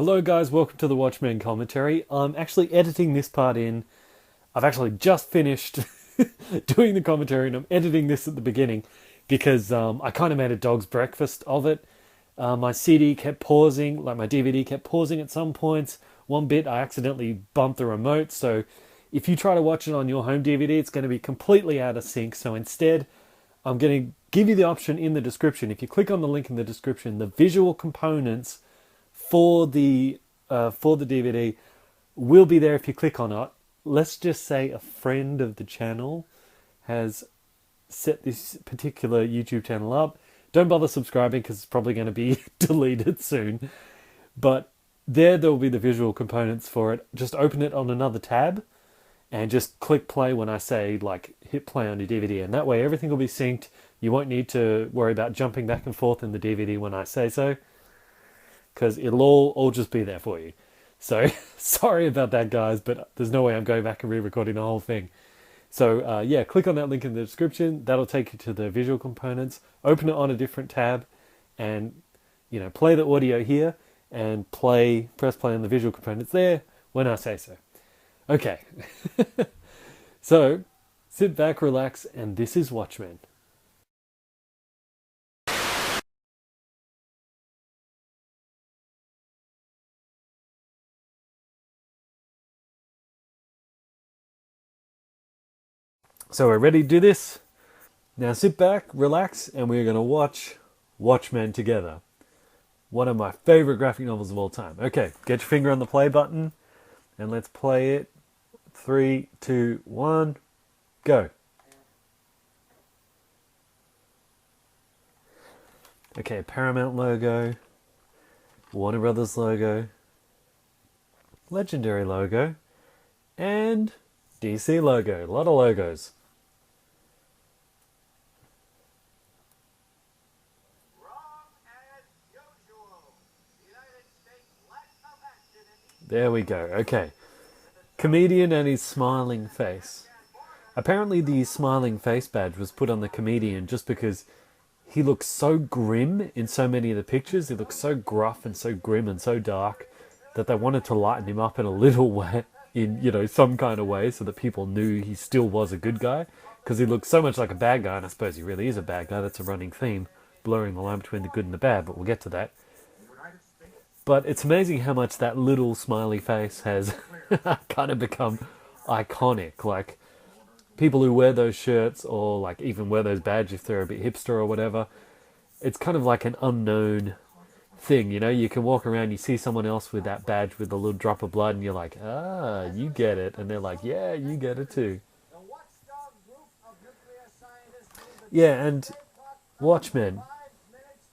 Hello guys, welcome to the Watchmen Commentary. I'm actually editing this part in. I've actually just finished doing the commentary and I'm editing this at the beginning because I kind of made a dog's breakfast of it. My CD kept pausing, like my DVD kept pausing at some points. One bit I accidentally bumped the remote, so if you try to watch it on your home DVD, it's going to be completely out of sync. So instead, I'm going to give you the option in the description. If you click on the link in the description, the visual components for the DVD will be there if you click on it. Let's just say a friend of the channel has set this particular YouTube channel up. Don't bother subscribing because it's probably going to be deleted soon. But there will be the visual components for it. Just open it on another tab and just click play when I say, like, hit play on your DVD. And that way everything will be synced. You won't need to worry about jumping back and forth in the DVD when I say so, because it'll all just be there for you. So sorry about that, guys, but there's no way I'm going back and re-recording the whole thing. So yeah, click on that link in the description. That'll take you to the visual components. Open it on a different tab and, play the audio here and press play on the visual components there when I say so. Okay. So sit back, relax, and this is Watchmen. So we're ready to do this? Now sit back, relax, and we're going to watch Watchmen together. One of my favorite graphic novels of all time. Okay, get your finger on the play button, and let's play it. 3, 2, 1, go. Okay, Paramount logo, Warner Brothers logo, Legendary logo, and DC logo. A lot of logos. There we go. Okay. Comedian and his smiling face. Apparently the smiling face badge was put on the comedian just because he looks so grim in so many of the pictures. He looks so gruff and so grim and so dark that they wanted to lighten him up in a little way, in some kind of way, so that people knew he still was a good guy. Because he looks so much like a bad guy, and I suppose he really is a bad guy. That's a running theme, blurring the line between the good and the bad, but we'll get to that. But it's amazing how much that little smiley face has kind of become iconic. Like, people who wear those shirts, or like even wear those badges if they're a bit hipster or whatever, it's kind of like an unknown thing, You can walk around, you see someone else with that badge with a little drop of blood, and you're like, ah, you get it. And they're like, yeah, you get it too. Yeah, and Watchmen.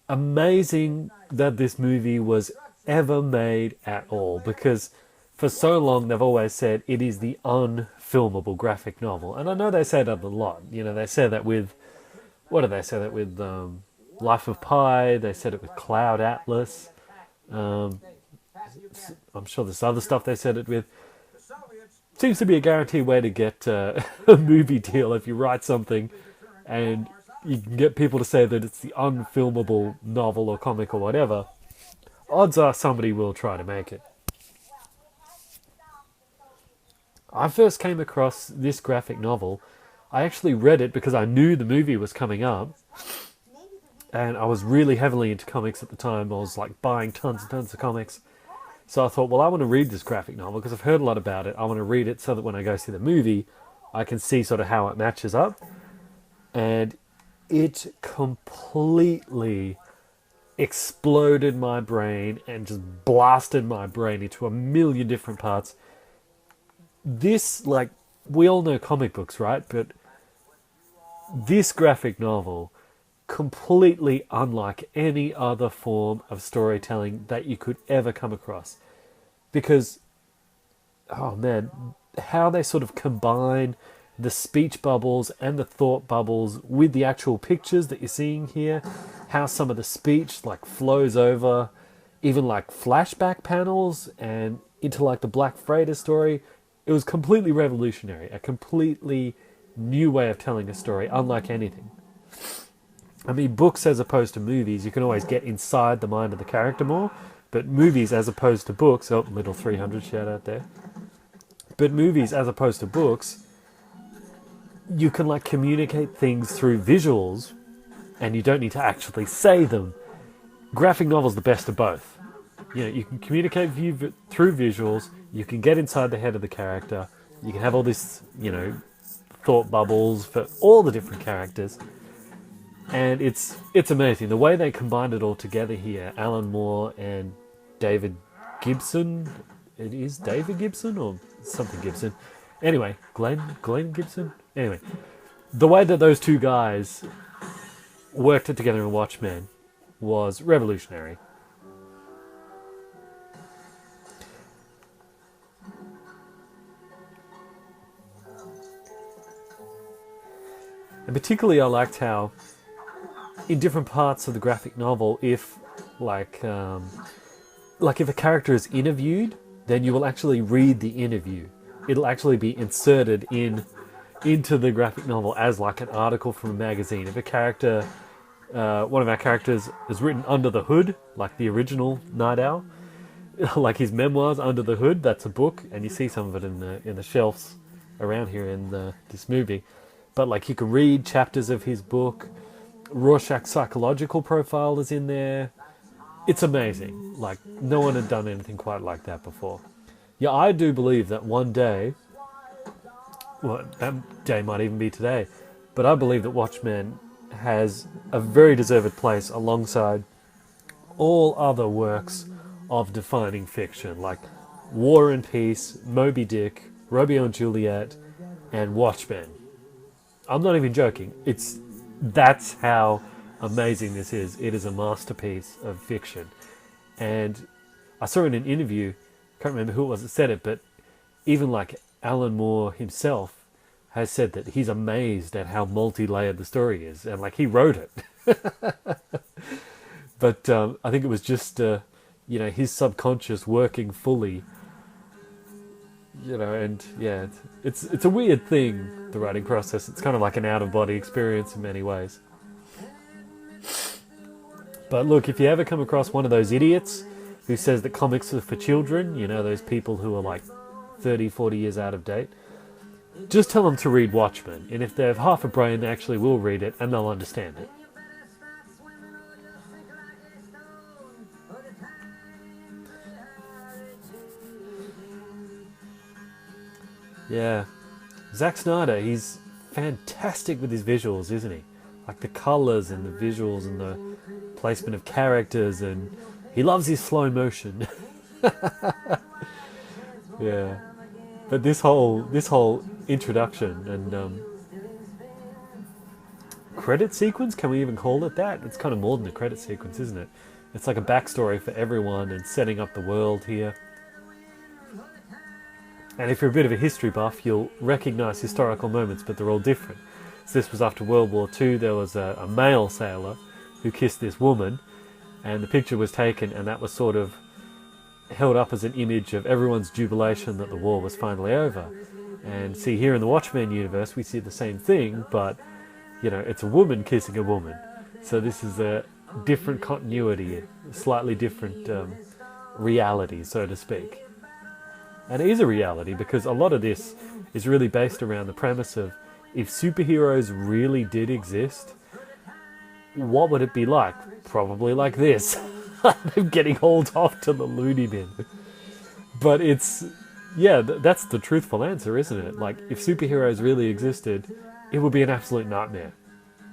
Amazing that this movie was ever made at all, because for so long they've always said it is the unfilmable graphic novel, and I know they say that a lot. They say that with, what do they say that with? Life of Pi. They said it with Cloud Atlas. I'm sure there's other stuff they said it with. Seems to be a guaranteed way to get a movie deal if you write something and you can get people to say that it's the unfilmable novel or comic or whatever. Odds are somebody will try to make it. I first came across this graphic novel. I actually read it because I knew the movie was coming up. And I was really heavily into comics at the time. I was like buying tons and tons of comics. So I thought, well, I want to read this graphic novel because I've heard a lot about it. I want to read it so that when I go see the movie, I can see sort of how it matches up. And it completely exploded my brain and just blasted my brain into a million different parts. This, like, we all know comic books, right? But this graphic novel, completely unlike any other form of storytelling that you could ever come across. Because, oh man, how they sort of combine the speech bubbles and the thought bubbles with the actual pictures that you're seeing here, how some of the speech like flows over even like flashback panels and into like the Black Freighter story. It was completely revolutionary, a completely new way of telling a story, unlike anything. I mean, books as opposed to movies, you can always get inside the mind of the character more, But movies as opposed to books, oh, little 300 shout out there. But movies as opposed to books, you can like communicate things through visuals and you don't need to actually say them. Graphic novel's the best of both. You know, you can communicate through visuals, you can get inside the head of the character, you can have all this, you know, thought bubbles for all the different characters. And it's amazing. The way they combined it all together here, Alan Moore and David Gibson. It is David Gibson or something Gibson. Anyway, Glenn Gibson? Anyway, the way that those two guys worked it together in Watchmen was revolutionary. And particularly I liked how in different parts of the graphic novel, if if a character is interviewed, then you will actually read the interview. It'll actually be inserted into the graphic novel as like an article from a magazine. If a character, one of our characters is written Under the Hood, like the original Night Owl, like his memoirs Under the Hood, that's a book, and you see some of it in the shelves around here in this movie. But like you can read chapters of his book. Rorschach's psychological profile is in there. It's amazing. Like, no one had done anything quite like that before. Yeah, I do believe that one day, well, that day might even be today, but I believe that Watchmen has a very deserved place alongside all other works of defining fiction, like War and Peace, Moby Dick, Romeo and Juliet, and Watchmen. I'm not even joking. That's how amazing this is. It is a masterpiece of fiction. And I saw in an interview, can't remember who it was that said it, but even like Alan Moore himself has said that he's amazed at how multi-layered the story is. And like he wrote it. But I think it was just, his subconscious working fully. And yeah, it's a weird thing, the writing process. It's kind of like an out-of-body experience in many ways. But look, if you ever come across one of those idiots who says that comics are for children, those people who are like 30, 40 years out of date, just tell them to read Watchmen. And if they have half a brain, they actually will read it and they'll understand it. Yeah. Zack Snyder, he's fantastic with his visuals, isn't he? Like the colours and the visuals and the placement of characters, and he loves his slow motion. Yeah. But this whole introduction and credit sequence, can we even call it that? It's kind of more than a credit sequence, isn't it? It's like a backstory for everyone and setting up the world here. And if you're a bit of a history buff, you'll recognise historical moments, but they're all different. So this was after World War II. There was a male sailor who kissed this woman, and the picture was taken, and that was sort of held up as an image of everyone's jubilation that the war was finally over. And see, here in the Watchmen universe, we see the same thing, but, it's a woman kissing a woman. So this is a different continuity, a slightly different reality, so to speak. And it is a reality because a lot of this is really based around the premise of if superheroes really did exist, what would it be like? Probably like this. Them getting hauled off to the loony bin. But that's the truthful answer, isn't it? Like, if superheroes really existed, it would be an absolute nightmare.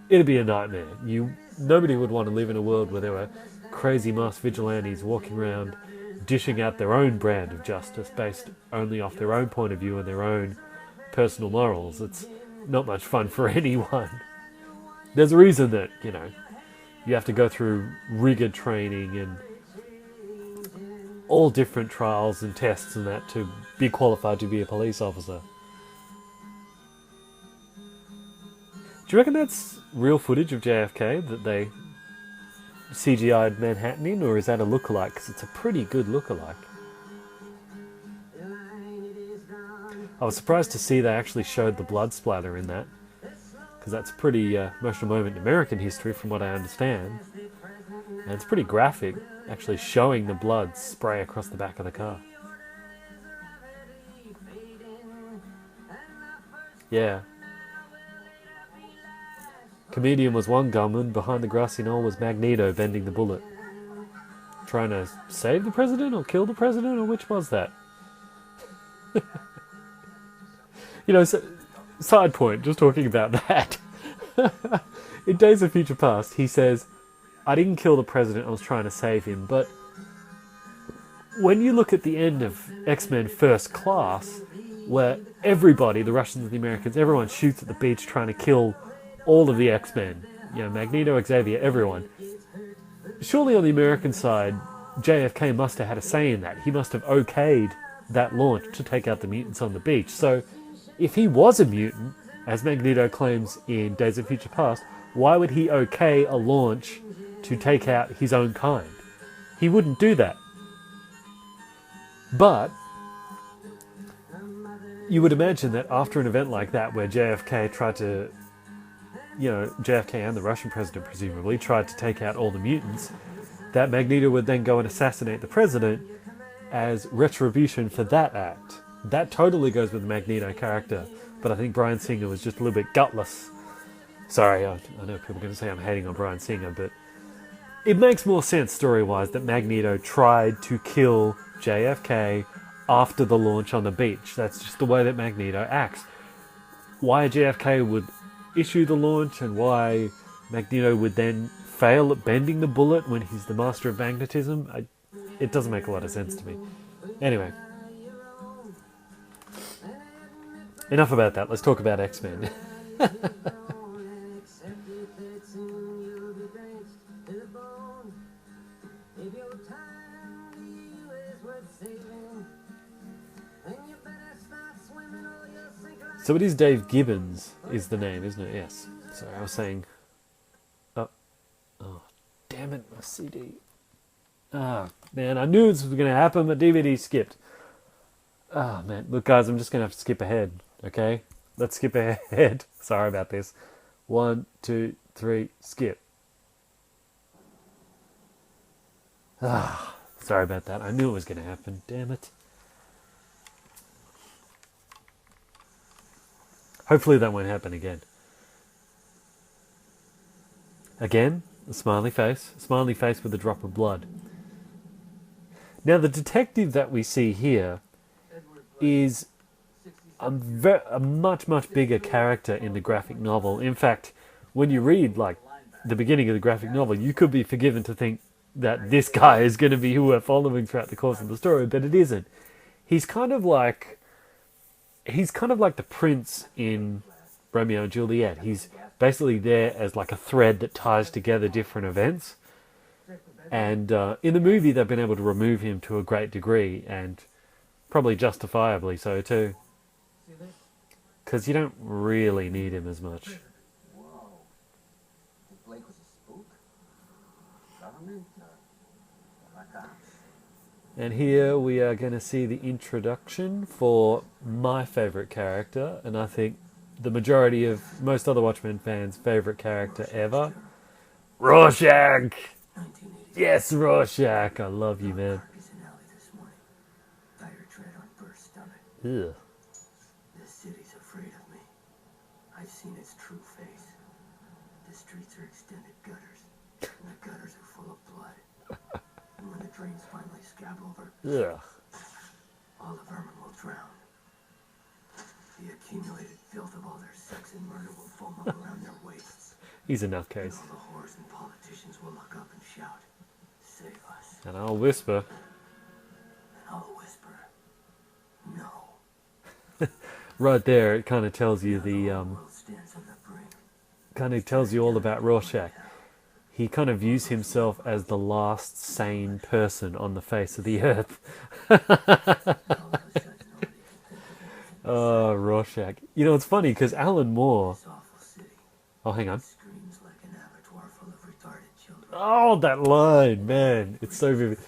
It'd be a nightmare. Nobody would want to live in a world where there were crazy masked vigilantes walking around dishing out their own brand of justice based only off their own point of view and their own personal morals. It's not much fun for anyone. There's a reason that, you have to go through rigid training and all different trials and tests and that to be qualified to be a police officer. Do you reckon that's real footage of JFK that they CGI'd Manhattan in, or is that a lookalike? Because it's a pretty good lookalike. I was surprised to see they actually showed the blood splatter in that, because that's a pretty emotional moment in American history from what I understand, and it's pretty graphic. actually showing the blood spray across the back of the car. Yeah. Comedian was one gunman, behind the grassy knoll was Magneto bending the bullet. Trying to save the president or kill the president, or which was that? So, side point, just talking about that. In Days of Future Past, he says, I didn't kill the president, I was trying to save him. But when you look at the end of X-Men First Class, where everybody, the Russians and the Americans, everyone shoots at the beach trying to kill all of the X-Men. Magneto, Xavier, everyone. Surely on the American side, JFK must have had a say in that. He must have okayed that launch to take out the mutants on the beach. So, if he was a mutant, as Magneto claims in Days of Future Past, why would he okay a launch to take out his own kind? He wouldn't do that. But you would imagine that after an event like that, where JFK tried to, JFK and the Russian president presumably tried to take out all the mutants, that Magneto would then go and assassinate the president as retribution for that act. That totally goes with the Magneto character, but I think Bryan Singer was just a little bit gutless. Sorry, I know people are going to say I'm hating on Bryan Singer, but it makes more sense story-wise that Magneto tried to kill JFK after the launch on the beach. That's just the way that Magneto acts. Why JFK would issue the launch and why Magneto would then fail at bending the bullet when he's the master of magnetism, it doesn't make a lot of sense to me. Anyway. Enough about that. Let's talk about X-Men. So it is Dave Gibbons is the name, isn't it? Yes. Sorry, I was saying... Oh, damn it, my CD. Ah, man, I knew this was going to happen, but DVD skipped. Ah, man. Look, guys, I'm just going to have to skip ahead, okay? Let's skip ahead. Sorry about this. 1, 2, 3, skip. Ah, sorry about that. I knew it was going to happen. Damn it. Hopefully that won't happen again. Again, a smiley face. A smiley face with a drop of blood. Now, the detective that we see here is a much, much bigger character in the graphic novel. In fact, when you read, the beginning of the graphic novel, you could be forgiven to think that this guy is going to be who we're following throughout the course of the story, but it isn't. He's kind of like the prince in Romeo and Juliet. He's basically there as like a thread that ties together different events. And in the movie, they've been able to remove him to a great degree, and probably justifiably so too. Because you don't really need him as much. And here we are going to see the introduction for my favourite character, and I think the majority of most other Watchmen fans' favourite character ever, Rorschach! Yes, Rorschach! I love you, man. Ugh. This city's afraid of me. I've seen its true face. The streets are extended gutters, and the gutters are full of blood. And when the drains finally scab over, Ugh. all the vermin will drown. The accumulated filth of all their sex and murder will foam up around their waists. He's a nutcase. And all the whores and politicians will look up and shout, "Save us." And I'll whisper. And I'll whisper, "No." Right there, it kind of tells you all about Rorschach. He kind of views himself as the last sane person on the face of the earth. Oh, Rorschach. You know, it's funny because Alan Moore... Oh, hang on. Oh, that line, man. It's so vivid.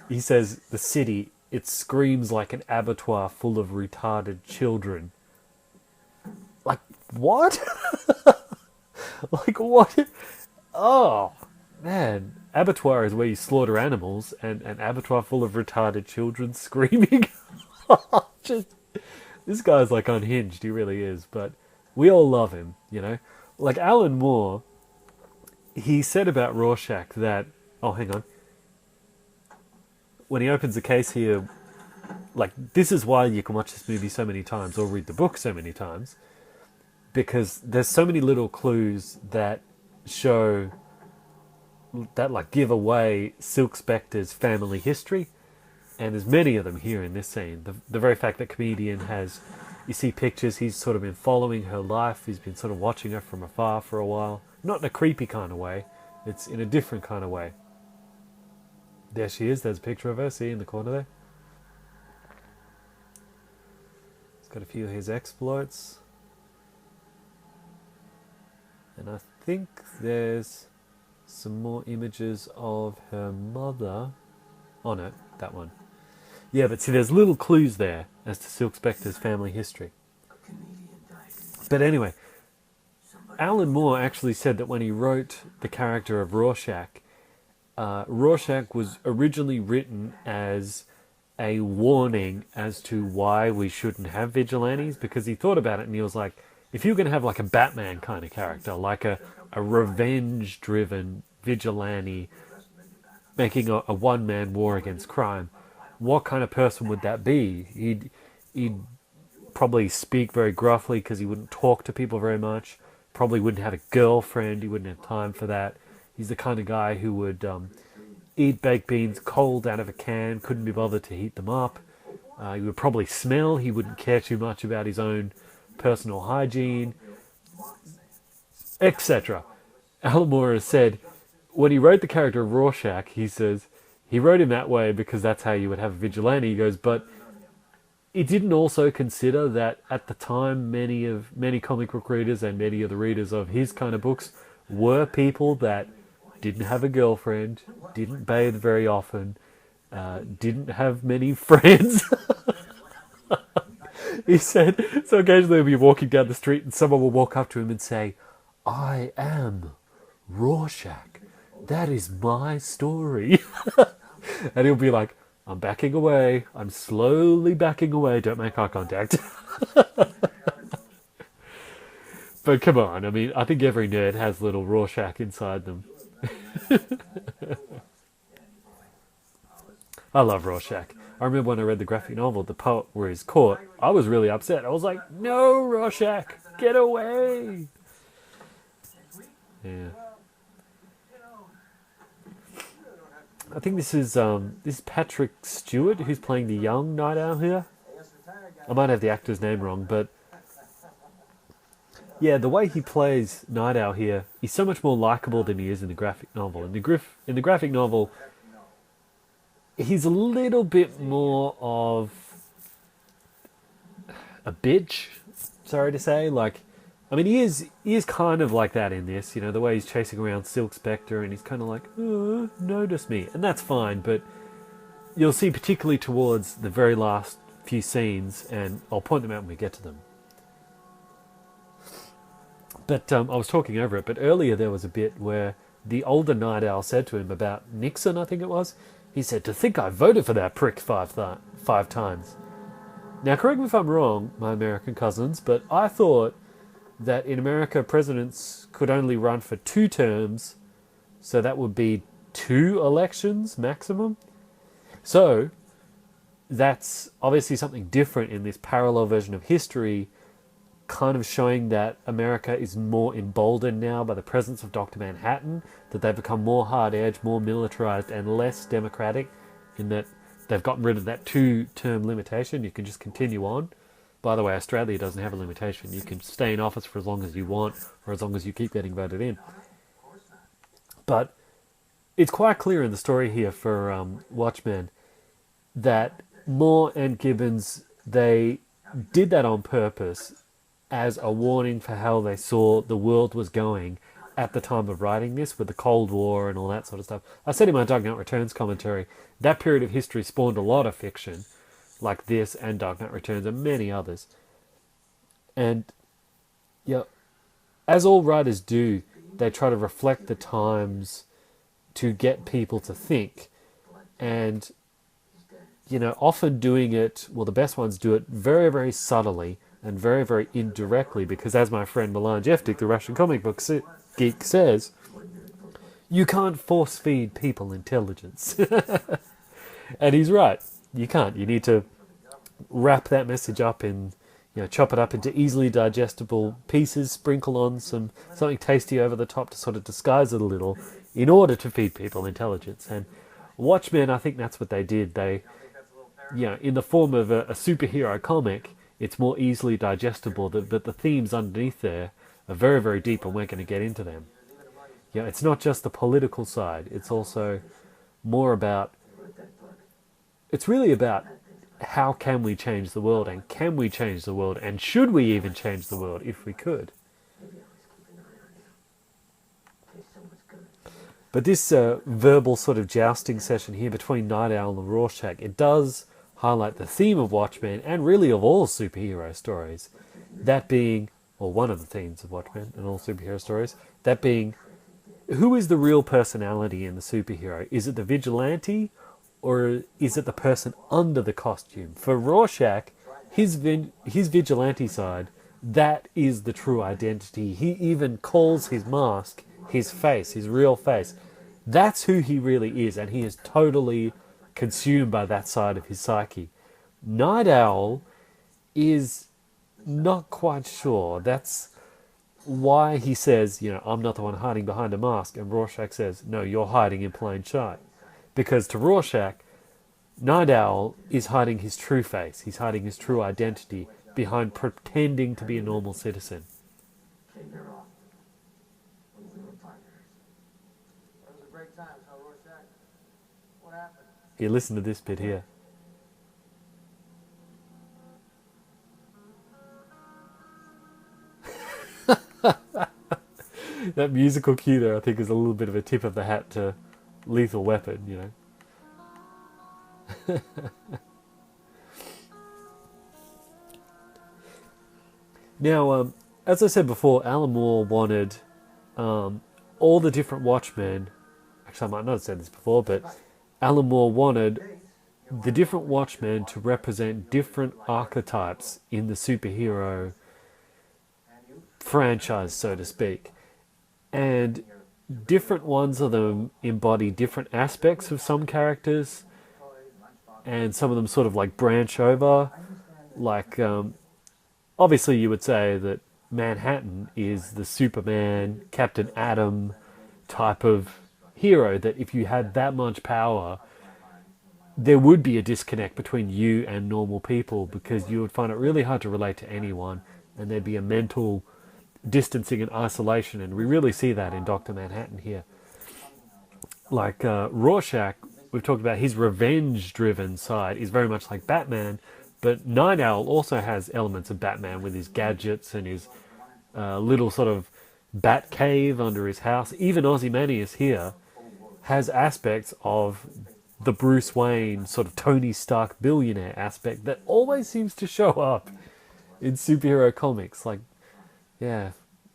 He says, the city, it screams like an abattoir full of retarded children. Like, what? Like, what? Oh, man. abattoir is where you slaughter animals, and an abattoir full of retarded children screaming. Just, this guy's like unhinged, he really is, but we all love him, you know? Like Alan Moore, he said about Rorschach that, oh, hang on. When he opens the case here, like, this is why you can watch this movie so many times, or read the book so many times, because there's so many little clues that show, that like give away Silk Spectre's family history, and there's many of them here in this scene. The very fact that comedian has, you see pictures, he's sort of been following her life, he's been sort of watching her from afar for a while, not in a creepy kind of way, it's in a different kind of way. There she is, there's a picture of her, see in the corner there. He's got a few of his exploits. And I think there's some more images of her mother. Oh no, that one. Yeah, but see, there's little clues there as to Silk Spectre's family history. But anyway, Alan Moore actually said that when he wrote the character of Rorschach, Rorschach was originally written as a warning as to why we shouldn't have vigilantes, because he thought about it and he was like, if you're going to have like a Batman kind of character, like a revenge-driven vigilante making a one-man war against crime, what kind of person would that be? He'd probably speak very gruffly because he wouldn't talk to people very much, probably wouldn't have a girlfriend, he wouldn't have time for that. He's the kind of guy who would eat baked beans cold out of a can, couldn't be bothered to heat them up. He would probably smell, he wouldn't care too much about his own personal hygiene, etc. Alan Moore has said, when he wrote the character of Rorschach, he says, he wrote him that way because that's how you would have a vigilante. He goes, but he didn't also consider that at the time many comic book readers and many of the readers of his kind of books were people that didn't have a girlfriend, didn't bathe very often, didn't have many friends. He said, so occasionally he'll be walking down the street and someone will walk up to him and say, I am Rorschach. That is my story. And he'll be like, I'm backing away. I'm slowly backing away. Don't make eye contact. But come on, I mean, I think every nerd has little Rorschach inside them. I love Rorschach. I remember when I read the graphic novel, The Poet Where He's Caught, I was really upset. I was like, no, Rorschach, get away. Yeah. I think this is Patrick Stewart who's playing the young Night Owl here. I might have the actor's name wrong, but yeah, the way he plays Night Owl here, he's so much more likable than he is in the graphic novel. In the graphic novel, he's a little bit more of a bitch, sorry to say. Like, I mean, he is kind of like that in this, you know, the way he's chasing around Silk Spectre and he's kind of like, oh, notice me. And that's fine, but you'll see particularly towards the very last few scenes, and I'll point them out when we get to them. But I was talking over it, but earlier there was a bit where the older Night Owl said to him about Nixon, I think it was. He said, to think I voted for that prick five times. Now, correct me if I'm wrong, my American cousins, but I thought that in America, presidents could only run for 2 terms, so that would be 2 elections maximum. So, that's obviously something different in this parallel version of history, kind of showing that America is more emboldened now by the presence of Dr. Manhattan, that they've become more hard-edged, more militarized, and less democratic, in that they've gotten rid of that 2-term limitation. You can just continue on. By the way, Australia doesn't have a limitation. You can stay in office for as long as you want, or as long as you keep getting voted in. But it's quite clear in the story here for Watchmen that Moore and Gibbons, they did that on purpose as a warning for how they saw the world was going at the time of writing this, with the Cold War and all that sort of stuff. I said in my Dark Knight Returns commentary, that period of history spawned a lot of fiction, like this and Dark Knight Returns and many others. And, yeah, as all writers do, they try to reflect the times to get people to think. And, you know, often doing it, well, the best ones do it very, very subtly and very, very indirectly, because as my friend Milan Jeftik, the Russian comic book geek, says, you can't force feed people intelligence. And he's right. You can't. You need to wrap that message up in, you know, chop it up into easily digestible pieces, sprinkle on something tasty over the top to sort of disguise it a little in order to feed people intelligence. And Watchmen, I think that's what they did. They, you know, in the form of a superhero comic, it's more easily digestible, but the themes underneath there are very, very deep, and we're going to get into them. You know, it's not just the political side. It's also more about, it's really about how can we change the world, and can we change the world, and should we even change the world if we could. But this verbal sort of jousting session here between Night Owl and Rorschach, it does highlight the theme of Watchmen, and really of all superhero stories. That being, or one of the themes of Watchmen and all superhero stories, that being, who is the real personality in the superhero? Is it the vigilante, or is it the person under the costume? For Rorschach, his vigilante side, that is the true identity. He even calls his mask his face, his real face. That's who he really is, and he is totally consumed by that side of his psyche. Night Owl is not quite sure. That's why he says, you know, I'm not the one hiding behind a mask, and Rorschach says, no, you're hiding in plain sight. Because to Rorschach, Night Owl is hiding his true face. He's hiding his true identity behind pretending to be a normal citizen. Came here often when we were partners. That was a great time, huh, Rorschach? What happened? Here, listen to this bit here. That musical cue there, I think, is a little bit of a tip of the hat to Lethal Weapon, you know. Now, as I said before, Alan Moore wanted all the different Watchmen. Actually, I might not have said this before, but Alan Moore wanted the different Watchmen to represent different archetypes in the superhero franchise, so to speak. And different ones of them embody different aspects of some characters, and some of them sort of like branch over. Like, obviously you would say that Manhattan is the Superman, Captain Atom type of hero, that if you had that much power, there would be a disconnect between you and normal people, because you would find it really hard to relate to anyone, and there'd be a mental distancing and isolation, and we really see that in Dr. Manhattan here. Like Rorschach, we've talked about his revenge-driven side is very much like Batman, but Night Owl also has elements of Batman with his gadgets and his little sort of bat cave under his house. Even Ozymandias here has aspects of the Bruce Wayne sort of Tony Stark billionaire aspect that always seems to show up in superhero comics. Like, yeah,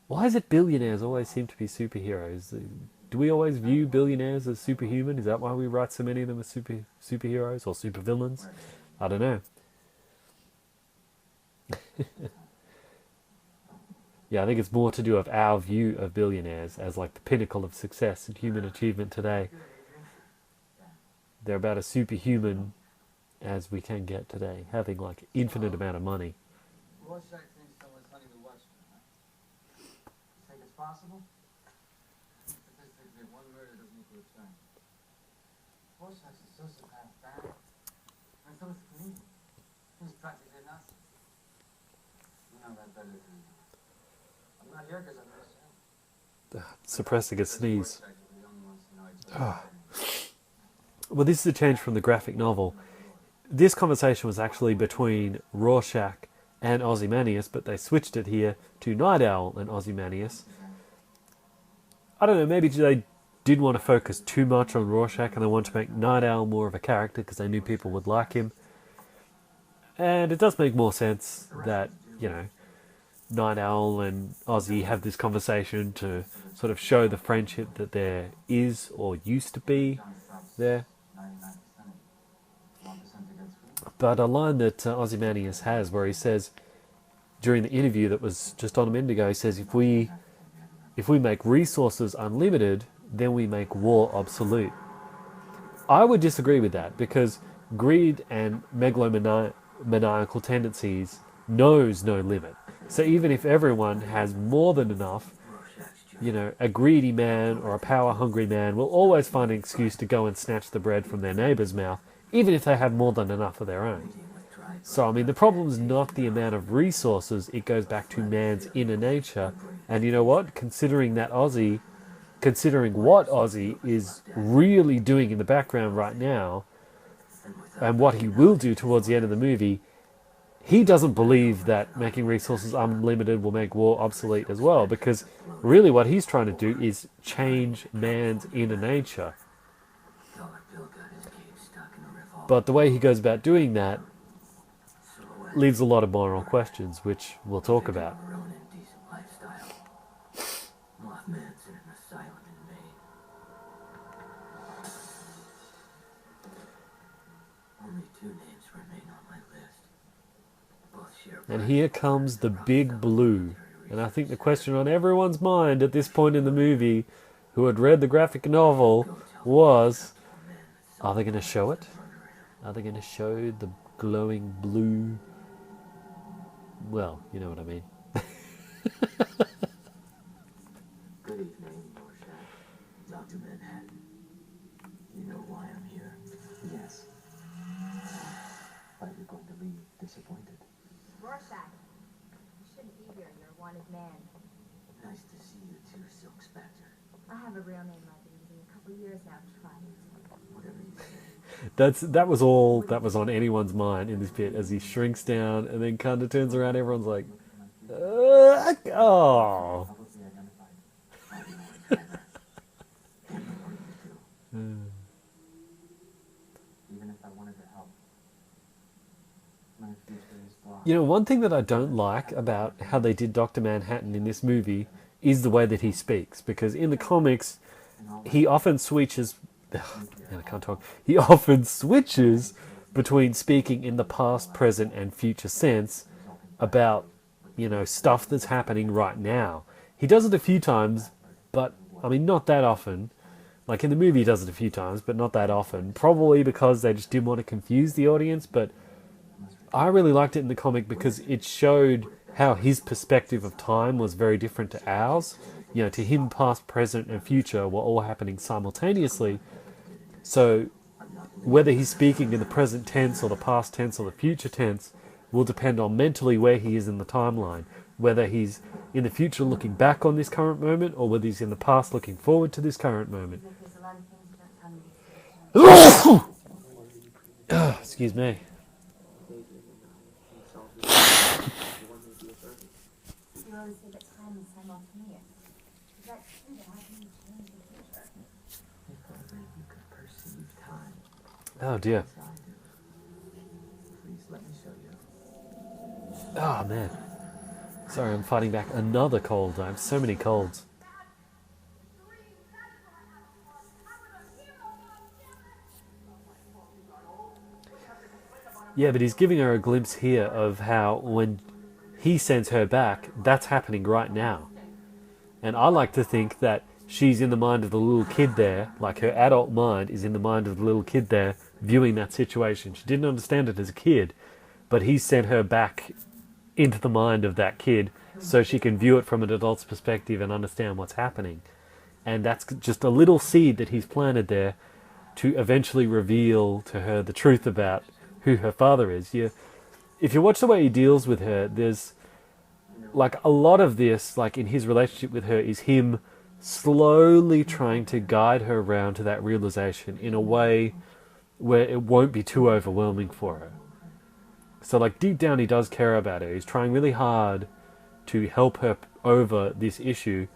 why is it billionaires always seem to be superheroes? Do we always view billionaires as superhuman? Is that why we write so many of them as superheroes or supervillains? I don't know. Yeah, I think it's more to do with our view of billionaires as like the pinnacle of success and human achievement today. They're about as superhuman as we can get today, having like infinite amount of money. Rorschach thinks someone's hunting the Watchmen, huh? You think it's possible? Statistically, one murder doesn't equal a turn. Rorschach's a sociopath, bad. And so is the comedian. He's practically a Nazi. You know that better than me. I'm not here because I'm innocent. Suppressing a sneeze. Rorschach is the only one to know exactly. Well, this is a change from the graphic novel. This conversation was actually between Rorschach and Ozymandias, but they switched it here to Night Owl and Ozymandias. I don't know, maybe they didn't want to focus too much on Rorschach and they wanted to make Night Owl more of a character because they knew people would like him. And it does make more sense that, you know, Night Owl and Ozzy have this conversation to sort of show the friendship that there is or used to be there. But a line that Ozymandias has where he says, during the interview that was just on a minute ago, he says, if we make resources unlimited, then we make war obsolete. I would disagree with that, because greed and megalomaniacal tendencies knows no limit. So even if everyone has more than enough, a greedy man or a power-hungry man will always find an excuse to go and snatch the bread from their neighbour's mouth, even if they have more than enough of their own. So, I mean, the problem is not the amount of resources, it goes back to man's inner nature. And you know what? Considering what Ozzy is really doing in the background right now, and what he will do towards the end of the movie, he doesn't believe that making resources unlimited will make war obsolete as well, because really what he's trying to do is change man's inner nature. But the way he goes about doing that leaves a lot of moral questions, which we'll talk about. And here comes the big blue. And I think the question on everyone's mind at this point in the movie, who had read the graphic novel, was, are they going to show it? Are they going to show the glowing blue? Well, you know what I mean. Good evening, Rorschach. Dr. Manhattan. You know why I'm here? Yes. Are you going to leave disappointed? Rorschach, you shouldn't be here. You're a wanted man. Nice to see you too, Silk Spectre. I have a real name I've been using a couple years now. Try it. Whatever you say. That was all that was on anyone's mind in this bit, as he shrinks down and then kind of turns around. Everyone's like, oh. One thing that I don't like about how they did Dr. Manhattan in this movie is the way that he speaks, because in the comics he often switches he often switches between speaking in the past, present and future sense about stuff that's happening right now. He does it a few times, but I mean not that often. Like in the movie he does it a few times, but not that often, probably because they just didn't want to confuse the audience. But I really liked it in the comic because it showed how his perspective of time was very different to ours. To him, past, present and future were all happening simultaneously. So whether he's speaking in the present tense or the past tense or the future tense will depend on mentally where he is in the timeline. Whether he's in the future looking back on this current moment, or whether he's in the past looking forward to this current moment. Excuse me. You always say that time is simultaneous. Is that true? How can you change the future? If only you could perceive time. Oh dear. As I do. Please let me show you. Oh man. Sorry, I'm fighting back another cold. I have so many colds. Yeah, but he's giving her a glimpse here of how when he sends her back, that's happening right now. And I like to think that she's in the mind of the little kid there, like her adult mind is in the mind of the little kid there, viewing that situation. She didn't understand it as a kid, but he sent her back into the mind of that kid so she can view it from an adult's perspective and understand what's happening. And that's just a little seed that he's planted there to eventually reveal to her the truth about who her father is. If you watch the way he deals with her, there's like a lot of this, like in his relationship with her, is him slowly trying to guide her around to that realization in a way where it won't be too overwhelming for her. So like deep down he does care about her. He's trying really hard to help her over this issue,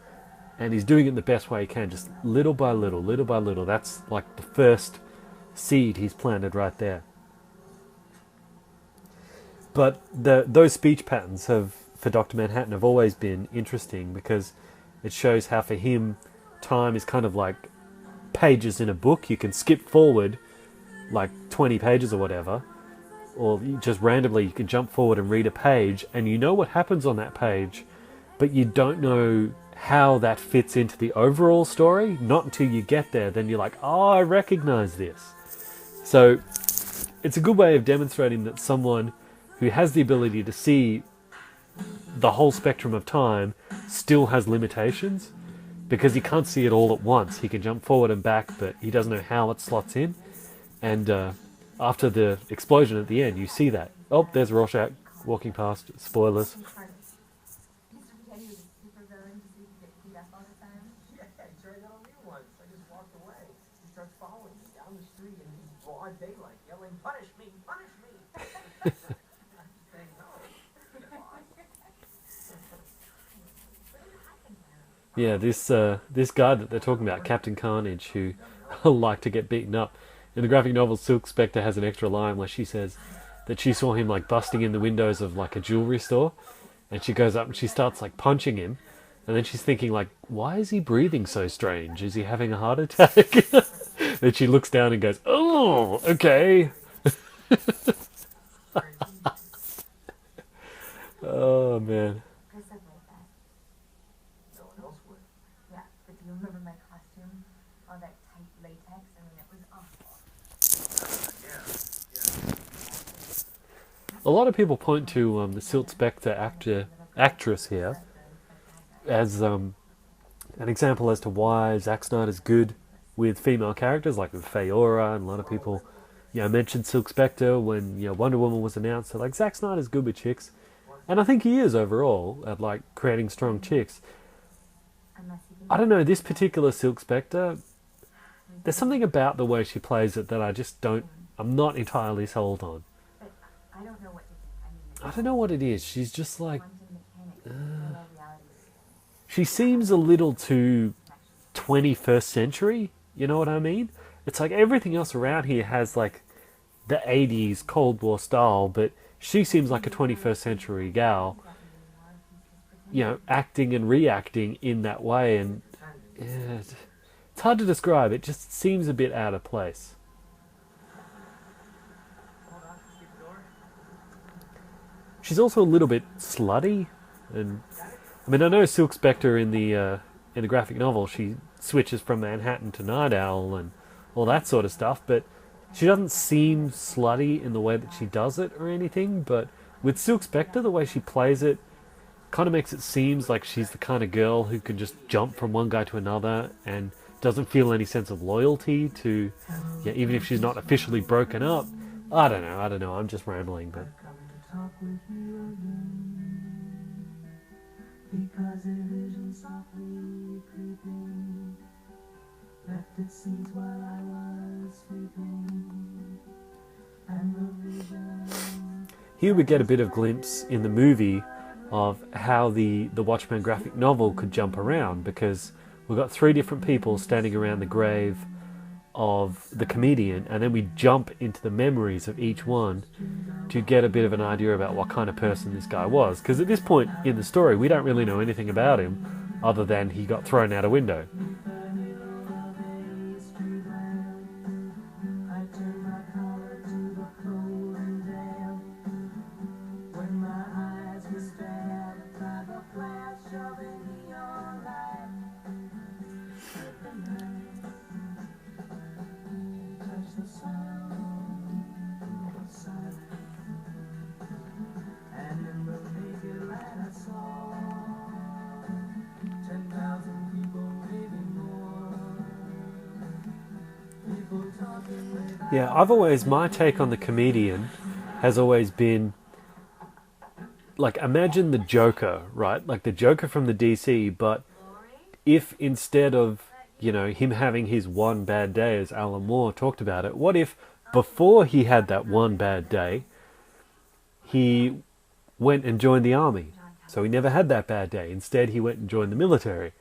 and he's doing it the best way he can, just little by little, little by little. That's like the first seed he's planted right there. But those speech patterns have for Dr. Manhattan have always been interesting because it shows how for him time is kind of like pages in a book. You can skip forward like 20 pages or whatever, or just randomly you can jump forward and read a page and you know what happens on that page, but you don't know how that fits into the overall story. Not until you get there, then you're like, oh, I recognize this. So it's a good way of demonstrating that someone who has the ability to see the whole spectrum of time still has limitations, because he can't see it all at once. He can jump forward and back, but he doesn't know how it slots in. And after the explosion at the end, you see that. Oh, there's Rorschach walking past. Spoilers. Daylight, yelling, "Punish me! Punish me!" Saying no. Yeah, this guy that they're talking about, Captain Carnage, who liked to get beaten up. In the graphic novel, Silk Spectre has an extra line where she says that she saw him like busting in the windows of like a jewelry store, and she goes up and she starts like punching him, and then she's thinking like, why is he breathing so strange? Is he having a heart attack? Then she looks down and goes, oh, okay. Oh, man. I said like that. No one else would. Yeah, but do you remember my costume? All that tight latex? I mean, it was awful. Yeah. A lot of people point to the Silk Spectre actress here as an example as to why Zack Snyder's good with female characters, like with Feora, and a lot of people, mentioned Silk Spectre when Wonder Woman was announced. So like, Zack Snyder's good with chicks, and I think he is overall at like creating strong chicks. I don't know, this particular Silk Spectre, there's something about the way she plays it that I'm not entirely sold on. But I don't know what to think. I don't know what it is. She's just like, Quantum mechanics, reality. she seems a little too 21st century. You know what I mean? It's like everything else around here has like the 80s Cold War style, but she seems like a 21st century gal, acting and reacting in that way, and it's hard to describe. It just seems a bit out of place. She's also a little bit slutty, and I mean, I know Silk Spectre in the graphic novel, she switches from Manhattan to Night Owl and all that sort of stuff, but she doesn't seem slutty in the way that she does it or anything. But with Silk Spectre, the way she plays it kind of makes it seem like she's the kind of girl who can just jump from one guy to another and doesn't feel any sense of loyalty to, even if she's not officially broken up. I don't know, I'm just rambling, but Because a vision softly creeping left its seeds while I was sleeping, and the vision. here we get a bit of glimpse in the movie of how the Watchmen graphic novel could jump around, because we've got three different people standing around the grave of the comedian, and then we jump into the memories of each one to get a bit of an idea about what kind of person this guy was. Because at this point in the story, we don't really know anything about him other than he got thrown out a window. Yeah, my take on the comedian has always been, like, imagine the Joker, right? Like the Joker from the DC, but if instead of, him having his one bad day, as Alan Moore talked about it, what if before he had that one bad day, he went and joined the army? So he never had that bad day. Instead, he went and joined the military.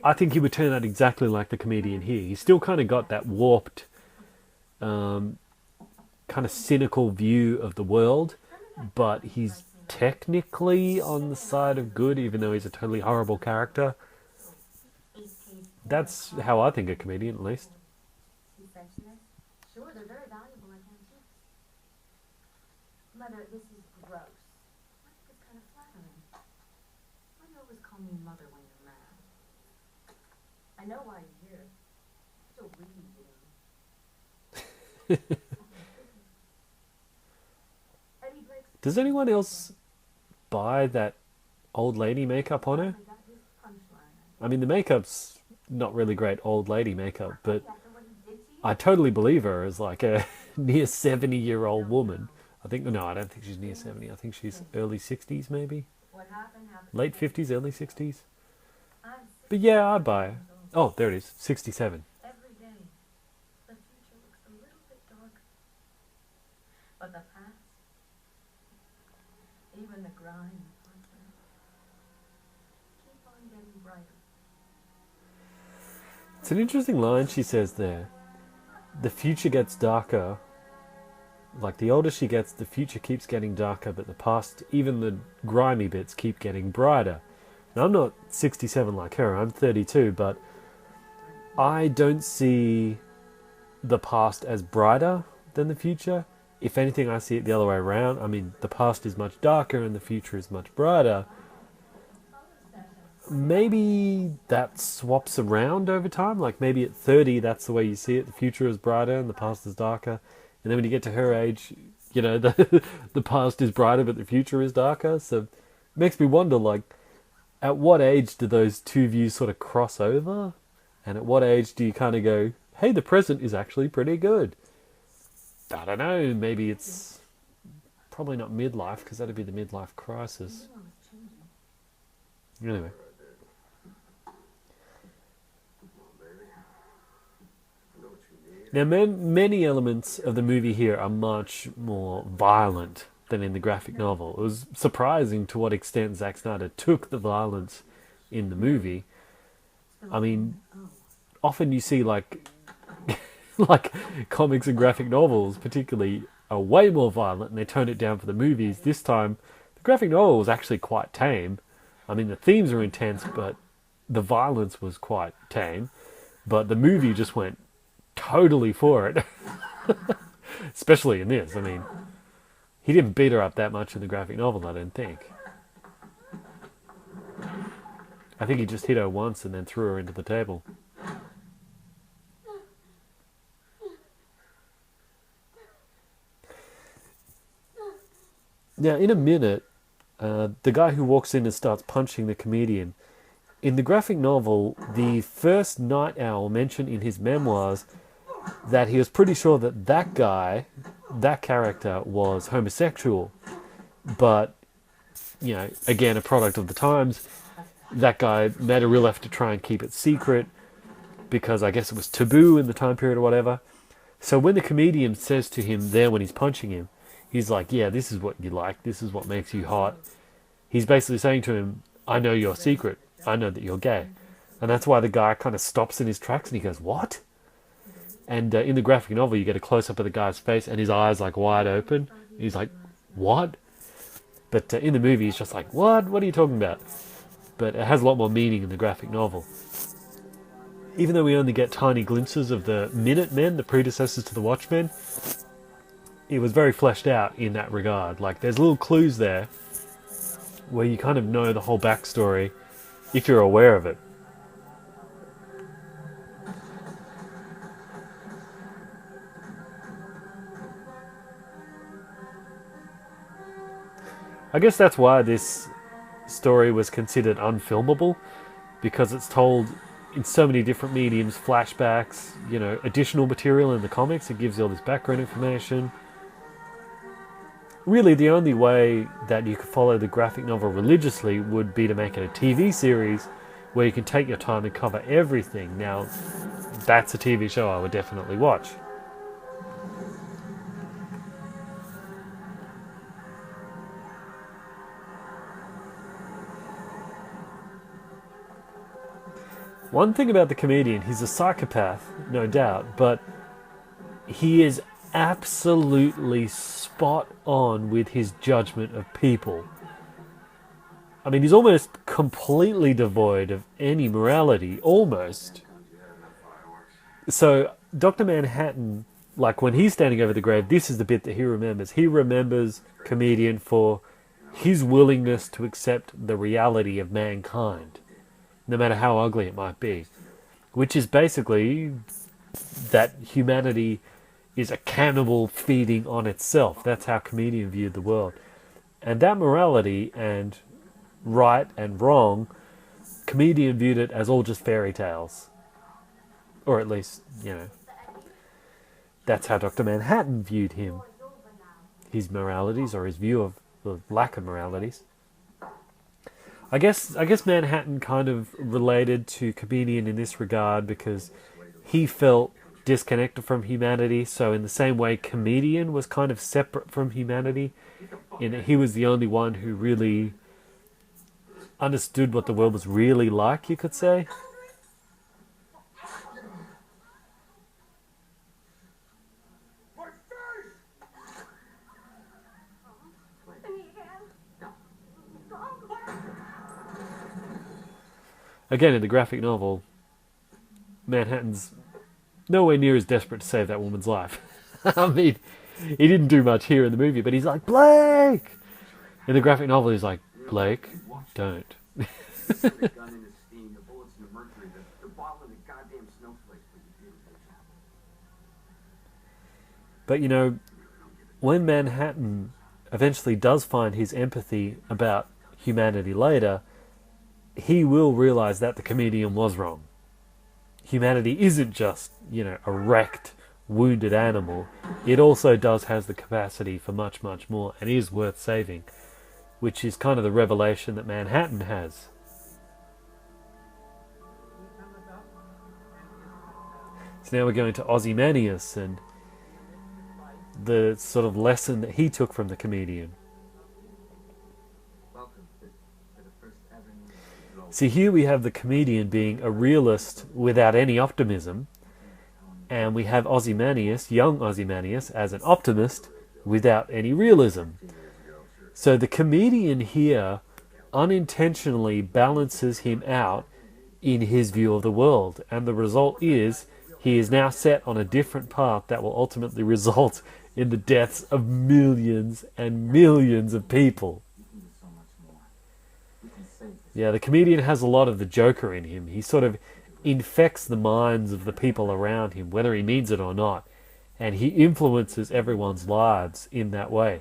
I think he would turn out exactly like the comedian here. He's still kind of got that warped, kind of cynical view of the world, but he's technically on the side of good, even though he's a totally horrible character. That's how I think a comedian, at least. Perfectionist? Sure, they're very valuable, I can too. Mother, this is gross. I think it's kind of flattering. Why do you always call me mother when you're mad? I know why you're here. Still reading, you know. Eddie breaks. Does anyone else buy that old lady makeup on her? I got his punchline. I mean, the makeup's not really great old lady makeup, but After what he did to you? I totally believe her as like a near 70-year-old woman. I think, no, I don't think she's near 70. I think she's early 60s, maybe. What happened happened. Late 50s, early 60s. I'm But yeah, I'd buy it. Oh, there it is. 67. every day. The future looks a little bit darker. But the past, even the grime, keep on getting brighter. It's an interesting line she says there. The future gets darker. Like, the older she gets, the future keeps getting darker, but the past, even the grimy bits, keep getting brighter. Now, I'm not 67 like her, I'm 32, but I don't see the past as brighter than the future. If anything, I see it the other way around. I mean, the past is much darker and the future is much brighter. Maybe that swaps around over time. Like, maybe at 30, that's the way you see it. The future is brighter and the past is darker. And then when you get to her age, you know, the past is brighter but the future is darker. So it makes me wonder, like, at what age do those two views sort of cross over? And at what age do you kind of go, hey, the present is actually pretty good? I don't know. Maybe it's probably not midlife, because that'd be the midlife crisis. Anyway. Now, many elements of the movie here are much more violent than in the graphic novel. It was surprising to what extent Zack Snyder took the violence in the movie. I mean, often you see like like comics and graphic novels particularly are way more violent and they tone it down for the movies. This time, the graphic novel was actually quite tame. I mean, the themes are intense, but the violence was quite tame. But the movie just went totally for it. Especially in this. I mean, he didn't beat her up that much in the graphic novel, I don't think. I think he just hit her once and then threw her into the table. Now, in a minute, the guy who walks in and starts punching the comedian. In the graphic novel, the first night owl mentioned in his memoirs that he was pretty sure that that guy, that character, was homosexual. But, you know, again, a product of the times, that guy made a real effort to try and keep it secret because I guess it was taboo in the time period or whatever. So when the comedian says to him there when he's punching him, he's like, yeah, this is what you like, this is what makes you hot. He's basically saying to him, I know your secret, I know that you're gay. And that's why the guy kind of stops in his tracks and he goes, what? And in the graphic novel, you get a close-up of the guy's face and his eyes like wide open. He's like, what? But in the movie, he's just like, what? What are you talking about? But it has a lot more meaning in the graphic novel. Even though we only get tiny glimpses of the Minutemen, the predecessors to the Watchmen, it was very fleshed out in that regard. Like, there's little clues there where you kind of know the whole backstory if you're aware of it. I guess that's why this story was considered unfilmable, because it's told in so many different mediums, flashbacks, you know, additional material in the comics. It gives you all this background information. Really, the only way that you could follow the graphic novel religiously would be to make it a TV series where you can take your time and cover everything. Now, that's a TV show I would definitely watch. One thing about the comedian, he's a psychopath, no doubt, but he is absolutely spot on with his judgment of people. I mean, he's almost completely devoid of any morality, almost. So, Dr. Manhattan, like when he's standing over the grave, this is the bit that he remembers. He remembers Comedian for his willingness to accept the reality of mankind, no matter how ugly it might be. Which is basically that humanity is a cannibal feeding on itself. That's how Comedian viewed the world. And that morality and right and wrong, Comedian viewed it as all just fairy tales. Or at least, that's how Dr. Manhattan viewed him. His moralities, or his view of the lack of moralities. I guess Manhattan kind of related to Comedian in this regard because he felt disconnected from humanity. So in the same way, Comedian was kind of separate from humanity, in that he was the only one who really understood what the world was really like, you could say. Again, in the graphic novel, Manhattan's nowhere near as desperate to save that woman's life. I mean, he didn't do much here in the movie, but he's like, Blake! In the graphic novel, he's like, Blake, don't. But when Manhattan eventually does find his empathy about humanity later, he will realize that the Comedian was wrong. Humanity isn't just, a wrecked, wounded animal. It also does have the capacity for much, much more and is worth saving, which is kind of the revelation that Manhattan has. So now we're going to Ozymandias and the sort of lesson that he took from the Comedian. See, here we have the Comedian being a realist without any optimism, and we have Ozymandias, young Ozymandias, as an optimist without any realism. So the Comedian here unintentionally balances him out in his view of the world, and the result is he is now set on a different path that will ultimately result in the deaths of millions and millions of people. Yeah, the Comedian has a lot of the Joker in him. He sort of infects the minds of the people around him, whether he means it or not. And he influences everyone's lives in that way.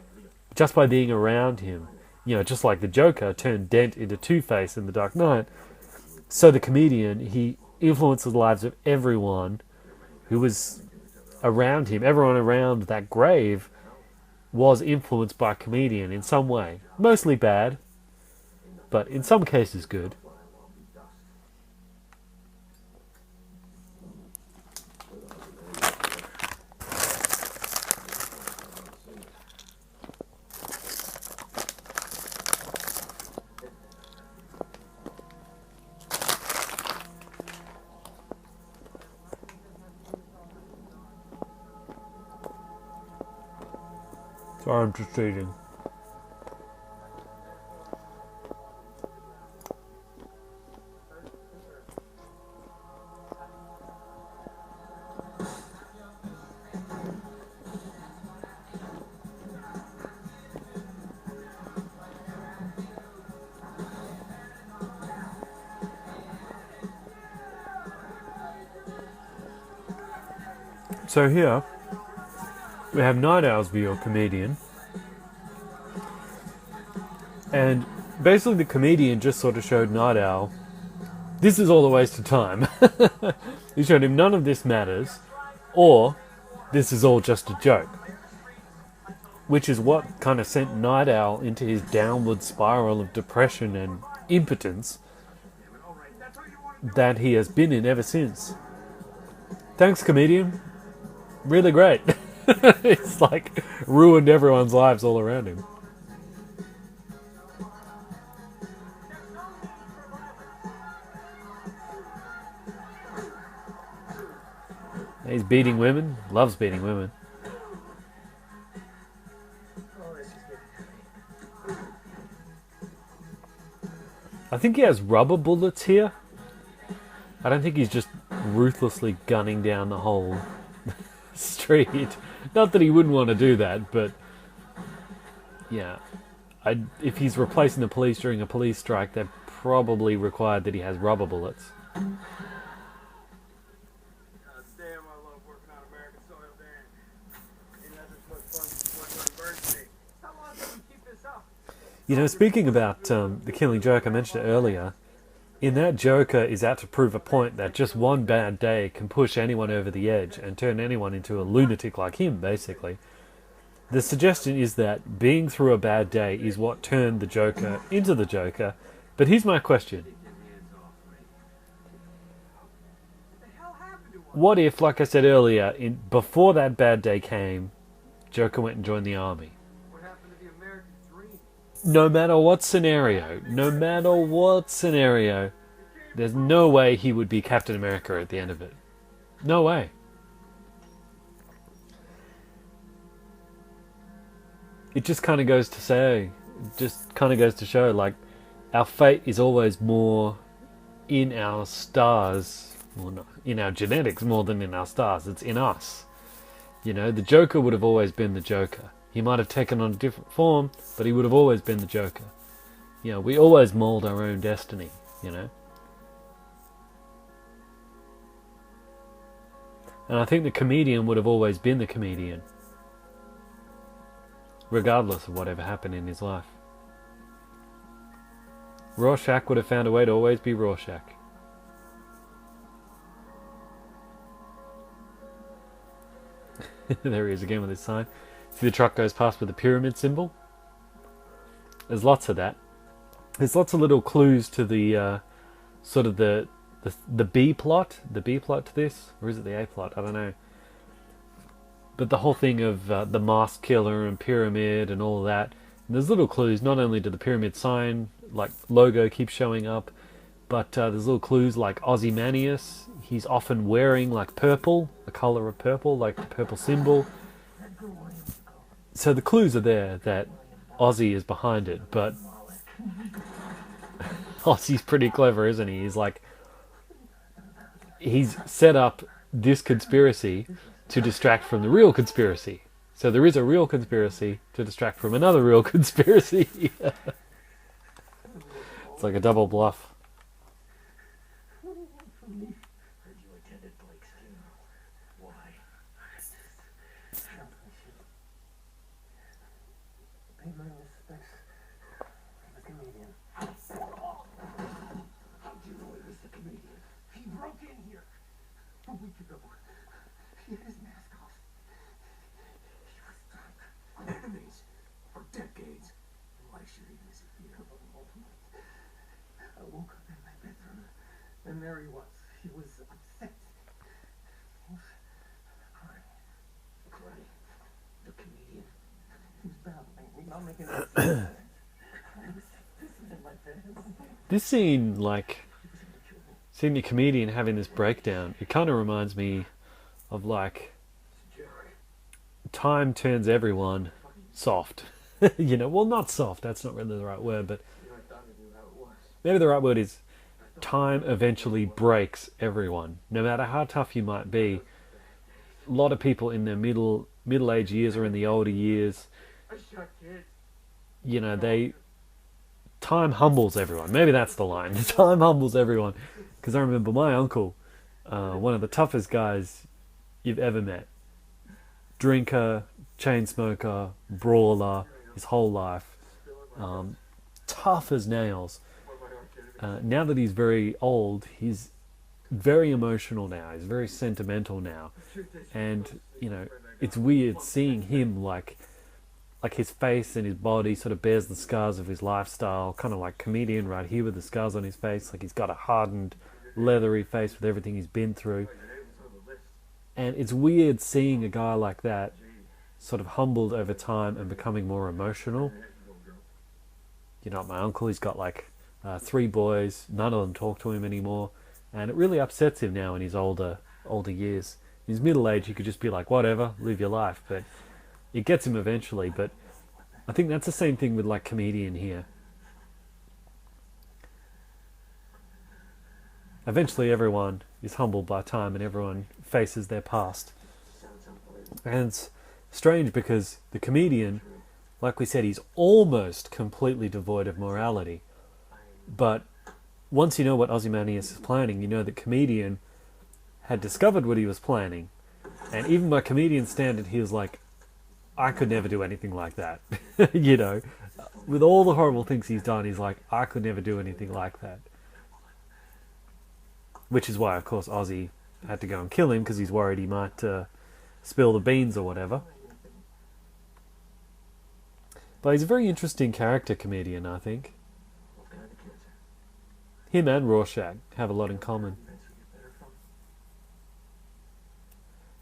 Just by being around him. Just like the Joker turned Dent into Two-Face in The Dark Knight. So the Comedian, he influences the lives of everyone who was around him. Everyone around that grave was influenced by Comedian in some way. Mostly bad, but in some cases good. Sorry, I'm just reading. So here, we have Night Owl's view of Comedian. And basically the Comedian just sort of showed Night Owl, this is all a waste of time. He showed him none of this matters, or this is all just a joke. Which is what kind of sent Night Owl into his downward spiral of depression and impotence that he has been in ever since. Thanks, Comedian. Really great. It's like ruined everyone's lives all around him. He's beating women. Loves beating women. I think he has rubber bullets here. I don't think he's just ruthlessly gunning down the whole street. Not that he wouldn't want to do that, but yeah. If he's replacing the police during a police strike, they're probably required that he has rubber bullets. You know, speaking about the Killing Joke, I mentioned it earlier. In that, Joker is out to prove a point that just one bad day can push anyone over the edge and turn anyone into a lunatic like him, basically. The suggestion is that being through a bad day is what turned the Joker into the Joker. But here's my question. What if, like I said earlier, before that bad day came, Joker went and joined the army? No matter what scenario, there's no way he would be Captain America at the end of it. No way. It just kind of goes to show, like, our fate is always more in our stars, well, not in our genetics more than in our stars. It's in us. You know, the Joker would have always been the Joker. He might have taken on a different form, but he would have always been the Joker. You know, we always mold our own destiny, you know. And I think the comedian would have always been the comedian, regardless of whatever happened in his life. Rorschach would have found a way to always be Rorschach. There he is again with his sign. See the truck goes past with the pyramid symbol? There's lots of that. There's lots of little clues to the sort of the B plot. The B plot to this? Or is it the A plot? I don't know. But the whole thing of the mask killer and pyramid and all of that. And there's little clues, not only to the pyramid sign, like logo keeps showing up, but there's little clues like Ozymandias. He's often wearing like purple, a colour of purple, like the purple symbol. So the clues are there that Ozzy is behind it, but Ozzy's pretty clever, isn't he? He's set up this conspiracy to distract from the real conspiracy. So there is a real conspiracy to distract from another real conspiracy. It's like a double bluff. And there he was. He was upset. He was crying. Crying. The comedian. He was babbling. He's not making any sense. This scene, like, seeing the comedian having this breakdown, it kind of reminds me of, like, time turns everyone soft. You know, well, not soft, that's not really the right word, but maybe the right word is time eventually breaks everyone. No matter how tough you might be, a lot of people in their middle-aged years or in the older years, you know, time humbles everyone. Maybe that's the line. Time humbles everyone. Because I remember my uncle, one of the toughest guys you've ever met. Drinker, chain smoker, brawler, his whole life. Tough as nails. Now that he's very old, he's very emotional now. He's very sentimental now. And, you know, it's weird seeing him like his face and his body sort of bears the scars of his lifestyle, kind of like comedian right here with the scars on his face. Like he's got a hardened, leathery face with everything he's been through. And it's weird seeing a guy like that sort of humbled over time and becoming more emotional. You know, my uncle, he's got like 3 boys, none of them talk to him anymore, and it really upsets him now in his older years. In his middle age, he could just be like, whatever, live your life, but it gets him eventually. But I think that's the same thing with like comedian here. Eventually everyone is humbled by time and everyone faces their past. And it's strange because the comedian, like we said, he's almost completely devoid of morality. But once you know what Ozymandias is planning, you know that comedian had discovered what he was planning. And even by comedian standard, he was like, I could never do anything like that. You know, with all the horrible things he's done, he's like, I could never do anything like that. Which is why, of course, Ozzy had to go and kill him, because he's worried he might spill the beans or whatever. But he's a very interesting character comedian, I think. Him and Rorschach have a lot in common.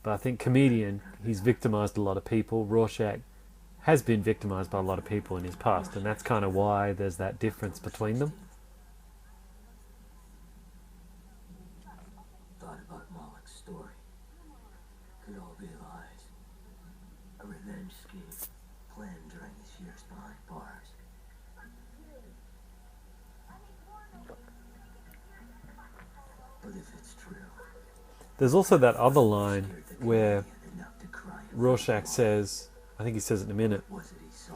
But I think comedian, he's victimized a lot of people. Rorschach has been victimized by a lot of people in his past, and that's kind of why there's that difference between them. Thought about Moloch's story. Could all be lies. A revenge scheme planned during his years behind bars. But if it's true, There's also that other line where Rorschach says, I think he says it in a minute, what was it he saw?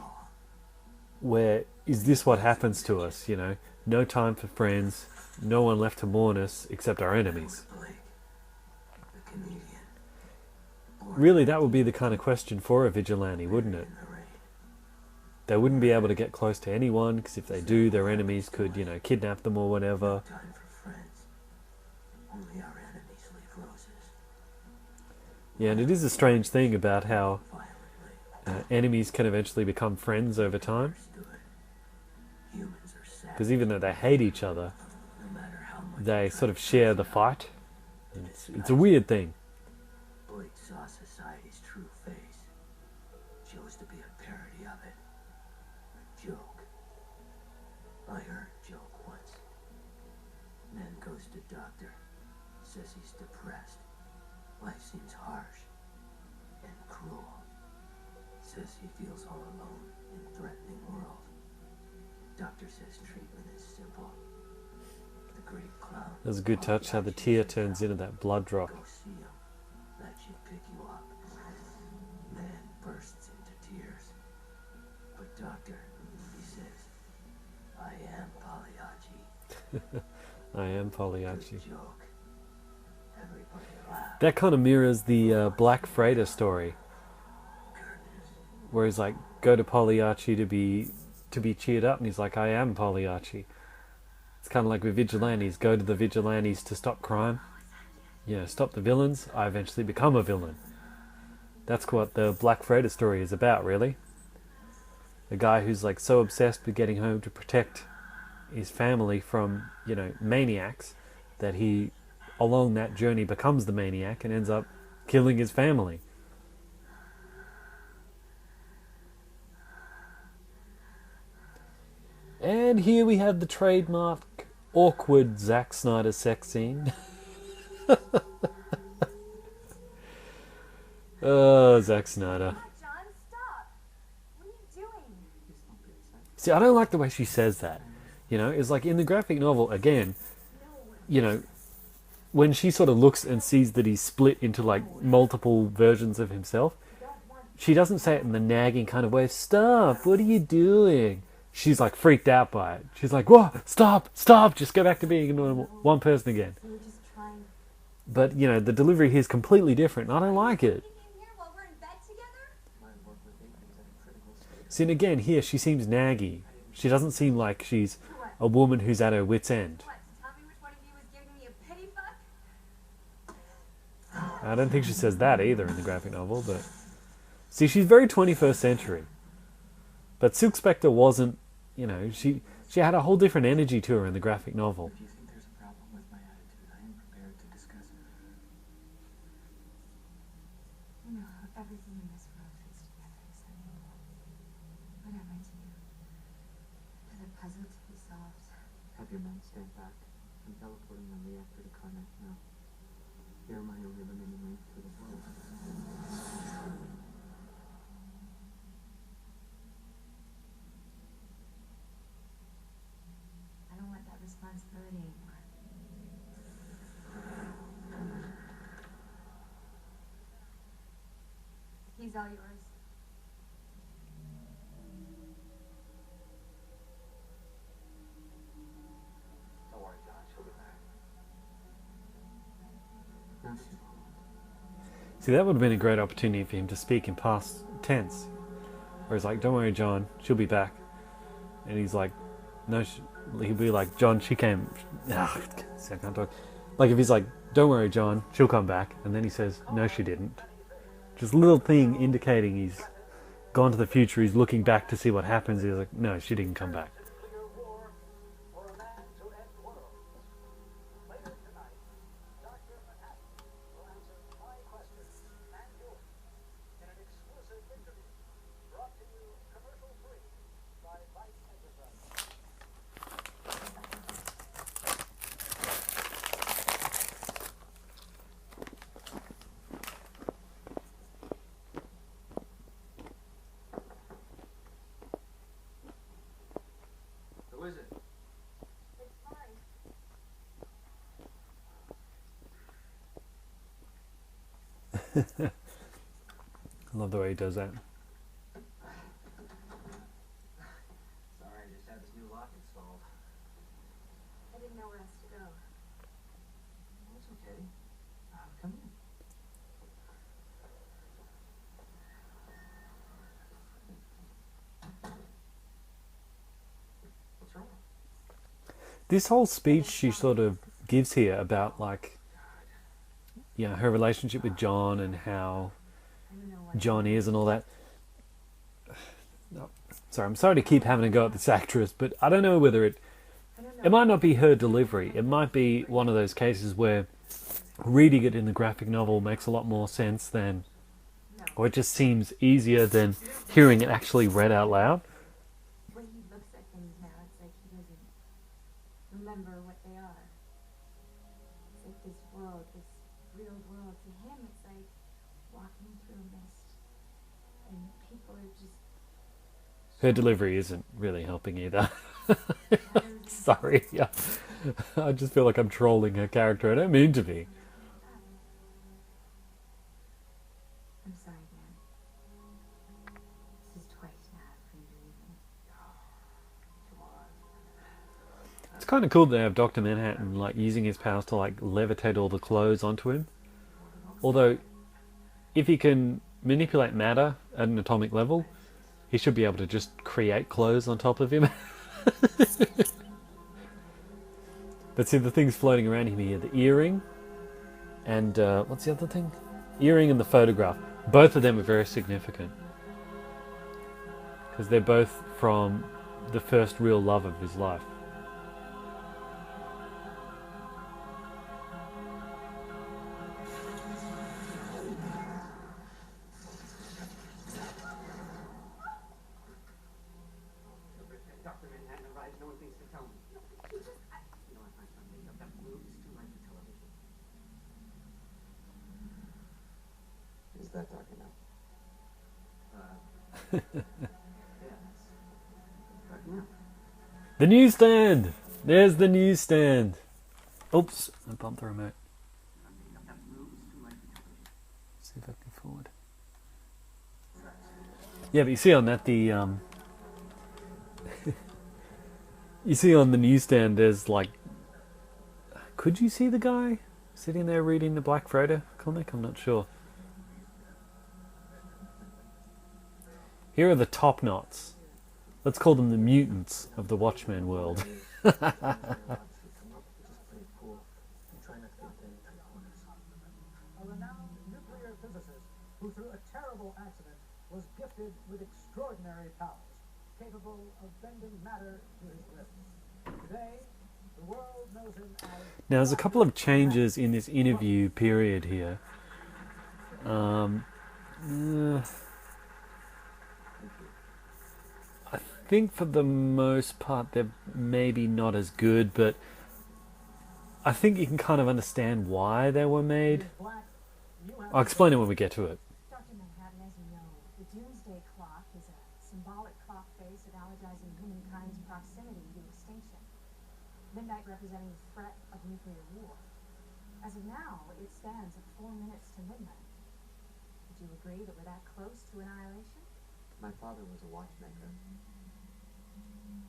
where is this what happens to us, you know? No time for friends, no one left to mourn us except our enemies. Blake, the comedian. Really, that would be the kind of question for a vigilante, wouldn't it? In the rain. They wouldn't be able to get close to anyone, because if they do, their enemies could, you know, kidnap them or whatever. Time for friends. Only our enemies leave roses. Yeah, and it is a strange thing about how Violently. enemies can eventually become friends over time. Understood. Humans are sad. Because even though they hate each other, No matter how much they sort of share the fight. It's a weird thing. Blake saw society's true face. Chose to be a parody of it. A joke. I heard a joke once. Man goes to doctor. Says he's depressed. Life seems harsh and cruel. Says he feels all alone in a threatening world. Doctor says treatment is simple. The great clown. There's a good touch how the tear turns into that blood drop. Go see him. That should pick you up. Man bursts into tears. But doctor, he says, I am Pagliacci. I am Good Pagliacci. joke. Everybody laughed. That kind of mirrors the Black Freighter story, where he's like, go to Pagliacci to be cheered up, and he's like, I am Pagliacci. It's kind of like with vigilantes, go to the vigilantes to stop crime. You know, stop the villains, I eventually become a villain. That's what the Black Freighter story is about, really. A guy who's like so obsessed with getting home to protect his family from, you know, maniacs, that he, along that journey, becomes the maniac and ends up killing his family. And here we have the trademark awkward Zack Snyder sex scene. Oh, Zack Snyder. John, stop. What are you doing? See, I don't like the way she says that. You know, it's like in the graphic novel, again, you know, when she sort of looks and sees that he's split into like multiple versions of himself, she doesn't say it in the nagging kind of way, stop, what are you doing? She's like freaked out by it. She's like, whoa, stop, just go back to being one person again. We were just trying. But, you know, the delivery here is completely different, and I don't like it. In here while we're in bed together? See, and again, here she seems naggy. She doesn't seem like she's a woman who's at her wit's end. What? Tell me which one of you was giving me a pity fuck? I don't think she says that either in the graphic novel, but... See, she's very 21st century. But Silk Spectre wasn't, you know, she had a whole different energy to her in the graphic novel. If you think there's a problem with my attitude, I am prepared to discuss it. You know, everything in this world fits together except me. What am I to do? Another puzzle to be solved. Have your men stand back. I'm teleporting the reactor to Karnak now. You're my only remaining link to the world. anymore. He's all yours. Don't worry, John. She'll be back. No, she won't. See, that would have been a great opportunity for him to speak in past tense. Where he's like, don't worry, John, she'll be back. And he's like, no, he'll be like, John, she came. I can't talk. Like, if he's like, don't worry, John, she'll come back. And then he says, no, she didn't. Just a little thing indicating he's gone to the future. He's looking back to see what happens. He's like, no, she didn't come back. Who is it? It's fine. I love the way he does that. Sorry, I just had this new lock installed. I didn't know where else to go. It's okay. Come in. What's wrong? This whole speech she sort of gives here about, like, you know, her relationship with John and how I don't know what John is and all that. No, sorry, I'm sorry to keep having a go at this actress, but I don't know whether it might not be her delivery. It might be one of those cases where reading it in the graphic novel makes a lot more sense than, or it just seems easier than hearing it actually read out loud. When he looks at things now, it's like he doesn't remember what they are. It's like this world, this real world. To him, it's like walking through a mist. And people are just... Her delivery isn't really helping either. Sorry. Yeah. I just feel like I'm trolling her character. I don't mean to be. I'm sorry, Dan. This is twice now for you leaving. Come on. It's kind of cool that they have Dr. Manhattan, like, using his powers to, like, levitate all the clothes onto him. Although, if he can manipulate matter at an atomic level, he should be able to just create clothes on top of him. But see, the things floating around him here, the earring, and what's the other thing? Earring and the photograph. Both of them are very significant. Because they're both from the first real love of his life. Dr. Manhattan arrives. No one thinks to tell me. He just... You know what? I'm making up that blue is too light for television. Is that dark enough? Yeah, that's dark enough. The newsstand! There's the newsstand! Oops, I bumped the remote. I'm making up that blue is too light for television. See if I can forward. Yeah, but you see on that the you see on the newsstand there's, like, could you see the guy sitting there reading the Black Freighter comic? I'm not sure. Here are the top knots. Let's call them the mutants of the Watchmen world. Just play it cool and try not to get into any tight corners. A renowned nuclear physicist who, through a terrible accident, was gifted with extraordinary powers, capable of bending matter to his will. Today, the world knows him as... Now, there's a couple of changes in this interview period here. I think for the most part they're maybe not as good, but I think you can kind of understand why they were made. Black, you have I'll explain it when we get to it. Dr. Manhattan, as you know, the Doomsday Clock is a symbolic clock face analogizing humankind's proximity to extinction. midnight representing the threat of nuclear war. As of now, it stands at 4 minutes to midnight. Would you agree that we're that close to annihilation? My father was a watchmaker.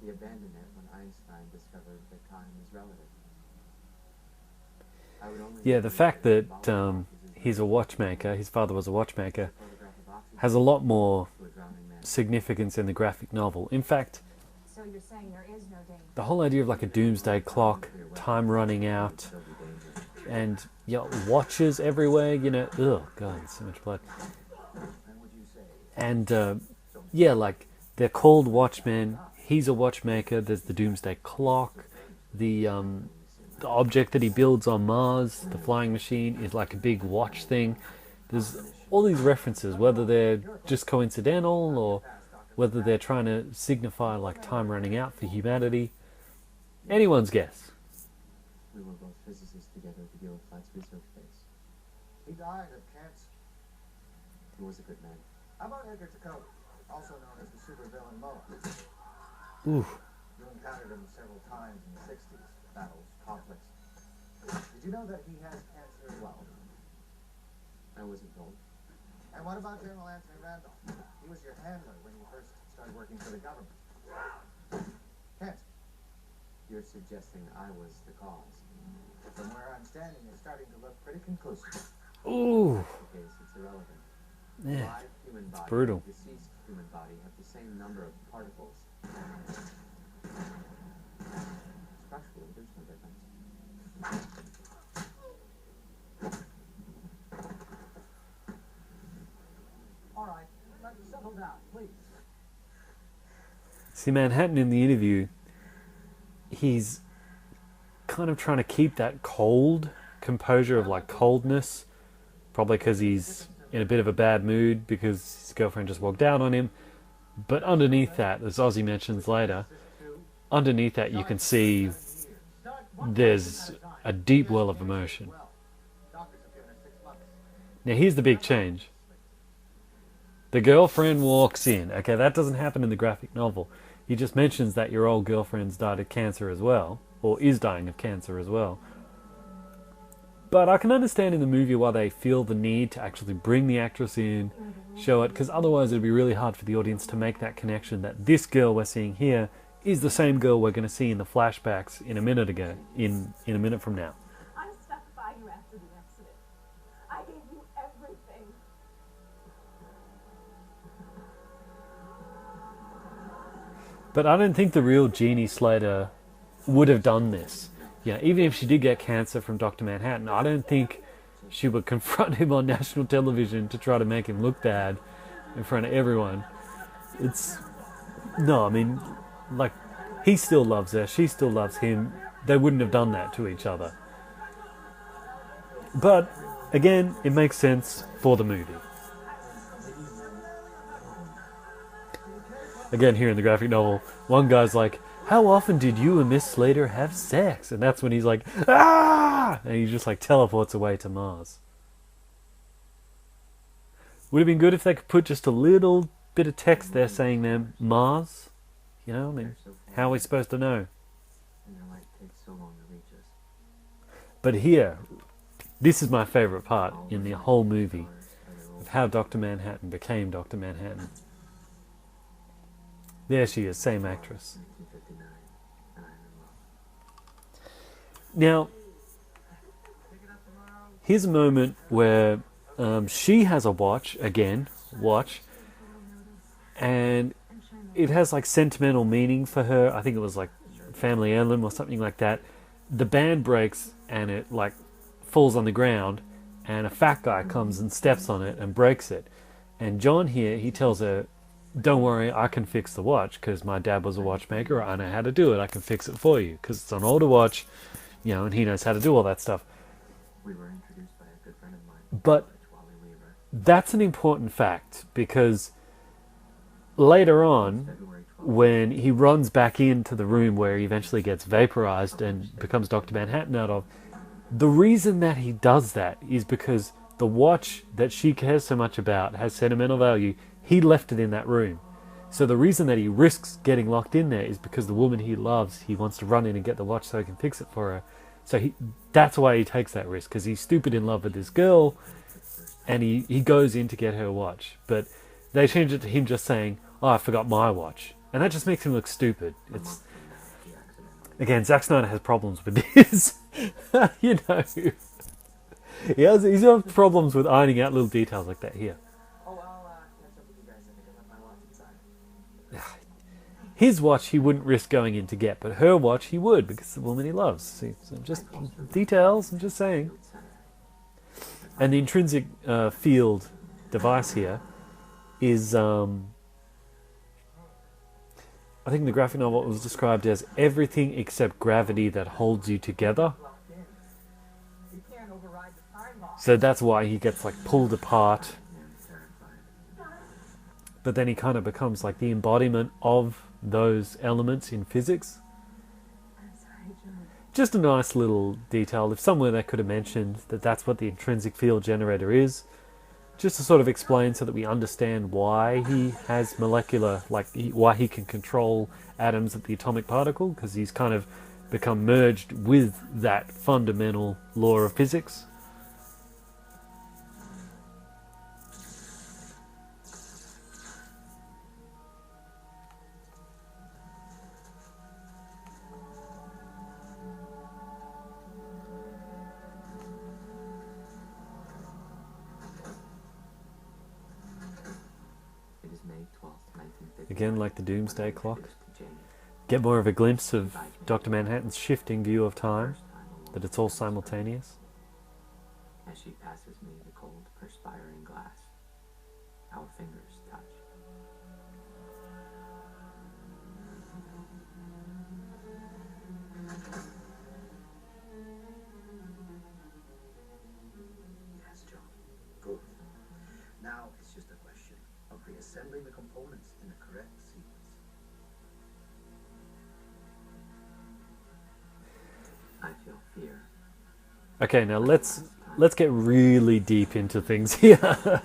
He abandoned it when Einstein discovered that time is relative. I would only Yeah, the fact that he's a watchmaker, his father was a watchmaker, has a lot more significance in the graphic novel. In fact, So you're saying there is no danger? the whole idea of like a doomsday clock, time running out, and watches everywhere, oh god, there's so much blood. And like they're called watchmen. He's a watchmaker. There's the doomsday clock. The object that he builds on Mars, the flying machine, is like a big watch thing. There's all these references, whether they're just coincidental or whether they're trying to signify like time running out for humanity. Anyone's guess. We were both physicists together at the Flight's research base. He died of cancer. He was a good man. How about Edgar Jacobi, also known as the supervillain Moa? Ooh. You encountered him several times in the 60s. Battles, conflicts. Did you know that he has cancer as well? I wasn't told. And what about General Anthony Randolph? He was your handler when you first started working for the government. Cancer. You're suggesting I was the cause. From where I'm standing, it's starting to look pretty conclusive. Ooh. In this case, it's irrelevant. Yeah. Live human body brutal. and deceased human body have the same number of particles. Structurally, there's no difference. All right, let's settle down, please. See, Manhattan in the interview, he's kind of trying to keep that cold composure of like coldness, probably because he's in a bit of a bad mood because his girlfriend just walked out on him. But underneath that, as Ozzy mentions later, underneath that you can see there's a deep well of emotion. Now here's the big change. The girlfriend walks in. Okay, that doesn't happen in the graphic novel. He just mentions that your old girlfriend's died of cancer as well, or is dying of cancer as well. But I can understand in the movie why they feel the need to actually bring the actress in, show it, because otherwise it'd be really hard for the audience to make that connection that this girl we're seeing here is the same girl we're going to see in the flashbacks in a minute ago, in a minute from now. I stuck by you after the accident. I gave you everything. But I don't think the real Jeannie Slater would have done this. Even if she did get cancer from Dr. Manhattan, I don't think she would confront him on national television to try to make him look bad in front of everyone. He still loves her, she still loves him. They wouldn't have done that to each other. But, again, it makes sense for the movie. Again, here in the graphic novel, one guy's like, "How often did you and Miss Slater have sex?" And that's when he's like, "Ah!" And he just like teleports away to Mars. Would have been good if they could put just a little bit of text there saying them Mars. How are we supposed to know? And their light takes so long to reach us. But here, this is my favorite part in the whole movie of how Dr. Manhattan became Dr. Manhattan. There she is, same actress. 1959, and I'm in love. Now, here's a moment where she has a watch, and it has like sentimental meaning for her. I think it was like family heirloom or something like that. The band breaks and it like falls on the ground, and a fat guy comes and steps on it and breaks it. And John here, he tells her, "Don't worry, I can fix the watch because my dad was a watchmaker. I know how to do it. I can fix it for you because it's an older watch, and he knows how to do all that stuff." We were introduced by a good friend of mine. But that's an important fact because later on, when he runs back into the room where he eventually gets vaporized and becomes Dr. Manhattan out of, the reason that he does that is because the watch that she cares so much about has sentimental value. He left it in that room. So the reason that he risks getting locked in there is because the woman he loves, he wants to run in and get the watch so he can fix it for her. So that's why he takes that risk, because he's stupid in love with this girl, and he goes in to get her watch. But they change it to him just saying, "Oh, I forgot my watch," and that just makes him look stupid. It's again, Zack Snyder has problems with this. You know, he's got problems with ironing out little details like that here. Oh, I'll catch up with you guys. I think I left my watch inside. His watch he wouldn't risk going in to get, but her watch he would, because it's the woman he loves. See, so just details, I'm just saying. And the intrinsic field device here is, I think in the graphic novel it was described as everything except gravity that holds you together. You can't override the time bomb. So that's why he gets like pulled apart. But then he kind of becomes like the embodiment of those elements in physics. I'm sorry, John. Just a nice little detail. If somewhere they could have mentioned that that's what the intrinsic field generator is, just to sort of explain so that we understand why he has molecular, why he can control atoms at the atomic particle, because he's kind of become merged with that fundamental law of physics. It is May 12th, 1950. Again, like the doomsday clock. Get more of a glimpse of Dr. Manhattan's shifting view of time, that it's all simultaneous. As she passes me the cold, perspiring glass, our fingers touch. Yes, John. Good. Now it's just a question of reassembling the components in the correct sequence. I feel fear. Okay, now let's get really deep into things here.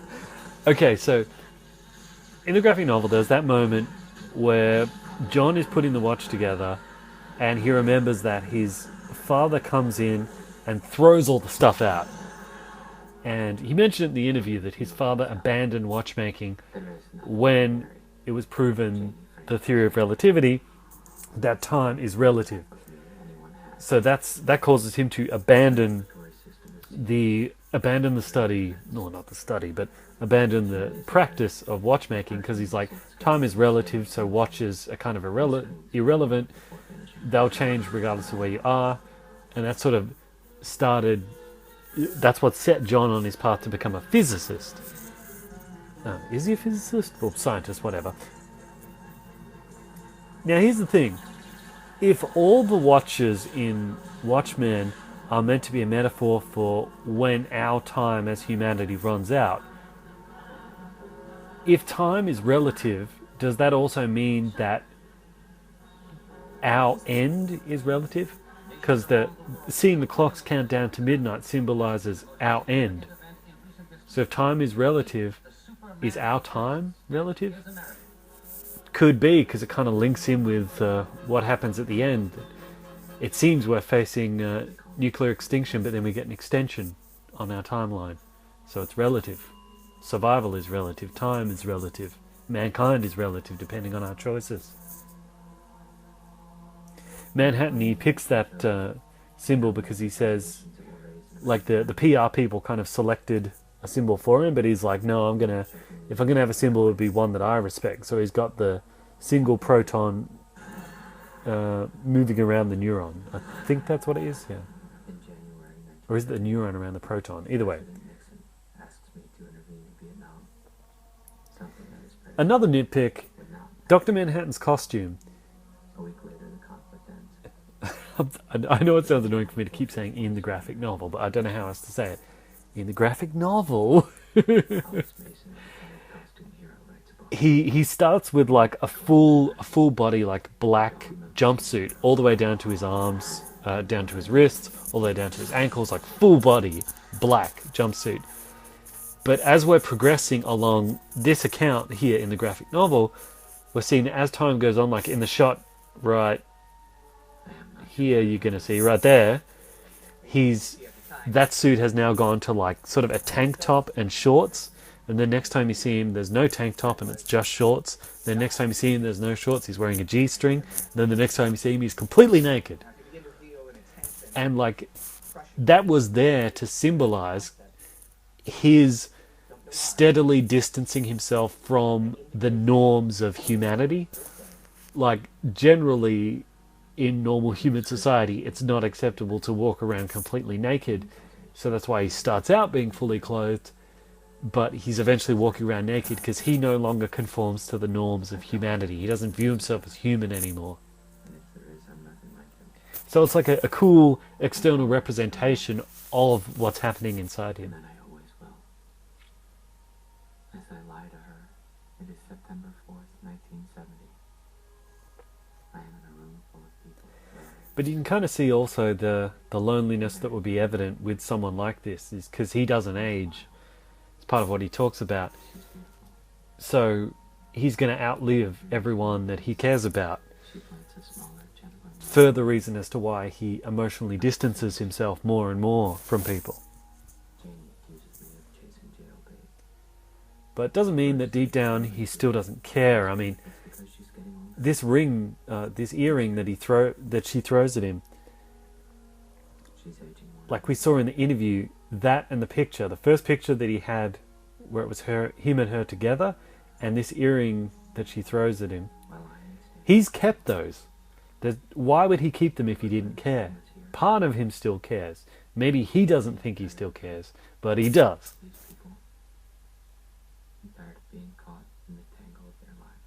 Okay, so in the graphic novel there's that moment where John is putting the watch together and he remembers that his father comes in and throws all the stuff out. And he mentioned in the interview that his father abandoned watchmaking There is nothing when ordinary. it was proven the theory of relativity that time is relative. Anyone has. So that causes him to abandon Story system is the study, no, not the study, but abandon the practice of watchmaking, because he's like, time is relative, so watches are kind of irrelevant. They'll change regardless of where you are. And that sort of started, that's what set John on his path to become a physicist. Is he a physicist? Or scientist, whatever. Now here's the thing. If all the watches in Watchmen are meant to be a metaphor for when our time as humanity runs out, if time is relative, does that also mean that our end is relative? Because seeing the clocks count down to midnight symbolizes our end. So if time is relative, is our time relative? Could be, because it kind of links in with what happens at the end. It seems we're facing nuclear extinction, but then we get an extension on our timeline. So it's relative. Survival is relative. Time is relative. Mankind is relative, depending on our choices. Manhattan, he picks that symbol because he says, like the PR people kind of selected a symbol for him, but he's like, no, if I'm gonna have a symbol, it would be one that I respect. So he's got the single proton moving around the neuron. I think that's what it is, yeah. in January 19. Or is it the neuron around the proton? Either way. President Nixon asks me to intervene in Vietnam. Something that is President Another nitpick, would not. Dr. Manhattan's costume. A week later, the conflict ends. I know it sounds annoying for me to keep saying in the graphic novel, but I don't know how else to say it. In the graphic novel, Alice Mason, a costume hero, writes a book. he starts with like a full body like black jumpsuit all the way down to his arms, down to his wrists, all the way down to his ankles, like full body black jumpsuit. But as we're progressing along this account here in the graphic novel, we're seeing as time goes on, like in the shot right here, you're going to see right there, that suit has now gone to like sort of a tank top and shorts. And then next time you see him, there's no tank top and it's just shorts. Then next time you see him, there's no shorts, he's wearing a G-string. Then the next time you see him, he's completely naked. And like, that was there to symbolize his steadily distancing himself from the norms of humanity. Like, generally, in normal human society, it's not acceptable to walk around completely naked. So that's why he starts out being fully clothed. But he's eventually walking around naked because he no longer conforms to the norms of humanity. He doesn't view himself as human anymore. So it's like a cool external representation of what's happening inside him. And I always will. As I lie to her, it is September 4th, 1970. I am in a room full of people. But you can kind of see also the loneliness that would be evident with someone like this, is because he doesn't age. It's part of what he talks about. So he's going to outlive everyone that he cares about. She plants a smaller, gentler. Further reason as to why he emotionally distances himself more and more from people. Janie accuses me of chasing jailbait. But it doesn't mean that deep down he still doesn't care. I mean, It's because she's getting older. this ring, this earring that she throws at him, She's aging more. like we saw in the interview, that and the picture, the first picture that he had where it was him and her together, and this earring that she throws at him, Well, I understand. he's kept those. Why would he keep them if he didn't care? Part of him still cares. Maybe he doesn't think he still cares, but he does. These people, I'm tired of being caught in the tangle of their lives.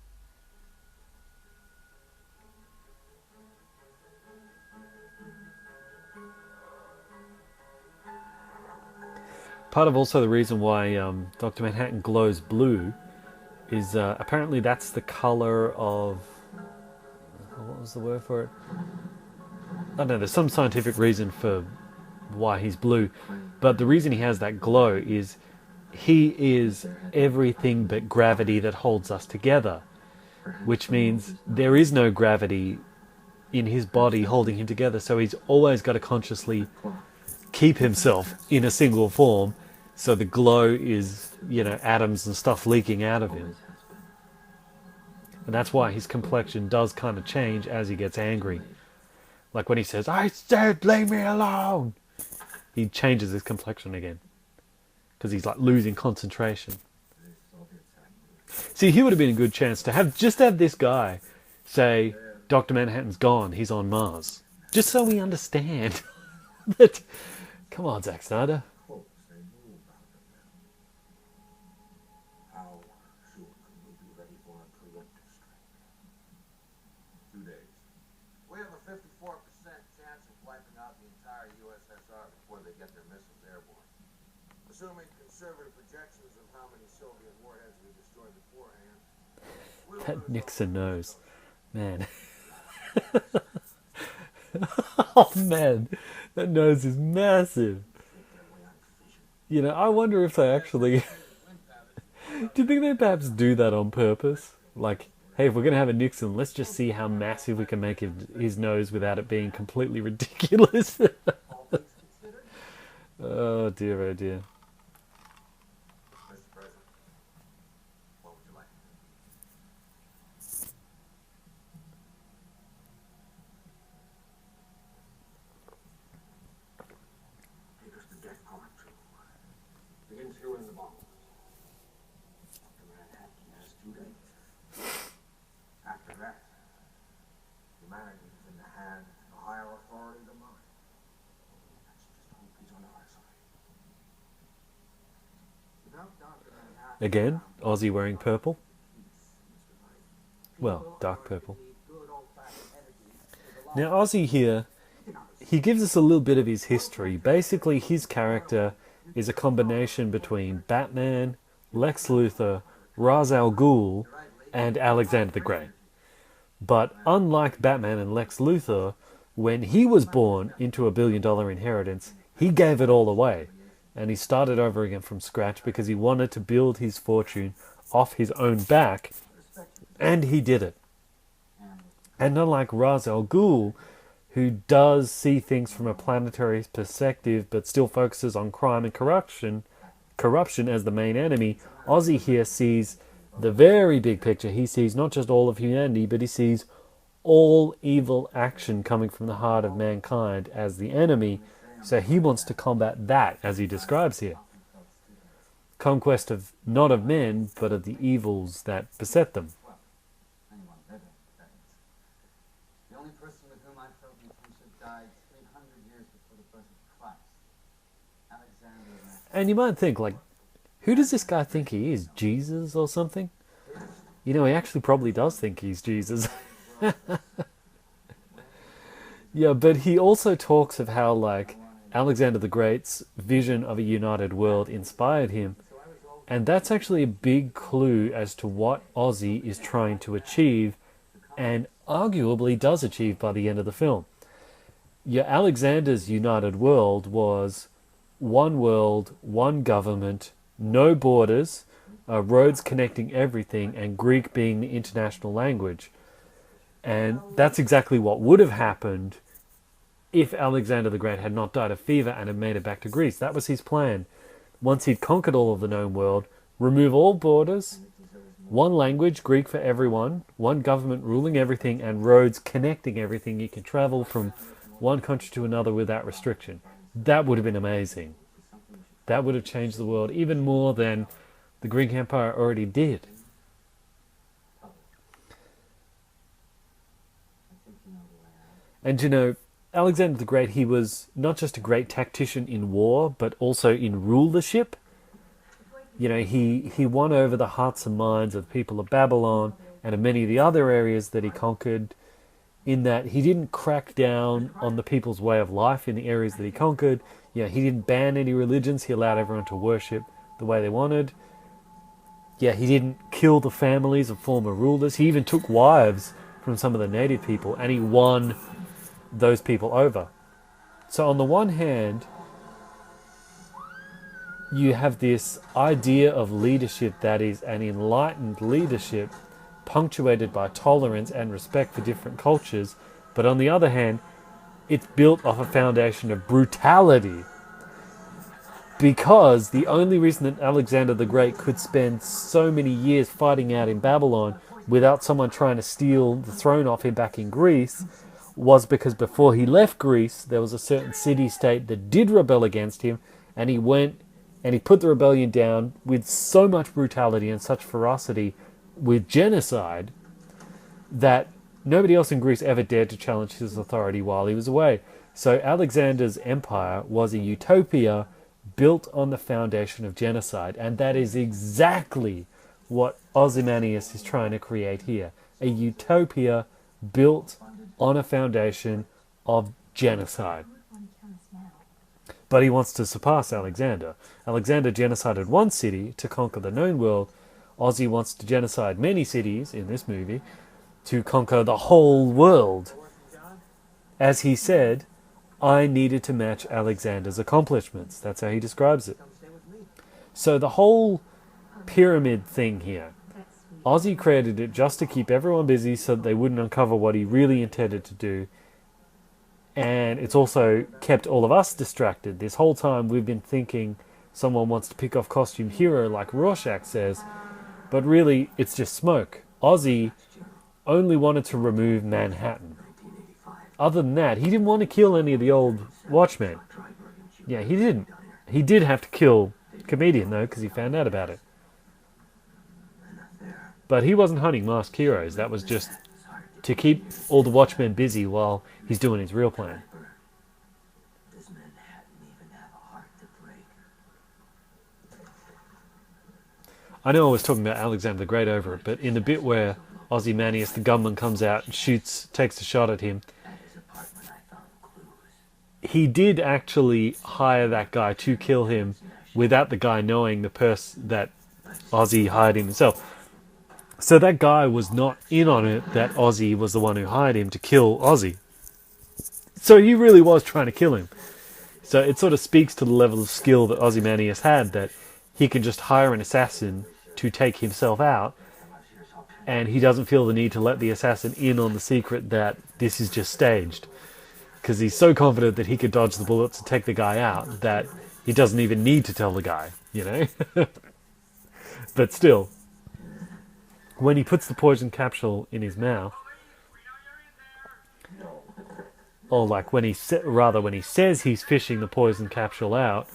Part of also the reason why Dr. Manhattan glows blue is apparently that's the color of... What was the word for it? I don't know, there's some scientific reason for why he's blue. But the reason he has that glow is he is everything but gravity that holds us together. Which means there is no gravity in his body holding him together. So he's always got to consciously keep himself in a single form. So the glow is, atoms and stuff leaking out of him. Always has been. And that's why his complexion does kind of change as he gets angry. Like when he says, "I said, leave me alone!" He changes his complexion again. Because he's like losing concentration. See, he would have been a good chance to have this guy say, Dr. Manhattan's gone, he's on Mars. Just so we understand that... Come on, Zack Snyder. Folks, they knew about them now. How soon can we be ready for a preemptive strike? 2 days. We have a 54% chance of wiping out the entire USSR before they get their missiles airborne. Assuming conservative projections of how many Soviet warheads we destroyed beforehand. That Nixon nose. Man. Oh, man. That nose is massive. I wonder if they actually... Do you think they perhaps do that on purpose? Like, hey, if we're going to have a Nixon, let's just see how massive we can make his nose without it being completely ridiculous. Oh, dear, oh, dear. Mr. President, what would you like? Take us to death part 2. Begin throwing the bombs. Dr. Manhattan has 2 days. After that, humanity is in the hands of a higher authority than mine. Let's just hope he's on our side. Without Dr. Manhattan... Again, Ozzy wearing purple. Well, dark purple. Now, Ozzy here, he gives us a little bit of his history. Basically, his character is a combination between Batman, Lex Luthor, Ra's al Ghul, and Alexander the Great. But unlike Batman and Lex Luthor, when he was born into $1 billion inheritance, he gave it all away. And he started over again from scratch because he wanted to build his fortune off his own back And he did it. And unlike Ra's al Ghul, who does see things from a planetary perspective but still focuses on crime and corruption as the main enemy, Ozzy here sees the very big picture. He sees not just all of humanity, but he sees all evil action coming from the heart of mankind as the enemy. So he wants to combat that, as he describes here. Conquest of not of men, but of the evils that beset them. Anyone living, that is. The only person with whom I felt in kinship died 300 years before the birth of Christ. Alexander. And you might think, like, who does this guy think he is? Jesus or something? You know, he actually probably does think he's Jesus. Yeah, but he also talks of how, like, Alexander the Great's vision of a united world inspired him. And that's actually a big clue as to what Ozzy is trying to achieve, and arguably does achieve by the end of the film. Yeah, Alexander's united world was one world, one government, no borders, roads connecting everything, and Greek being the international language. And that's exactly what would have happened if Alexander the Great had not died of fever and had made it back to Greece. That was his plan. Once he'd conquered all of the known world, remove all borders, one language, Greek for everyone, one government ruling everything, and roads connecting everything. You can travel from one country to another without restriction. That would have been amazing. That would have changed the world even more than the Greek Empire already did. And you know, Alexander the Great, he was not just a great tactician in war, but also in rulership. You know, he won over the hearts and minds of the people of Babylon and of many of the other areas that he conquered, in that he didn't crack down on the people's way of life in the areas that he conquered. You know, he didn't ban any religions. He allowed everyone to worship the way they wanted. Yeah, he didn't kill the families of former rulers. He even took wives from some of the native people, and he won those people over. So on the one hand, you have this idea of leadership that is an enlightened leadership punctuated by tolerance and respect for different cultures, but on the other hand, it's built off a foundation of brutality, because the only reason that Alexander the Great could spend so many years fighting out in Babylon without someone trying to steal the throne off him back in Greece was because before he left Greece, there was a certain city-state that did rebel against him, and he went and he put the rebellion down with so much brutality and such ferocity, with genocide, that nobody else in Greece ever dared to challenge his authority while he was away. So Alexander's empire was a utopia built on the foundation of genocide, and that is exactly what Ozymandias is trying to create here. A utopia built on a foundation of genocide. But he wants to surpass Alexander. Alexander genocided one city to conquer the known world. Ozzy wants to genocide many cities in this movie to conquer the whole world. As he said, I needed to match Alexander's accomplishments. That's how he describes it. So the whole pyramid thing here, Ozzy created it just to keep everyone busy so that they wouldn't uncover what he really intended to do. And it's also kept all of us distracted. This whole time we've been thinking someone wants to pick off costume hero like Rorschach says, but really it's just smoke. Ozzy only wanted to remove Manhattan. Other than that, he didn't want to kill any of the old Watchmen. Yeah, he didn't. He did have to kill Comedian though, because he found out about it. But he wasn't hunting masked heroes. That was just to keep all the Watchmen busy while he's doing his real plan. Does Manhattan even have a heart to break? I know I was talking about Alexander the Great over it, but in the bit where Ozymandias, the gunman, comes out and takes a shot at him, he did actually hire that guy to kill him without the guy knowing the person that Ozzy hired him himself. So that guy was not in on it that Ozzy was the one who hired him to kill Ozzy. So he really was trying to kill him. So it sort of speaks to the level of skill that Ozymandias had, that he can just hire an assassin to take himself out, and he doesn't feel the need to let the assassin in on the secret that this is just staged, because he's so confident that he could dodge the bullets and take the guy out that he doesn't even need to tell the guy, you know. But still, when he puts the poison capsule in his mouth, or like when he says he's fishing the poison capsule out,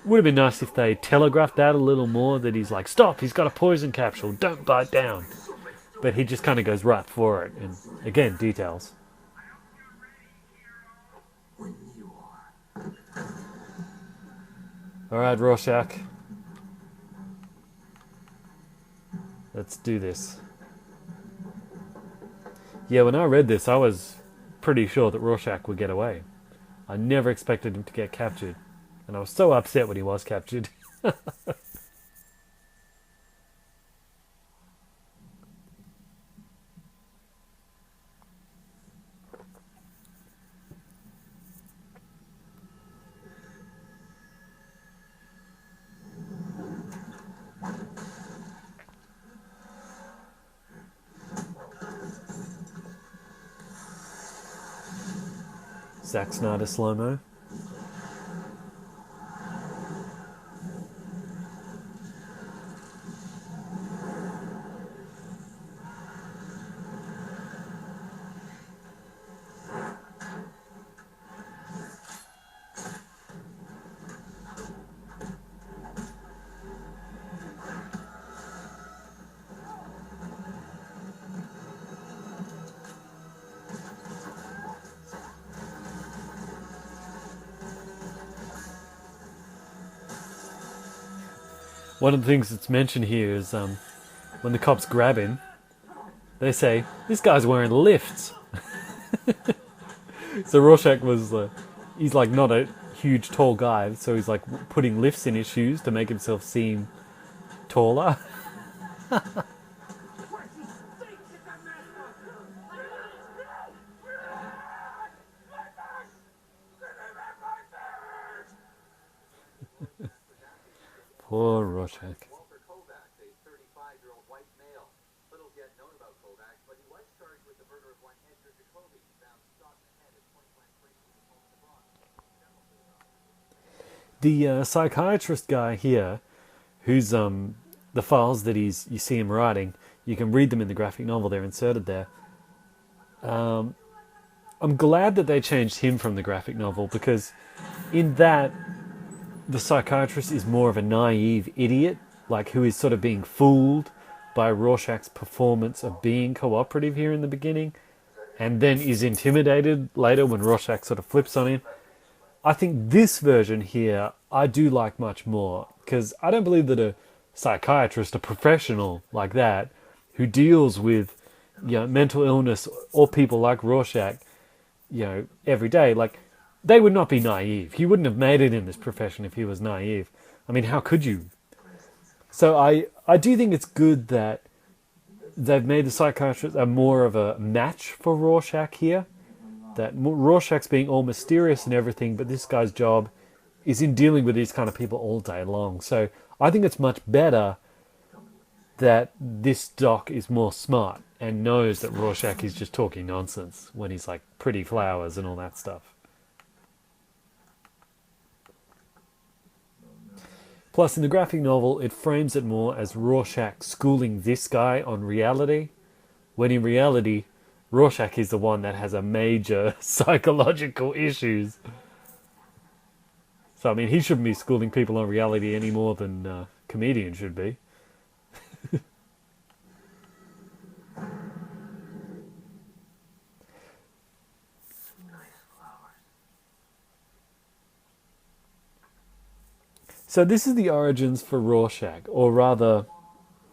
would have been nice if they telegraphed that a little more, that he's like, stop, he's got a poison capsule, don't bite down. But he just kind of goes right for it, and again, details. When you are. Alright, Rorschach. Let's do this. Yeah, when I read this, I was pretty sure that Rorschach would get away. I never expected him to get captured. And I was so upset when he was captured. Zack Snyder slow-mo. One of the things that's mentioned here is when the cops grab him, they say, this guy's wearing lifts. So Rorschach was, he's like not a huge tall guy, so he's like putting lifts in his shoes to make himself seem taller. Poor Rorschach. Walter Kovacs, a 35-year-old white male. Little's yet known about Kovacs, but he was charged with the murder of one Edgar Jacoby, found shot in the head at point-blank range in his home in the Bronx. The psychiatrist guy here, who's the files that you see him writing, you can read them in the graphic novel. They're inserted there. I'm glad that they changed him from the graphic novel, because in that, the psychiatrist is more of a naive idiot, like who is sort of being fooled by Rorschach's performance of being cooperative here in the beginning, and then is intimidated later when Rorschach sort of flips on him. I think this version here I do like much more, because I don't believe that a psychiatrist, a professional like that, who deals with, you know, mental illness or people like Rorschach, you know, every day, like, they would not be naive. He wouldn't have made it in this profession if he was naive. I mean, how could you? So I do think it's good that they've made the psychiatrist a more of a match for Rorschach here. That Rorschach's being all mysterious and everything, but this guy's job is in dealing with these kind of people all day long. So I think it's much better that this doc is more smart and knows that Rorschach is just talking nonsense when he's like pretty flowers and all that stuff. Plus, in the graphic novel, it frames it more as Rorschach schooling this guy on reality, when in reality, Rorschach is the one that has a major psychological issues. So, I mean, he shouldn't be schooling people on reality any more than comedians should be. So this is the origins for Rorschach, or rather,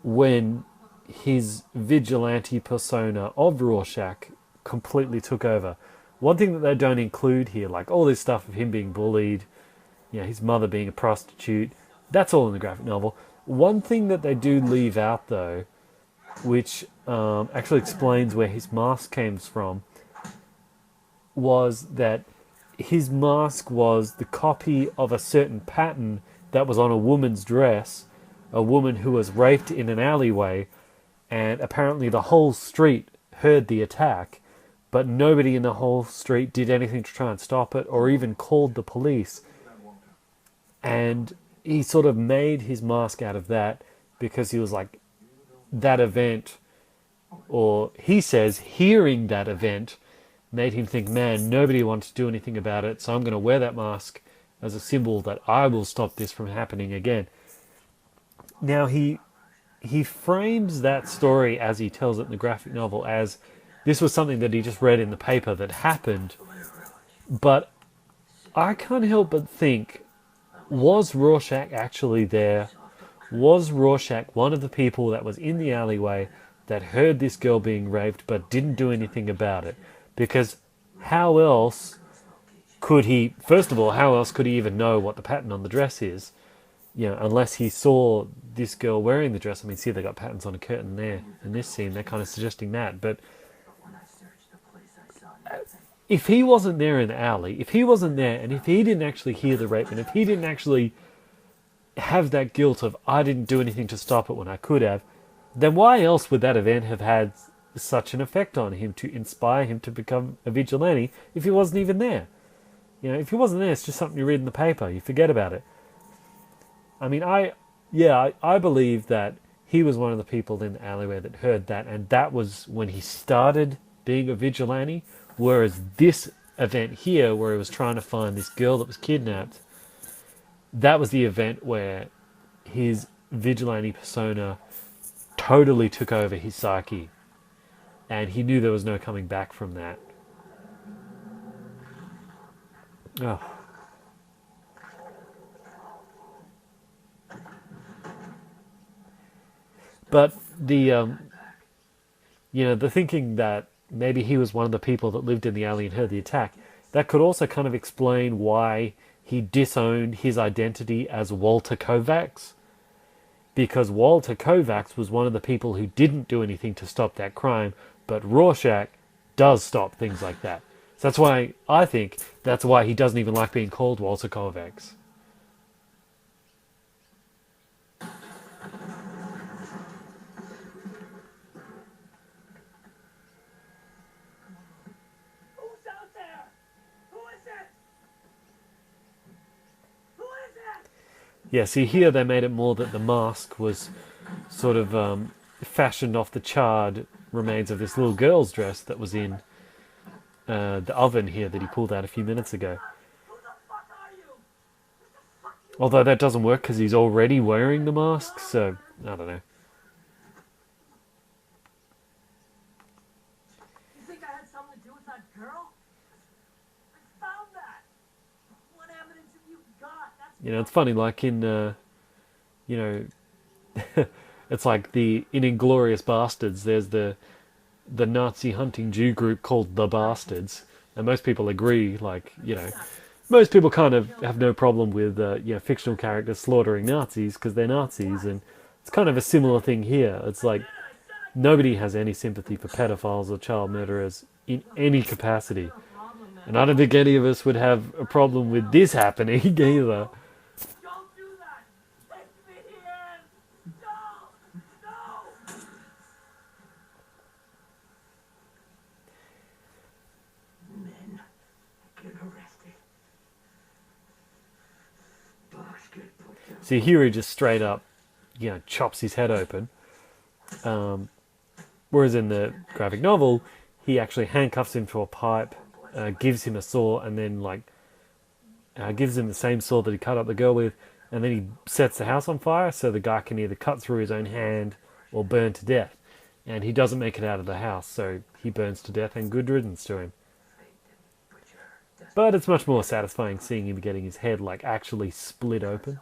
when his vigilante persona of Rorschach completely took over. One thing that they don't include here, like all this stuff of him being bullied, you know, his mother being a prostitute, that's all in the graphic novel. One thing that they do leave out, though, which actually explains where his mask came from, was that his mask was the copy of a certain pattern that was on a woman's dress, a woman who was raped in an alleyway, and apparently the whole street heard the attack, but nobody in the whole street did anything to try and stop it or even called the police. And he sort of made his mask out of that because he was like, that event, or he says hearing that event made him think, man, nobody wants to do anything about it, so I'm going to wear that mask as a symbol that I will stop this from happening again. Now he frames that story as he tells it in the graphic novel as this was something that he just read in the paper that happened. But I can't help but think, was Rorschach actually there? Was Rorschach one of the people that was in the alleyway that heard this girl being raped but didn't do anything about it? Because how else could he, first of all, how else could he even know what the pattern on the dress is? You know, unless he saw this girl wearing the dress. I mean, see, they got patterns on a curtain there in this scene. They're kind of suggesting that. But if he wasn't there in the alley, if he wasn't there, and if he didn't actually hear the rape, and if he didn't actually have that guilt of, I didn't do anything to stop it when I could have, then why else would that event have had such an effect on him to inspire him to become a vigilante if he wasn't even there? You know, if he wasn't there, it's just something you read in the paper. You forget about it. I mean, I believe that he was one of the people in the alleyway that heard that, and that was when he started being a vigilante, whereas this event here, where he was trying to find this girl that was kidnapped, that was the event where his vigilante persona totally took over his psyche, and he knew there was no coming back from that. Oh. But the the thinking that maybe he was one of the people that lived in the alley and heard the attack, that could also kind of explain why he disowned his identity as Walter Kovacs. Because Walter Kovacs was one of the people who didn't do anything to stop that crime, but Rorschach does stop things like that. So that's why I think that's why he doesn't even like being called Walter Kovacs. Yeah, see, here they made it more that the mask was sort of fashioned off the charred remains of this little girl's dress that was in the oven here that he pulled out a few minutes ago. Although that doesn't work because he's already wearing the mask, so I don't know. You think I had something to do with that girl? I found that. What evidence have you got? You know, it's funny, like in, it's like in Inglourious Bastards, there's the Nazi hunting Jew group called the Bastards, and most people agree, like, most people kind of have no problem with, fictional characters slaughtering Nazis because they're Nazis, and it's kind of a similar thing here. It's like, nobody has any sympathy for pedophiles or child murderers in any capacity. And I don't think any of us would have a problem with this happening either. Don't do that! Take me in! No! Men get arrested. Boss get put down. See, here he just straight up, chops his head open. Whereas in the graphic novel, he actually handcuffs him to a pipe, gives him a saw, and then gives him the same saw that he cut up the girl with, and then he sets the house on fire so the guy can either cut through his own hand or burn to death. And he doesn't make it out of the house, so he burns to death, and good riddance to him. But it's much more satisfying seeing him getting his head actually split open.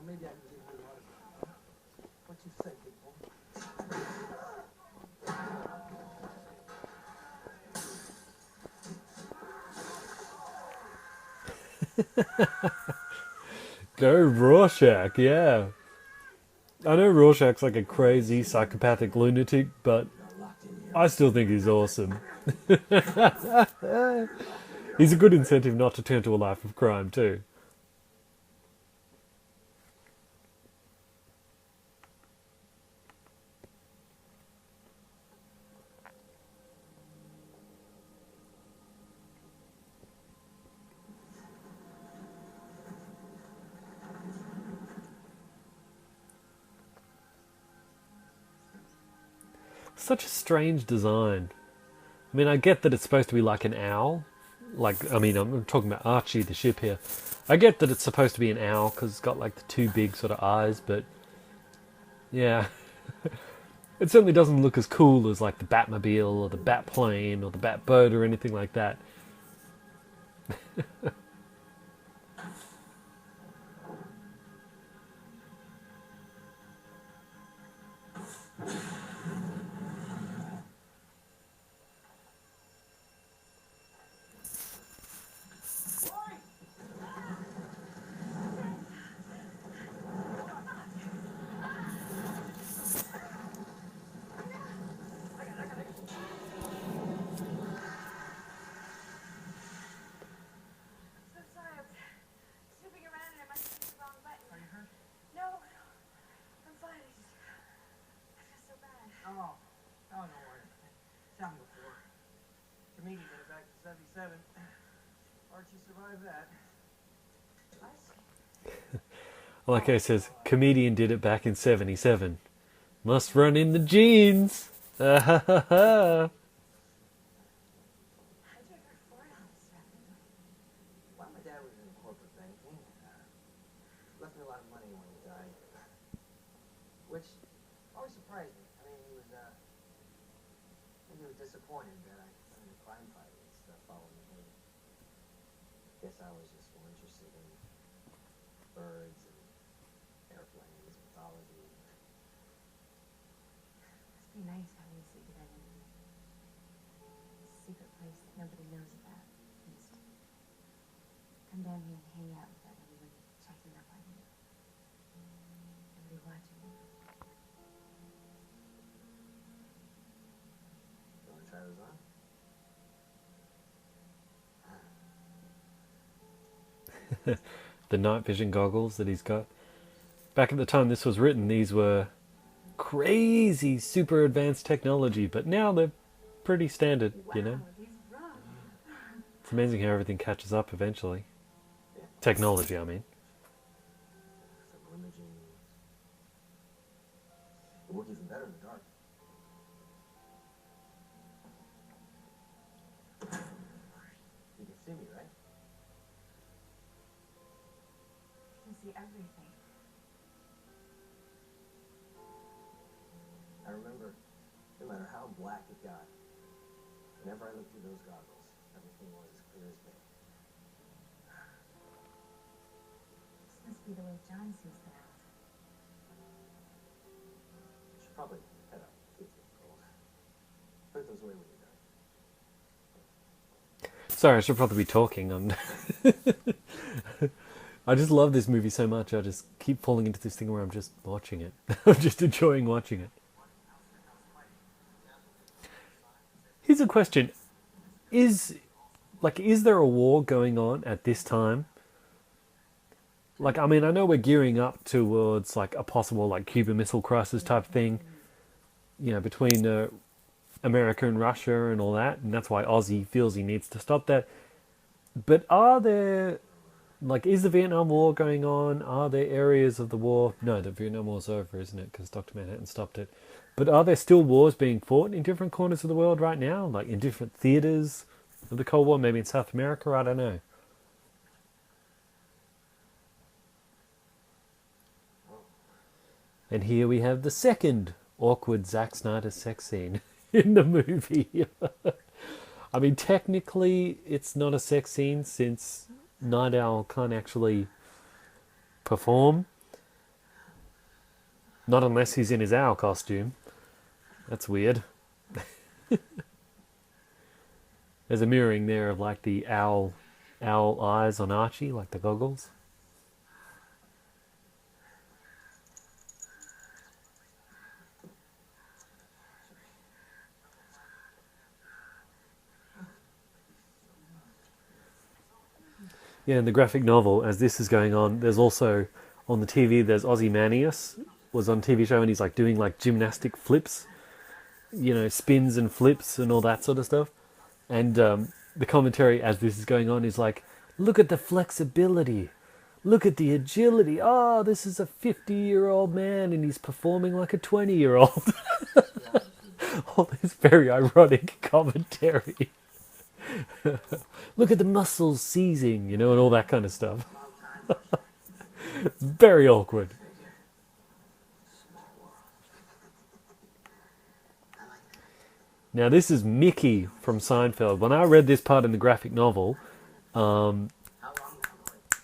Maybe I can get a little Go Rorschach, yeah. I know Rorschach's like a crazy psychopathic lunatic, but I still think he's awesome. He's a good incentive not to turn to a life of crime too. Such a strange design. I mean, I get that it's supposed to be like an owl. Like, I mean, I'm talking about Archie, the ship here. I get that it's supposed to be an owl because it's got like the two big sort of eyes, but yeah. It certainly doesn't look as cool as like the Batmobile or the Batplane or the Batboat or anything like that. So sorry, I was snooping around and I must have hit the wrong button. Are you hurt? No, I'm fine. I feel so bad. Oh, don't worry. It's happened before. Comedian did it back in '77. Archie survived that. Like I says, comedian did it back in '77. Must run in the genes. Ah ha ha ha. How'd you ever afford all this stuff? Well, my dad was in corporate banking. Left me a lot of money when he died. Which always surprised me. I mean, he was disappointed that I got into crime fighting and stuff following him. Guess I was just more interested in birds and airplanes, mythology. Must be nice having a secret identity. A secret place that nobody knows about. Just come down here and hang out without anyone checking up on you. Nobody watching you. You want to try those on? The night vision goggles that he's got. Back at the time this was written, these were crazy, super advanced technology, but now they're pretty standard, you know? Wow, these rock. It's amazing how everything catches up eventually. Technology, I mean. Some imaging. It worked even better in the dark. You can see me, right? You can see everything. I remember, no matter how black it got, whenever I looked through those goggles, everything was as clear as day. This must be the way John sees the world. You should probably head up. It's getting cold. Put those away when you're done. Sorry, I should probably be talking. I just love this movie so much. I just keep falling into this thing where I'm just watching it. I'm just enjoying watching it. Here's a question. Is there a war going on at this time? Like, I mean, I know we're gearing up towards like a possible like Cuban Missile Crisis type thing, you know, between America and Russia and all that, and that's why Ozzy feels he needs to stop that. But are there, like, is the Vietnam War going on? Are there areas of the war? No, the Vietnam War's over, isn't it? Because Dr. Manhattan stopped it. But are there still wars being fought in different corners of the world right now? Like in different theaters of the Cold War, maybe in South America? I don't know. And here we have the second awkward Zack Snyder sex scene in the movie. I mean, technically, it's not a sex scene since Night Owl can't actually perform. Not unless he's in his owl costume. That's weird. There's a mirroring there of like the owl owl eyes on Archie, like the goggles. Yeah, in the graphic novel, as this is going on, there's also, on the TV, there's Ozymandias, was on TV show, and he's like doing like gymnastic flips, spins and flips and all that sort of stuff. And the commentary as this is going on is like, look at the flexibility, look at the agility. Oh, this is a 50-year-old man and he's performing like a 20-year-old. All this very ironic commentary. Look at the muscles seizing, and all that kind of stuff. It's very awkward. Now this is Mickey from Seinfeld. When I read this part in the graphic novel,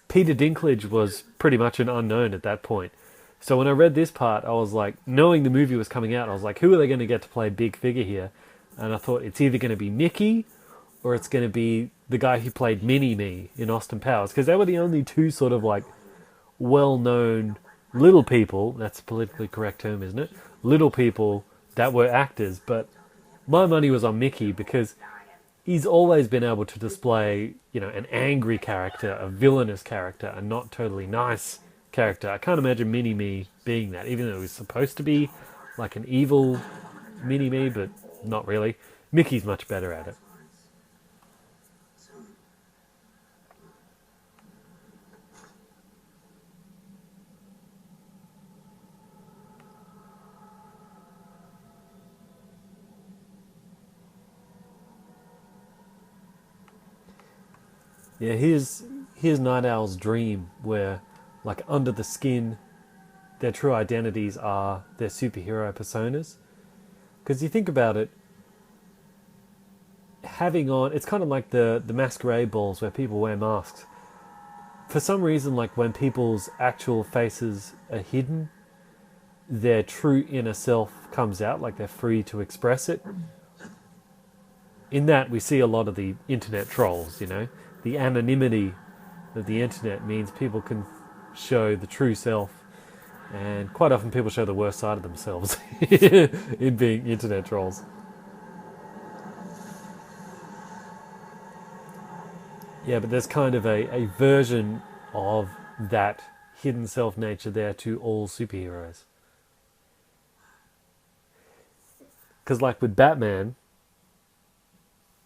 Peter Dinklage was pretty much an unknown at that point. So when I read this part, I was like, knowing the movie was coming out, I was like, who are they going to get to play big figure here? And I thought it's either going to be Mickey or it's going to be the guy who played Mini-Me in Austin Powers. Because they were the only two sort of like well-known little people, that's a politically correct term, isn't it? Little people that were actors, but my money was on Mickey because he's always been able to display, an angry character, a villainous character, a not totally nice character. I can't imagine Mini-Me being that, even though he was supposed to be like an evil Mini-Me, but not really. Mickey's much better at it. Yeah, here's Night Owl's dream where, like, under the skin, their true identities are their superhero personas. Because you think about it, having on, it's kind of like the masquerade balls where people wear masks. For some reason, like, when people's actual faces are hidden, their true inner self comes out, like they're free to express it. In that, we see a lot of the internet trolls, The anonymity of the internet means people can show the true self, and quite often people show the worst side of themselves in being internet trolls. Yeah, but there's kind of a version of that hidden self nature there to all superheroes. Because like with Batman,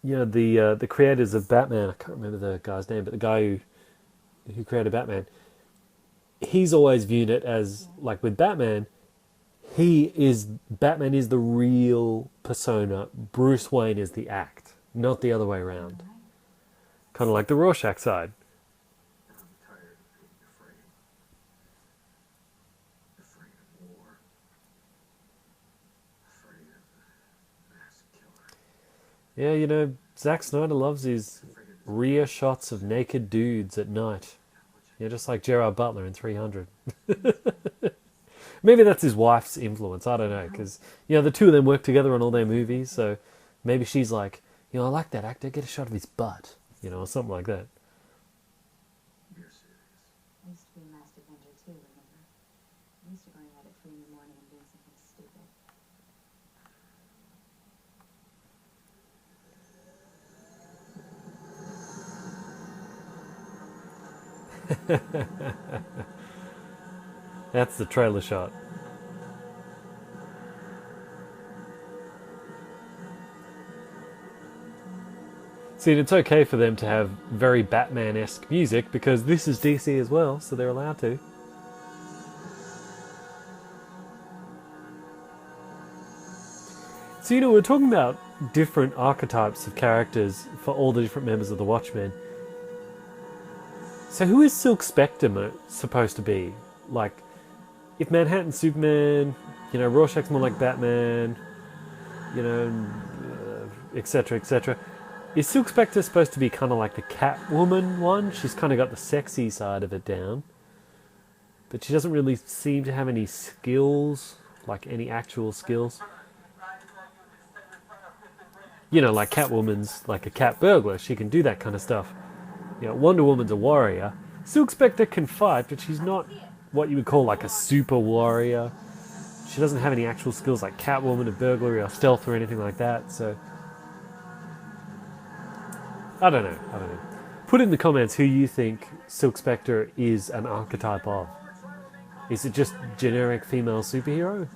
the creators of Batman, I can't remember the guy's name, but the guy who created Batman, he's always viewed it as, like with Batman, Batman is the real persona, Bruce Wayne is the act, not the other way around. Kind of like the Rorschach side. I'm tired of being afraid. Afraid of war. Afraid of the mass killer. Yeah, Zack Snyder loves his rear shots of naked dudes at night. Yeah, just like Gerard Butler in 300. Maybe that's his wife's influence, I don't know, because, the two of them work together on all their movies, so maybe she's like, I like that actor, get a shot of his butt, or something like that. You're serious. I used to be a master vendor too, remember? I used to going out at 3 in the morning and doing something stupid. That's the trailer shot. See, and it's okay for them to have very Batman-esque music because this is DC as well, so they're allowed to. So, we're talking about different archetypes of characters for all the different members of the Watchmen. So who is Silk Spectre supposed to be? Like, if Manhattan's Superman, Rorschach's more like Batman, etc., etc. Is Silk Spectre supposed to be kind of like the Catwoman one? She's kind of got the sexy side of it down. But she doesn't really seem to have any skills, like any actual skills. Like Catwoman's like a cat burglar. She can do that kind of stuff. You know, Wonder Woman's a warrior. Silk Spectre can fight, but she's not what you would call like a super warrior. She doesn't have any actual skills like Catwoman or burglary or stealth or anything like that, so... I don't know. Put in the comments who you think Silk Spectre is an archetype of. Is it just generic female superhero?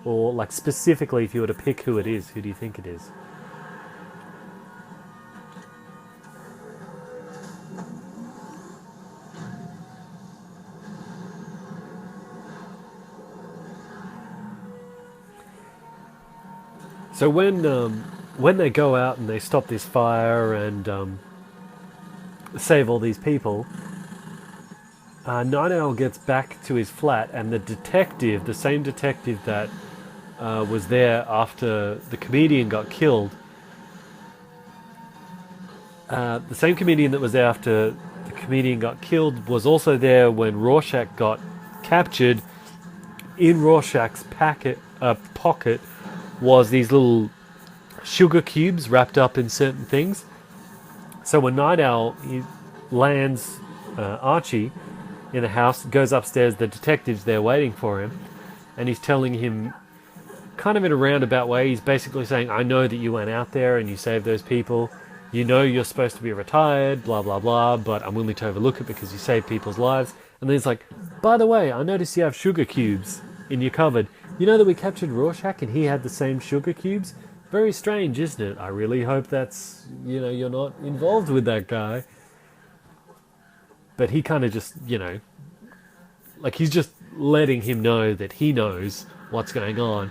Or, like, specifically, if you were to pick who it is, who do you think it is? So when they go out and they stop this fire and save all these people, Night Owl gets back to his flat, and the detective, the same detective that was there after the comedian got killed, the same comedian that was there after the comedian got killed was also there when Rorschach got captured. In Rorschach's pocket was these little sugar cubes wrapped up in certain things. So when Night Owl he lands Archie in the house, goes upstairs, the detective's there waiting for him, and he's telling him, kind of in a roundabout way, he's basically saying, I know that you went out there and you saved those people. You know you're supposed to be retired, blah, blah, blah, but I'm willing to overlook it because you saved people's lives. And then he's like, by the way, I noticed you have sugar cubes in your cupboard. You know that we captured Rorschach and he had the same sugar cubes? Very strange, isn't it? I really hope that's, you know, you're not involved with that guy. But he kind of just, you know, like he's just letting him know that he knows what's going on,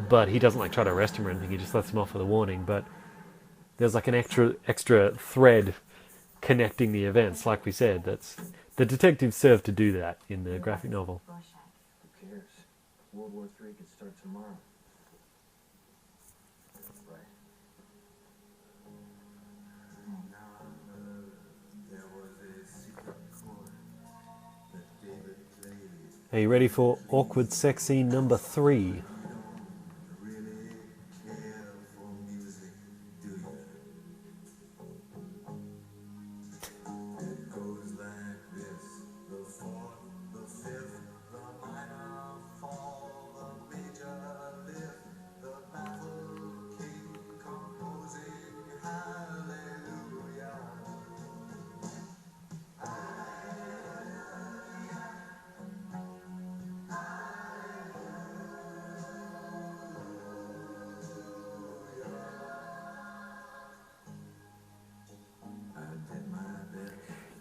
but he doesn't like try to arrest him or anything. He just lets him off with a warning. But there's like an extra thread connecting the events. Like we said, that's the detectives served to do that in the graphic novel. Who cares? World War III could start tomorrow. Right. There was a secret chord that David played. Are you ready for awkward sex scene number 3? Really care for music, do you? It goes like this: the fourth, the fifth, the minor fall, the major lift, the baffled king composing hallelujah.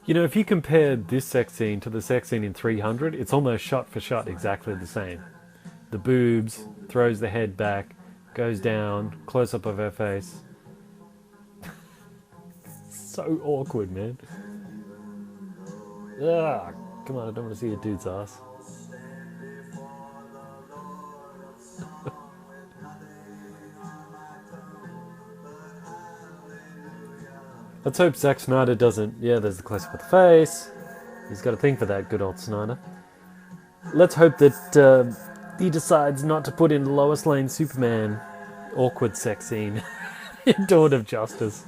You know, if you compared this sex scene to the sex scene in 300, it's almost shot for shot exactly the same. The boobs, throws the head back, goes down, close up of her face. So awkward, man. Ugh, come on, I don't want to see a dude's ass. Let's hope Zack Snyder doesn't... Yeah, there's the close-up of the face. He's got a thing for that, good old Snyder. Let's hope that he decides not to put in Lois Lane Superman awkward sex scene in Dawn of Justice.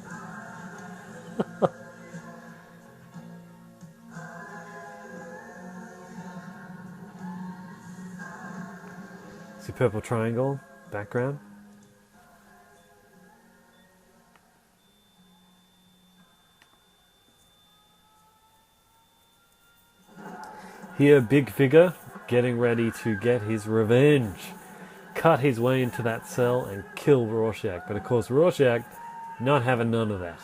See purple triangle, background. Here, big figure, getting ready to get his revenge. Cut his way into that cell and kill Rorschach. But of course, Rorschach not having none of that.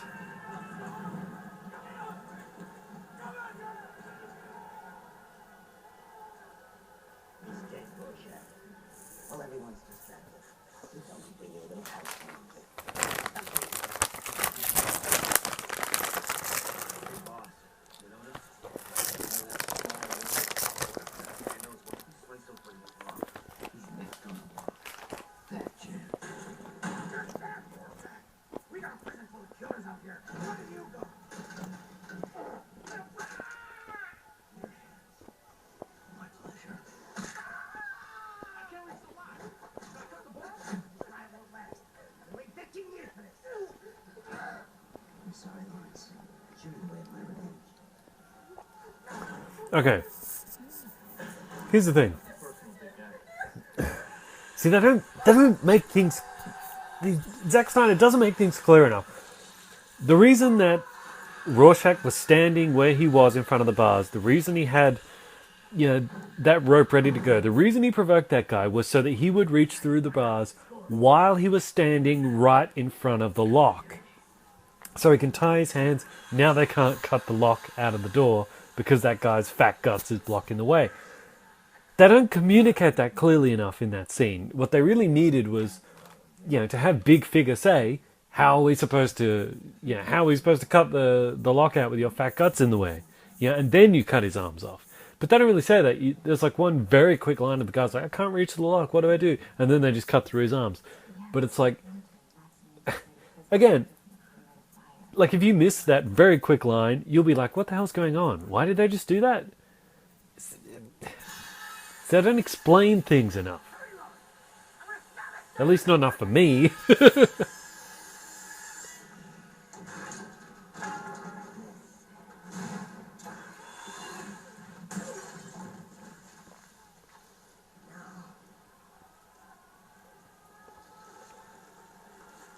Well, everyone's distracted. You don't bring your little house home. We got a prison full of killers out here. Okay. Here's the thing. See, they don't make things... Zack Snyder doesn't make things clear enough. The reason that Rorschach was standing where he was in front of the bars, the reason he had, that rope ready to go, the reason he provoked that guy was so that he would reach through the bars while he was standing right in front of the lock. So he can tie his hands. Now they can't cut the lock out of the door because that guy's fat guts is blocking the way. They don't communicate that clearly enough in that scene. What they really needed was, to have Big Figure say, how are we supposed to cut the lock out with your fat guts in the way? And then you cut his arms off. But they don't really say that. There's like one very quick line of the guy's like, I can't reach the lock, what do I do? And then they just cut through his arms. But it's like, again, like if you miss that very quick line, you'll be like, what the hell's going on? Why did they just do that? They don't explain things enough. At least not enough for me.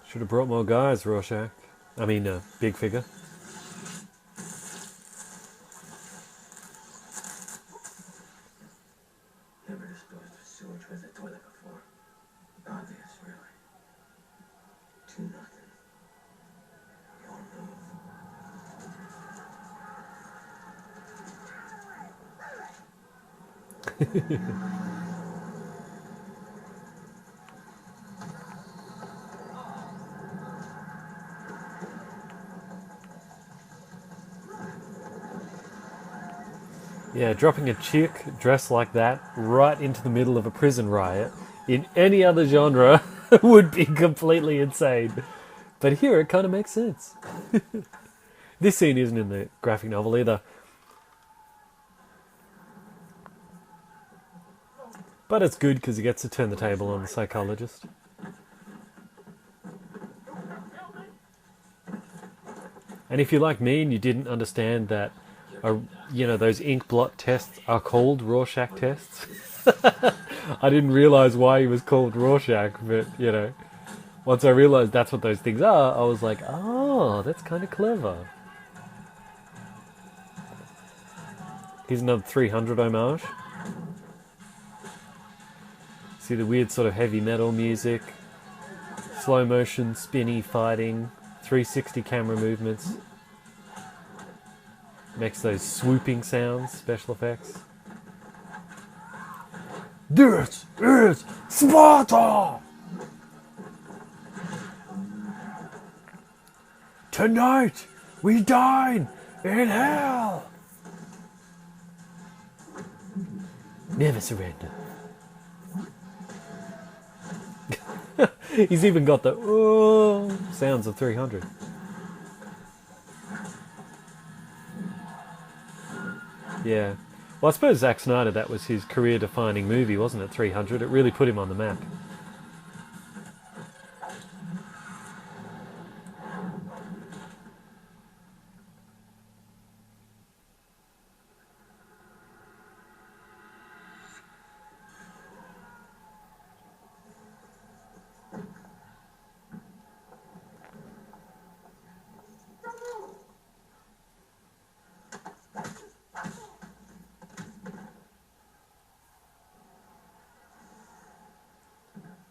Should have brought more guys, Rorschach. I mean, Big Figure. Never disposed of sewage with a toilet before. Obvious, really. 2-0. Your move. Yeah, dropping a chick dressed like that right into the middle of a prison riot in any other genre would be completely insane. But here it kind of makes sense. This scene isn't in the graphic novel either. But it's good because he gets to turn the table on the psychologist. And if you're like me and you didn't understand that, those ink blot tests are called Rorschach tests. I didn't realise why he was called Rorschach, but, once I realised that's what those things are, I was like, oh, that's kind of clever. Here's another 300 homage. See the weird sort of heavy metal music, slow motion, spinny fighting, 360 camera movements. Makes those swooping sounds, special effects. This is Sparta! Tonight we dine in hell! Never surrender. He's even got the sounds of 300. Yeah. Well, I suppose Zack Snyder, that was his career-defining movie, wasn't it? 300. It really put him on the map.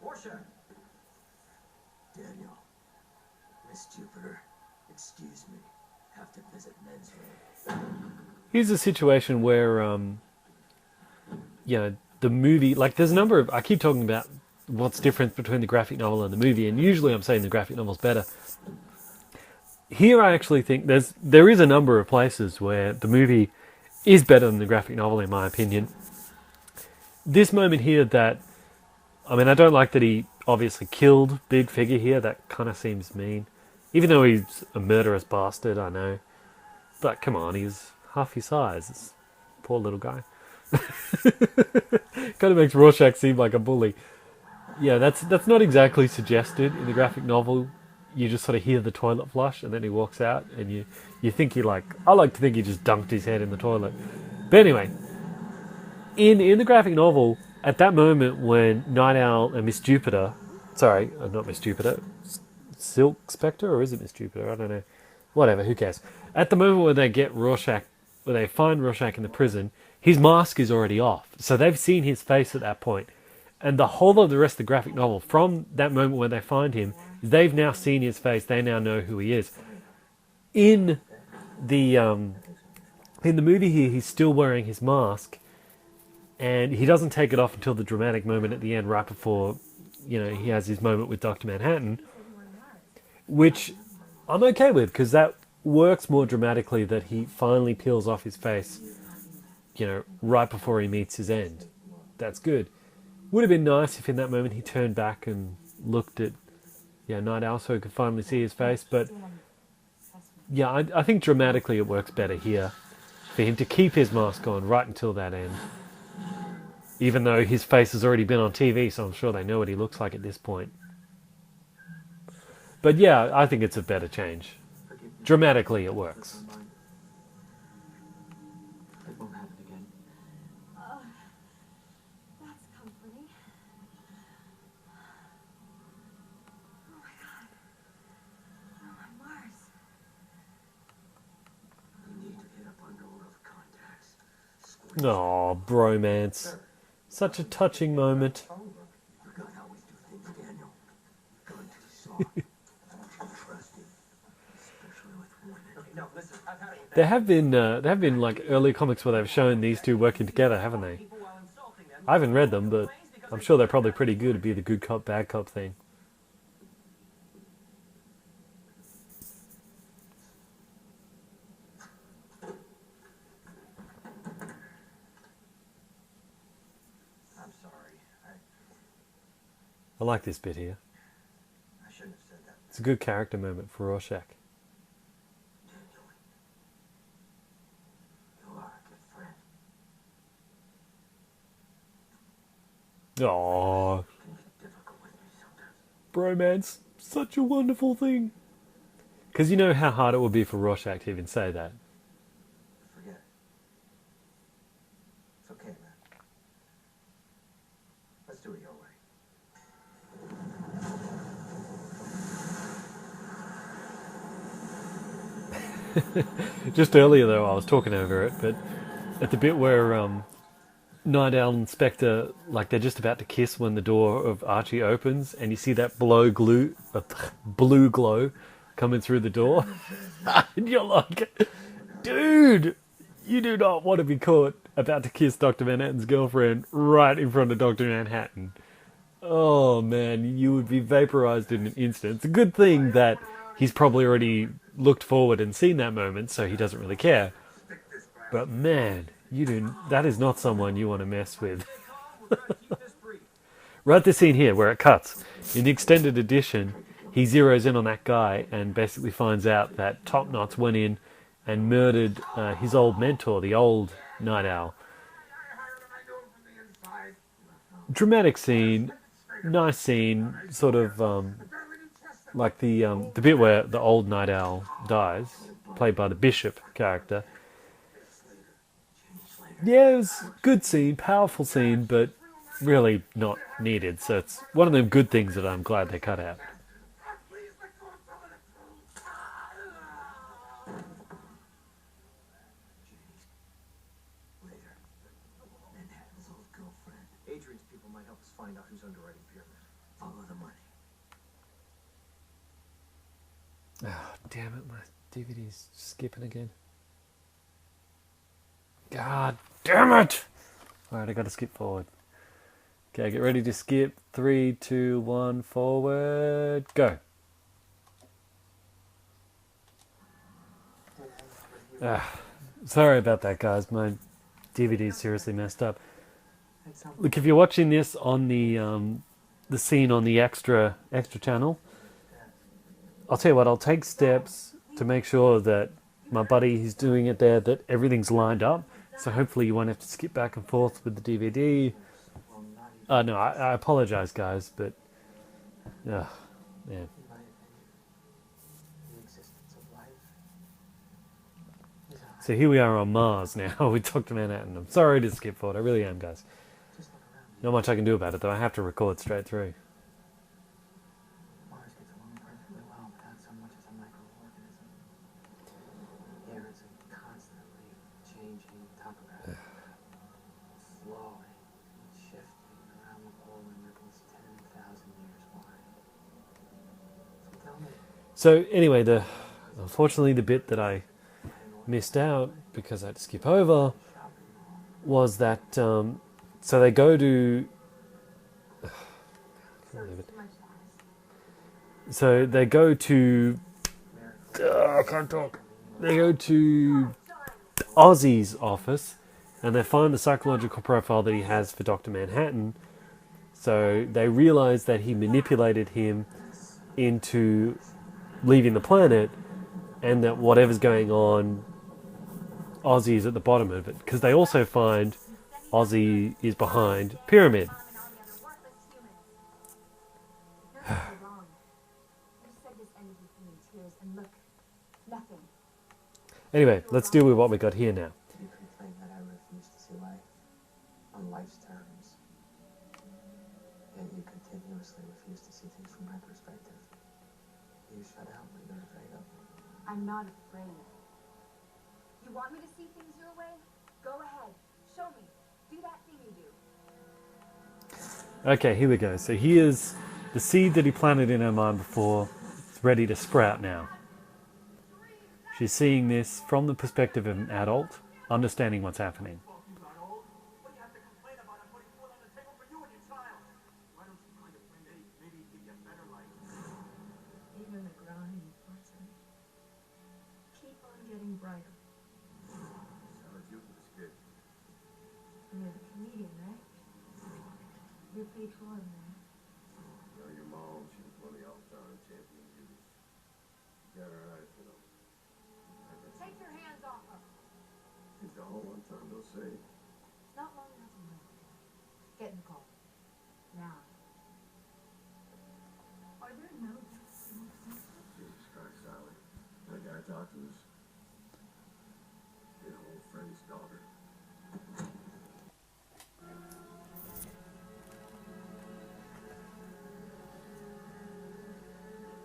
Rorschach. Daniel. Miss Jupiter. Excuse me. Have to visit men's room. Here's a situation where, the movie, like there's a number of, I keep talking about what's different between the graphic novel and the movie, and usually I'm saying the graphic novel's better. Here I actually think there is a number of places where the movie is better than the graphic novel in my opinion. This moment here I don't like that he obviously killed Big Figure here, that kind of seems mean. Even though he's a murderous bastard, I know. But come on, he's half his size. It's poor little guy. Kind of makes Rorschach seem like a bully. Yeah, that's not exactly suggested in the graphic novel. you just sort of hear the toilet flush, and then he walks out, and you think I like to think he just dunked his head in the toilet. But anyway, in the graphic novel, at that moment when Night Owl and Miss Jupiter, sorry, not Miss Jupiter, Silk Spectre, or is it Miss Jupiter? I don't know. Whatever, who cares? At the moment where they get Rorschach, where they find Rorschach in the prison, his mask is already off. So they've seen his face at that point. And the whole of the rest of the graphic novel, from that moment where they find him, they've now seen his face. They now know who he is. In the movie here, he's still wearing his mask, and he doesn't take it off until the dramatic moment at the end, right before, he has his moment with Dr. Manhattan, which I'm okay with, because that works more dramatically, that he finally peels off his face, right before he meets his end. That's good. Would have been nice if in that moment he turned back and looked at Night Owl so he could finally see his face, but yeah, I think dramatically it works better here for him to keep his mask on right until that end. Even though his face has already been on TV, so I'm sure they know what he looks like at this point. But yeah, I think it's a better change. Dramatically it works. It won't happen again. That's comforting. Oh my god. We're on Mars. We need to get up underworld contacts. Aw, bromance. Such a touching moment. Forgot how we do things, Daniel. Gone too soft. Too trusting. Especially with women. Okay, no, listen, I've had it. There have been like early comics where they've shown these two working together, haven't they? I haven't read them, but I'm sure they're probably pretty good to be the good cop, bad cop thing. I'm sorry. I like this bit here. I shouldn't have said that. It's a good character moment for Rorschach. Daniel, you are a good friend. Aww, You can be difficult with me sometimes. bromance, such a wonderful thing. Because you know how hard it would be for Rorschach to even say that. Forget it. It's okay, man. Let's do it your way. Just earlier though, I was talking over it, but at the bit where Night Owl and Spectre, like they're just about to kiss when the door of Archie opens, and you see that blue glow coming through the door, and you're like, dude, you do not want to be caught about to kiss Dr. Manhattan's girlfriend right in front of Dr. Manhattan. Oh man, you would be vaporized in an instant. It's a good thing that he's probably already looked forward and seen that moment, so he doesn't really care. But man, that is not someone you want to mess with. Right this scene here where it cuts. In the extended edition, he zeroes in on that guy and basically finds out that Top Knots went in and murdered his old mentor, the old Night Owl. Dramatic scene, nice scene, sort of like the bit where the old Night Owl dies, played by the Bishop character. Yeah, it was a good scene, powerful scene, but really not needed. So it's one of them good things that I'm glad they cut out. Later. Manhattan's old girlfriend. Adrian's people might help us find out who's underwriting Pyramid. Follow the money. Oh, damn it, my DVD's skipping again. God damn it! Alright, I gotta skip forward. Okay, get ready to skip. 3, 2, 1, forward, go. Sorry about that, guys. My DVD's seriously messed up. Look, if you're watching this on the scene on the extra channel, I'll tell you what, I'll take steps to make sure that my buddy who's doing it there, that everything's lined up. So hopefully you won't have to skip back and forth with the DVD. No, I apologize, guys, but... yeah. So here we are on Mars now with Dr. Manhattan. I'm sorry to skip forward. I really am, guys. Just look around you. Not much I can do about it, though. I have to record straight through. Mars gets along perfectly well without so much as a microorganism. The air is a constantly changing topography, flowing and shifting around the pole in ripples 10,000 years wide. So tell me, So anyway, unfortunately the bit that I missed out because I had to skip over shopping mall, was that so they go to So it's too much to ask. so they go to America, I can't talk. They go to Ozzy's office and they find the psychological profile that he has for Dr. Manhattan. So they realize that he manipulated him into leaving the planet and that whatever's going on, Ozzy is at the bottom of it. Because they also find Ozzy is behind Pyramid. You're wrong. You said this ended with me in tears, and look, nothing. Anyway, let's deal with what we got here now. you complain that I refuse to see life on life's terms. Yet you continuously refuse to see things from my perspective. You shut out what you're afraid of. I'm not afraid. You want me to see things your way? Go ahead. Show me. Do that thing you do. Okay, here we go. So here's the seed that he planted in her mind before. It's ready to sprout now. She's seeing this from the perspective of an adult, understanding what's happening. What do you have to complain about? I'm putting food on the table for you and your child. Why don't you kind of maybe give you a better life? Even the grind, Watson. Keep on getting brighter. Sounds you for this kid. And you're the comedian, right? You're paid for him, man. Well, your mom, she was one of the all-time champion beauties. Got her eyes, you know. Take your hands off him. She's the whole one time, they'll say. It's not long enough to know. Get in the car. Now. Are there no Jesus Christ, Sally. That guy talked to us. His old friend's daughter.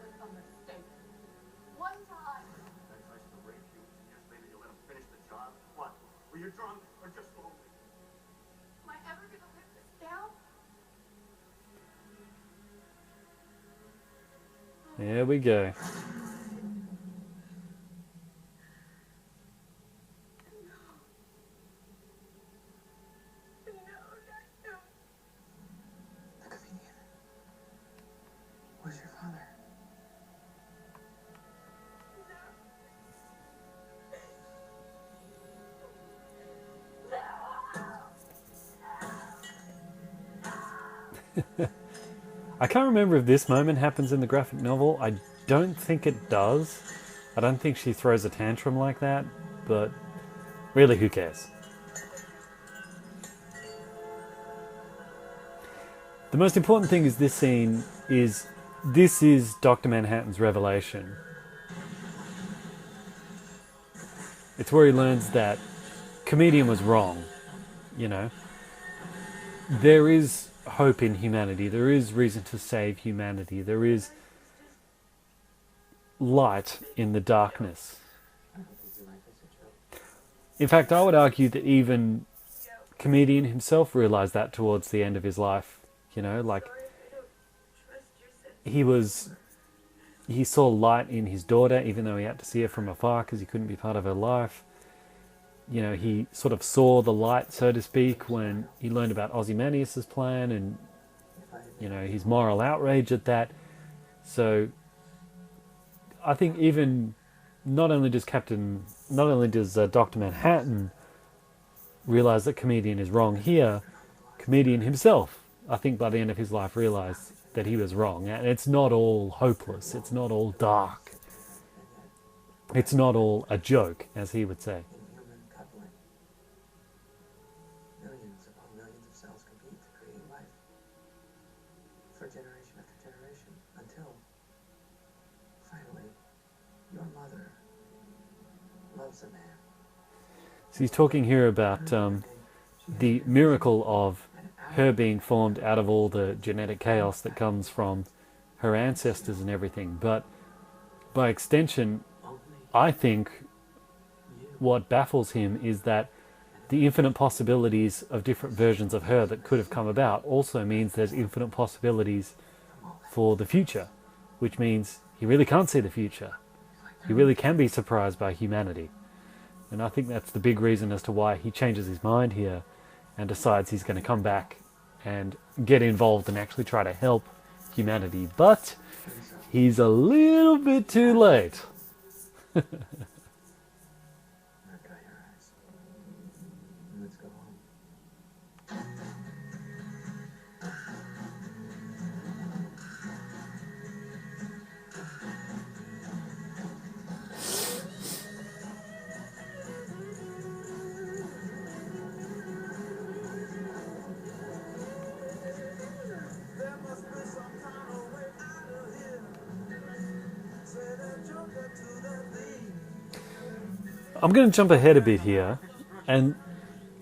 It's a mistake. One time. That tries to rape you. Years later, you let him finish the job. What? Were you drunk or just lonely? Am I ever gonna live this down? There we go. The comedian. Where's your father? I can't remember if this moment happens in the graphic novel. I don't think it does. I don't think she throws a tantrum like that, but really, who cares? The most important thing is this scene is this is Dr. Manhattan's revelation. It's where he learns that Comedian was wrong, you know. There is hope in humanity. There is reason to save humanity. There is light in the darkness. I don't think your life is a joke. In fact, I would argue that even Comedian himself realized that towards the end of his life. You know, like he saw light in his daughter, even though he had to see her from afar because he couldn't be part of her life. You know, he sort of saw the light, so to speak, when he learned about Ozymandias' plan and, you know, his moral outrage at that. So I think even not only does Dr. Manhattan realize that Comedian is wrong here, Comedian himself, I think by the end of his life, realized that he was wrong. And it's not all hopeless. It's not all dark. It's not all a joke, as he would say. Inhuman coupling. Millions upon millions of cells compete to create life. For generation after generation. Until, finally, your mother loves a man. So he's talking here about the miracle of her being formed out of all the genetic chaos that comes from her ancestors and everything. But by extension, I think what baffles him is that the infinite possibilities of different versions of her that could have come about also means there's infinite possibilities for the future, which means he really can't see the future. He really can be surprised by humanity. And I think that's the big reason as to why he changes his mind here and decides he's going to come back and get involved and actually try to help humanity. But he's a little bit too late. I've got your eyes. Let's go home. I'm going to jump ahead a bit here, and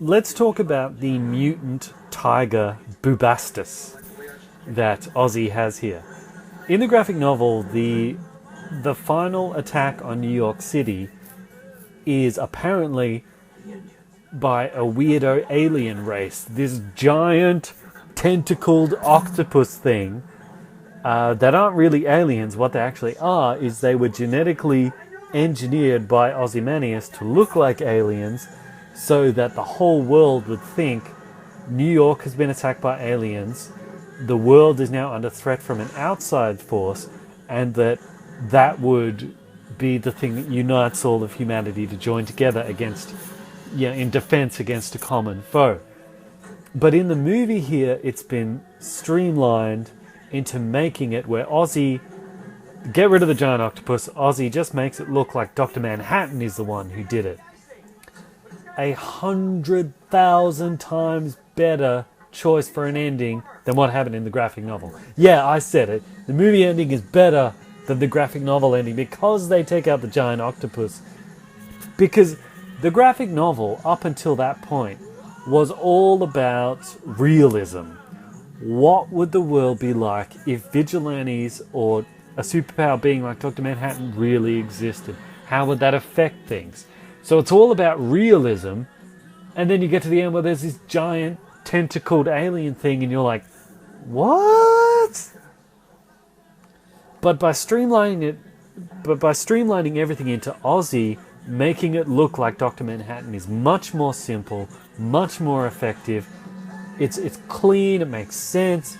let's talk about the mutant tiger Bubastis that Ozzy has here. In the graphic novel, the final attack on New York City is apparently by a weirdo alien race. This giant tentacled octopus thing that aren't really aliens. What they actually are is they were genetically engineered by Ozymandias to look like aliens so that the whole world would think New York has been attacked by aliens, the world is now under threat from an outside force, and that would be the thing that unites all of humanity to join together against, in defense against a common foe. But in the movie here, it's been streamlined into making it where Ozzy, get rid of the giant octopus, Ozzy just makes it look like Dr. Manhattan is the one who did it. 100,000 times better choice for an ending than what happened in the graphic novel. Yeah, I said it. The movie ending is better than the graphic novel ending because they take out the giant octopus. Because the graphic novel, up until that point, was all about realism. What would the world be like if vigilantes or a superpower being like Dr. Manhattan really existed? How would that affect things? So it's all about realism, and then you get to the end where there's this giant tentacled alien thing and you're like, what? But by streamlining everything into Ozzy, making it look like Dr. Manhattan is much more simple, much more effective. It's clean, it makes sense,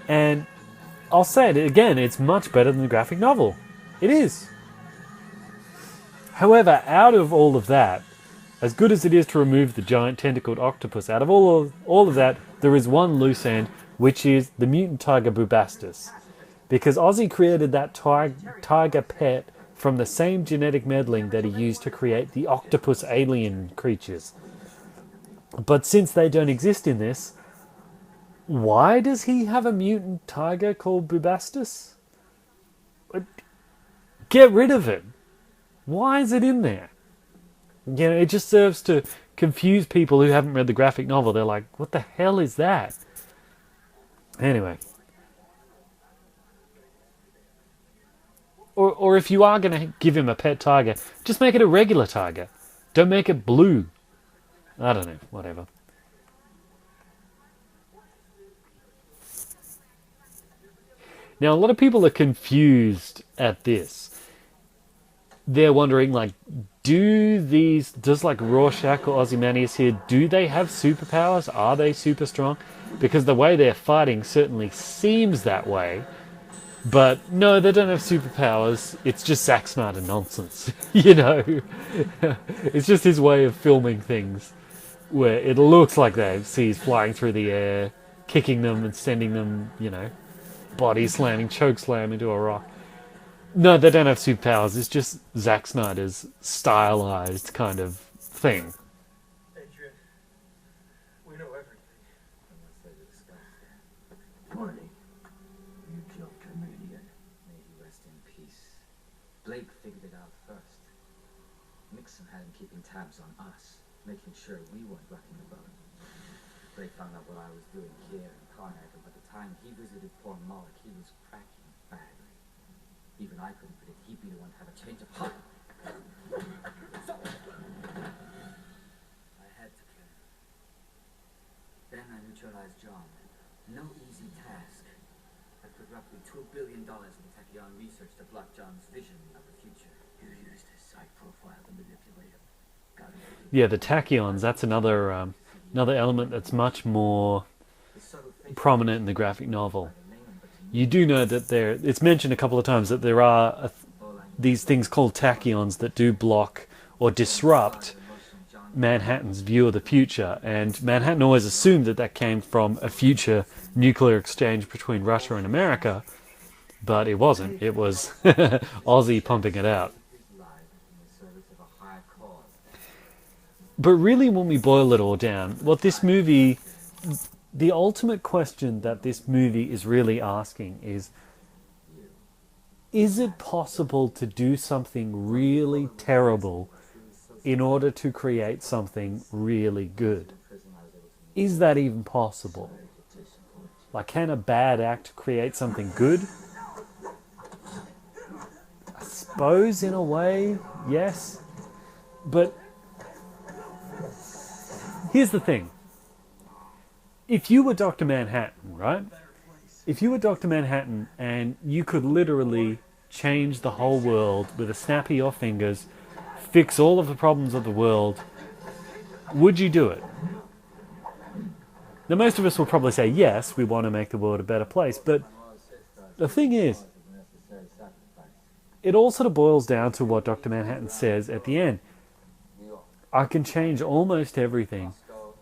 and I'll say it again, it's much better than the graphic novel. It is. However, out of all of that, as good as it is to remove the giant tentacled octopus, out of all of that, there is one loose end, which is the mutant tiger Bubastis. Because Ozzy created that tiger pet from the same genetic meddling that he used to create the octopus alien creatures. But since they don't exist in this, why does he have a mutant tiger called Bubastis? Get rid of it. Why is it in there? It just serves to confuse people who haven't read the graphic novel. They're like, what the hell is that? Anyway. Or if you are going to give him a pet tiger, just make it a regular tiger. Don't make it blue. I don't know, whatever. Now, a lot of people are confused at this. They're wondering, does Rorschach or Ozymandias here, do they have superpowers? Are they super strong? Because the way they're fighting certainly seems that way. But no, they don't have superpowers. It's just Zack Snyder nonsense. It's just his way of filming things where it looks like they see he's flying through the air, kicking them and sending them, body slamming, choke slam into a rock. No, they don't have superpowers. It's just Zack Snyder's stylized kind of thing. Adrian, we know everything. Unless they discuss it. Warning. You killed Comedian. May he rest in peace. Blake figured it out first. Nixon had him keeping tabs on us. making sure we weren't rocking the boat. They found out what I was doing here in Karnak, and by the time he visited poor Moloch, he was cracking badly. Even I couldn't predict he'd be the one to have a change of heart. So, I had to kill him. Then I neutralized John. No easy task. I put roughly $2 billion in tachyon research to block John's vision of the future. You used his psych profile to manipulate him. Got him. Yeah, the tachyons, that's another element that's much more prominent in the graphic novel. You do know that it's mentioned a couple of times that there are these things called tachyons that do block or disrupt Manhattan's view of the future, and Manhattan always assumed that came from a future nuclear exchange between Russia and America, but it wasn't. It was Ozzy pumping it out. But really, when we boil it all down, what this movie, the ultimate question that this movie is really asking is it possible to do something really terrible in order to create something really good? Is that even possible? Like, can a bad act create something good? I suppose, in a way, yes. But here's the thing. If you were Dr. Manhattan, right? If you were Dr. Manhattan and you could literally change the whole world with a snap of your fingers, fix all of the problems of the world, would you do it? Now, most of us will probably say, yes, we want to make the world a better place. But the thing is, it all sort of boils down to what Dr. Manhattan says at the end. I can change almost everything,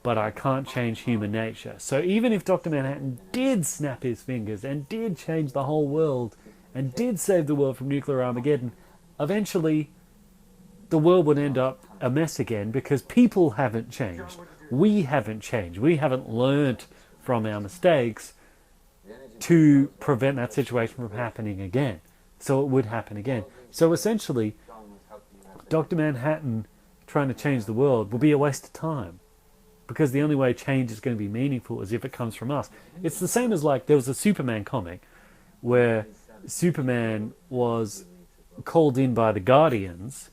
but I can't change human nature. So even if Dr. Manhattan did snap his fingers and did change the whole world and did save the world from nuclear Armageddon, eventually the world would end up a mess again because people haven't changed. We haven't changed. We haven't learnt from our mistakes to prevent that situation from happening again. So it would happen again. So essentially, Dr. Manhattan trying to change the world will be a waste of time, because the only way change is going to be meaningful is if it comes from us. It's the same as, like, there was a Superman comic where Superman was called in by the Guardians,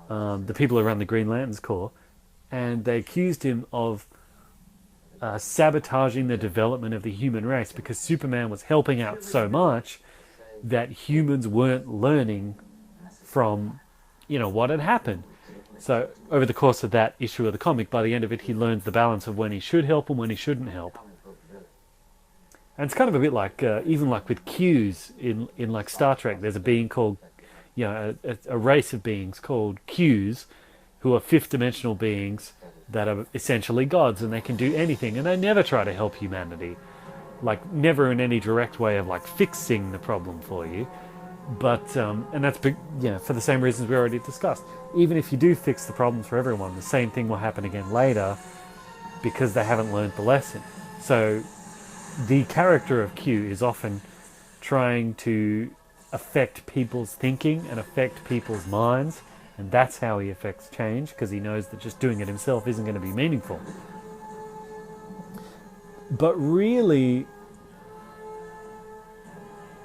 the people who run the Green Lanterns Corps, and they accused him of sabotaging the development of the human race because Superman was helping out so much that humans weren't learning from, what had happened. So over the course of that issue of the comic, by the end of it, he learns the balance of when he should help and when he shouldn't help. And it's kind of a bit like, even like with Qs in like Star Trek, there's a being called, a race of beings called Qs, who are fifth-dimensional beings that are essentially gods, and they can do anything, and they never try to help humanity. Like, never in any direct way of, like, fixing the problem for you. But, and that's, for the same reasons we already discussed. Even if you do fix the problems for everyone, the same thing will happen again later because they haven't learned the lesson. So the character of Q is often trying to affect people's thinking and affect people's minds, and that's how he affects change, because he knows that just doing it himself isn't going to be meaningful. But really,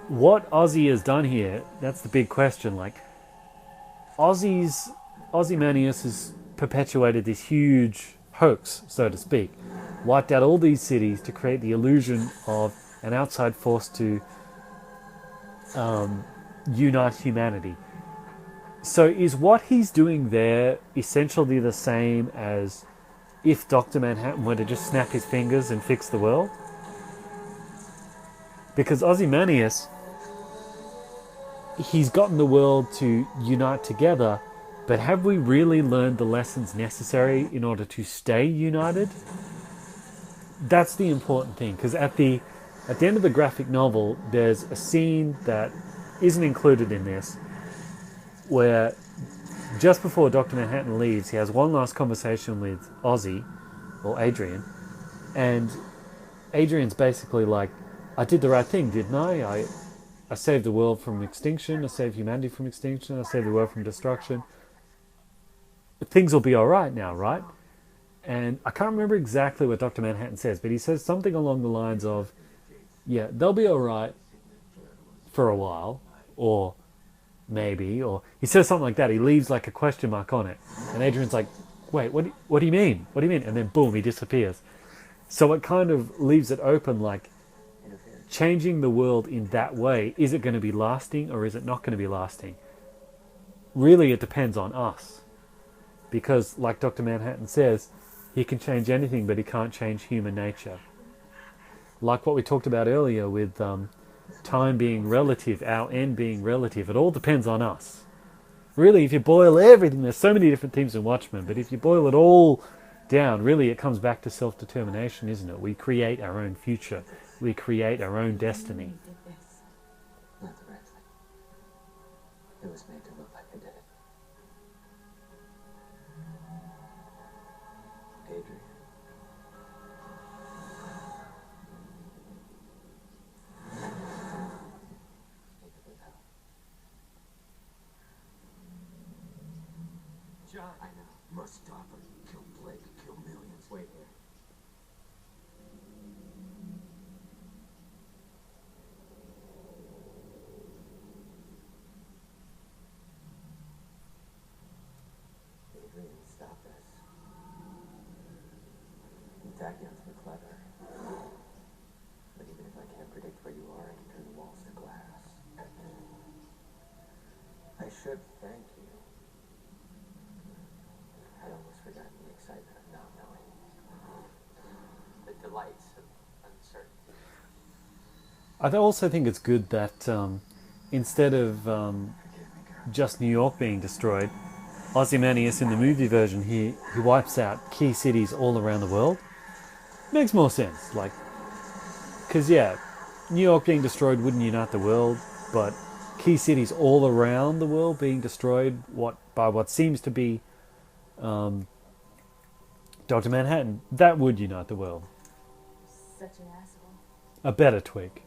what Ozzy has done here, that's the big question. Like, Ozymandias has perpetuated this huge hoax, so to speak. Wiped out all these cities to create the illusion of an outside force to unite humanity. So is what he's doing there essentially the same as if Dr. Manhattan were to just snap his fingers and fix the world? Because Ozymandias, he's gotten the world to unite together, but have we really learned the lessons necessary in order to stay united? That's the important thing, because at the end of the graphic novel, there's a scene that isn't included in this, where just before Dr. Manhattan leaves, he has one last conversation with Ozzy, or Adrian, and Adrian's basically like, I did the right thing, didn't I? I saved the world from extinction, I saved humanity from extinction, I saved the world from destruction. Things will be alright now, right? And I can't remember exactly what Dr. Manhattan says, but he says something along the lines of, yeah, they'll be alright for a while, or maybe, or he says something like that. He leaves like a question mark on it. And Adrian's like, wait, what do you mean? What do you mean? And then boom, he disappears. So it kind of leaves it open, like, changing the world in that way, is it going to be lasting or is it not going to be lasting? Really, it depends on us. Because, like Dr. Manhattan says, he can change anything, but he can't change human nature. Like what we talked about earlier with time being relative, our end being relative, it all depends on us. Really, if you boil everything, there's so many different themes in Watchmen, but if you boil it all down, really it comes back to self-determination, isn't it? We create our own future. We create our own destiny. Not the right thing. It was made to look like I did it. Adrian. Think of it now. John, I know. must stop him. Kill Blake, kill millions. Wait here. Adrian, stop this. You Tachyons were clever. But even if I can't predict where you are, I can turn the walls to glass. I should thank you. I'd almost forgotten the excitement of not knowing. The delights of uncertainty. I also think it's good that instead of just New York being destroyed, Ozymandias in the movie version, he wipes out key cities all around the world. Makes more sense, like, because yeah, New York being destroyed wouldn't unite the world, but key cities all around the world being destroyed by what seems to be Dr. Manhattan, that would unite the world. Such an asshole. A better twig.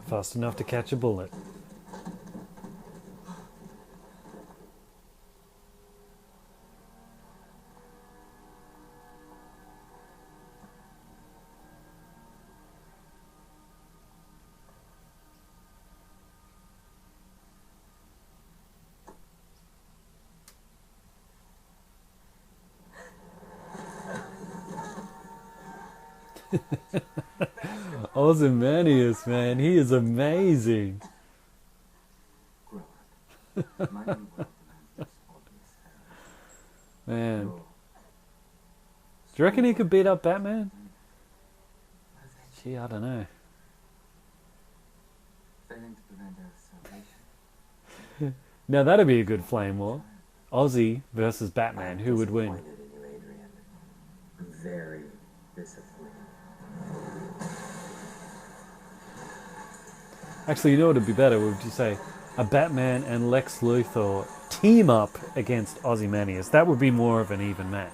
Fast enough to catch a bullet. Ozymandias, man, he is amazing. Grow up. My new world demands this obvious error. Man, Grow. do you reckon he could beat up Batman? Gee, I don't know. Failing to prevent our salvation. Now that'd be a good flame war. Ozzy versus Batman, who would win? Disappointed in you, Adrian. I'm very disappointed. Actually, you know what would be better? Would you say a Batman and Lex Luthor team up against Ozymandias? That would be more of an even match.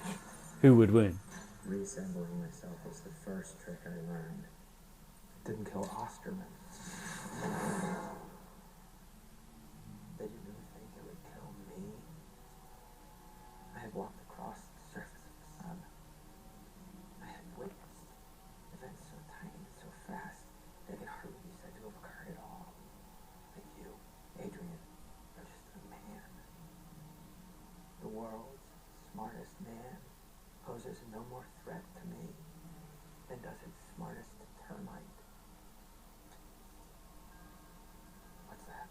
Who would win? Reassembling myself was the first trick I learned. Didn't kill Osterman. Did you really think it would kill me? I had walked across the surface of the sun. I had witnessed events so tiny and so fast they could hardly be said to have occurred at all. But you, Adrian, you're just a man. The world's smartest man poses no more threat to me than does its smartest termite. What's that?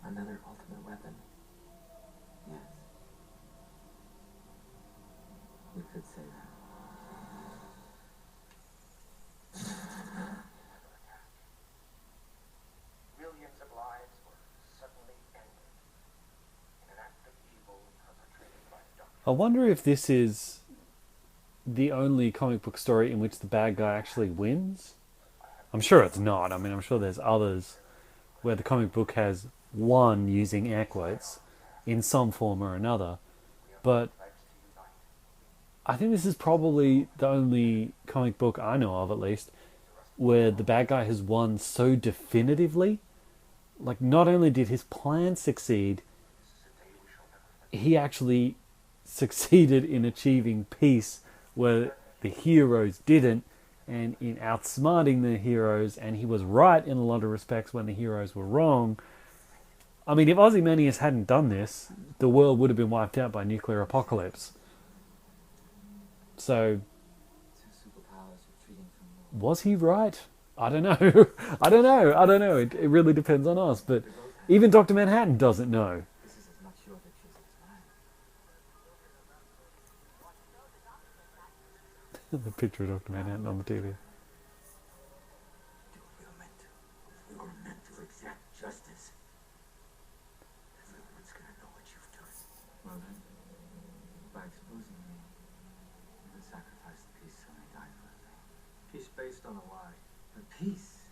Another ultimate weapon? Yes. You could say that. Millions of lives were suddenly ended in an act of evil perpetrated by a doctor. I wonder if this is the only comic book story in which the bad guy actually wins. I'm sure it's not. I mean, I'm sure there's others where the comic book has won, using air quotes, in some form or another. But I think this is probably the only comic book I know of, at least, where the bad guy has won so definitively. Like, not only did his plan succeed, he actually succeeded in achieving peace where the heroes didn't, and in outsmarting the heroes, and he was right in a lot of respects when the heroes were wrong. I mean, if Ozymandias hadn't done this, the world would have been wiped out by nuclear apocalypse. So, Two superpowers retreating from was he right? I don't know. I don't know. It really depends on us. But even Dr. Manhattan doesn't know. This is as much your victory as mine. The picture of Dr. Manhattan on the TV. Do what we were meant to. We were meant to exact justice. Everyone's gonna know what you've done. Well then, by exposing me, you would sacrifice the peace so many died for a thing. Peace based on a lie. But peace,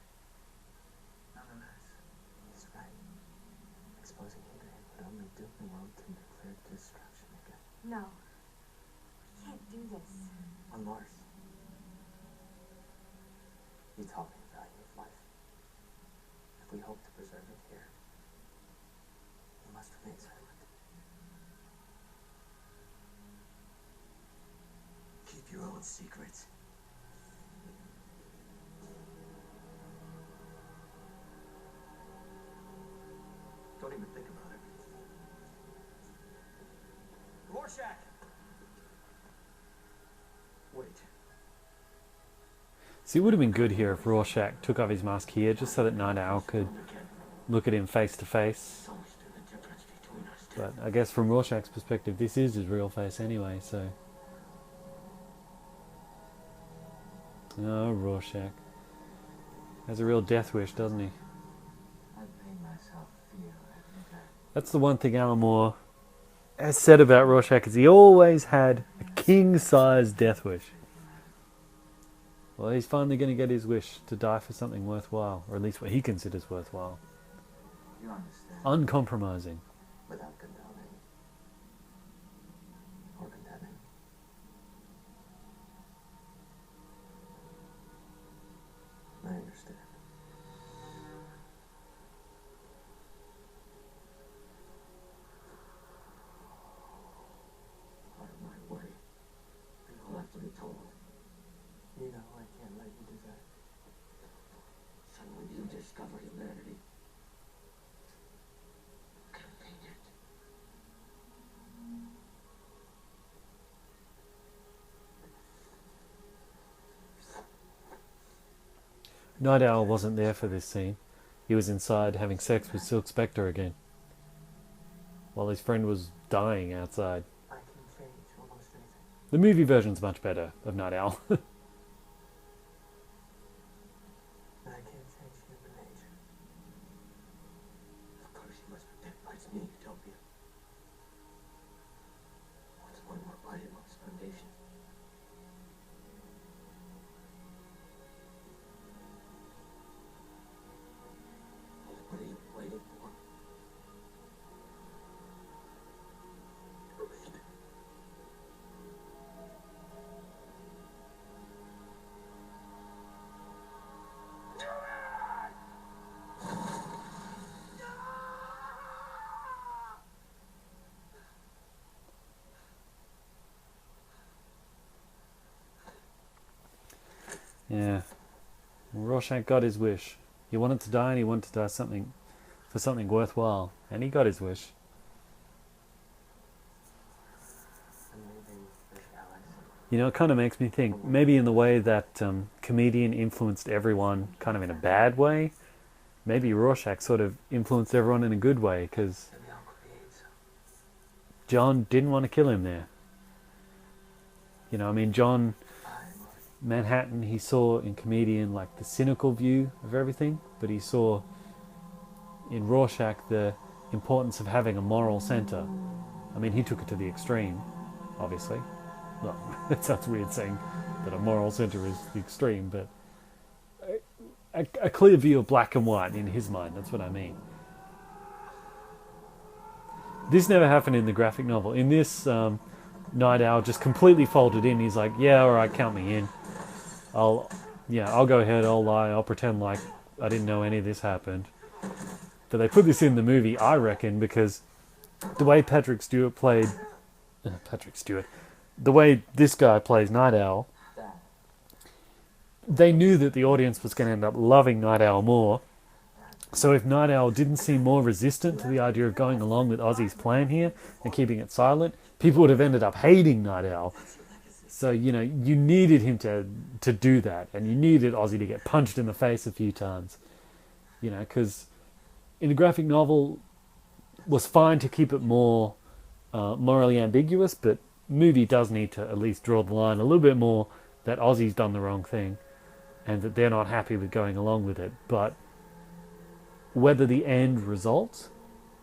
nonetheless. He's right. Exposing Adrian would only doom the world to nuclear destruction again. No. We can't do this. On Mars. You taught me the value of life. If we hope to preserve it here, we must remain silent. Keep your own secrets. Don't even think about it. Rorschach! Wait. See, it would have been good here if Rorschach took off his mask here, just so that Night Owl could look at him face to face. So much to the difference between us two. But I guess from Rorschach's perspective, this is his real face anyway, so... Oh, Rorschach. Has a real death wish, doesn't he? I made myself feel every day. That's the one thing Alan Moore has said about Rorschach, is he always had a king-size death wish. Well, he's finally going to get his wish to die for something worthwhile, or at least what he considers worthwhile. You understand? Uncompromising. Without condoning or condemning. I understand. Out of my way. And I'll have to be told. You know I can't let you do that. So when you discover humanity, convenient. Night Owl wasn't there for this scene. He was inside having sex with Silk Spectre again, while his friend was dying outside. I can change almost anything. The movie version's much better of Night Owl. And I can't change human nature. Of course you must protect life's new utopia. What's one more item on this foundation? What are you waiting for? Read. Yeah. Rorschach got his wish. He wanted to die, and he wanted to die for something worthwhile, and he got his wish. And maybe there's allies. You know, it kind of makes me think, maybe in the way that Comedian influenced everyone kind of in a bad way, maybe Rorschach sort of influenced everyone in a good way, because Maybe I'll create some. John didn't want to kill him there. You know, I mean, John Manhattan, he saw in Comedian like the cynical view of everything, but he saw in Rorschach the importance of having a moral center. I mean, he took it to the extreme, obviously. Well, it sounds weird saying that a moral center is the extreme, but a clear view of black and white in his mind, that's what I mean. This never happened in the graphic novel. In this, Night Owl just completely folded in. He's like, yeah, alright, count me in. I'll go ahead, I'll lie, I'll pretend like I didn't know any of this happened. But they put this in the movie, I reckon, because the way Patrick Stewart played Patrick Stewart, the way this guy plays Night Owl, they knew that the audience was going to end up loving Night Owl more. So if Night Owl didn't seem more resistant to the idea of going along with Ozzy's plan here and keeping it silent, people would have ended up hating Night Owl. So, you know, you needed him to do that, and you needed Ozzy to get punched in the face a few times. You know, because in the graphic novel was fine to keep it more morally ambiguous, but movie does need to at least draw the line a little bit more that Ozzy's done the wrong thing and that they're not happy with going along with it. But whether the end result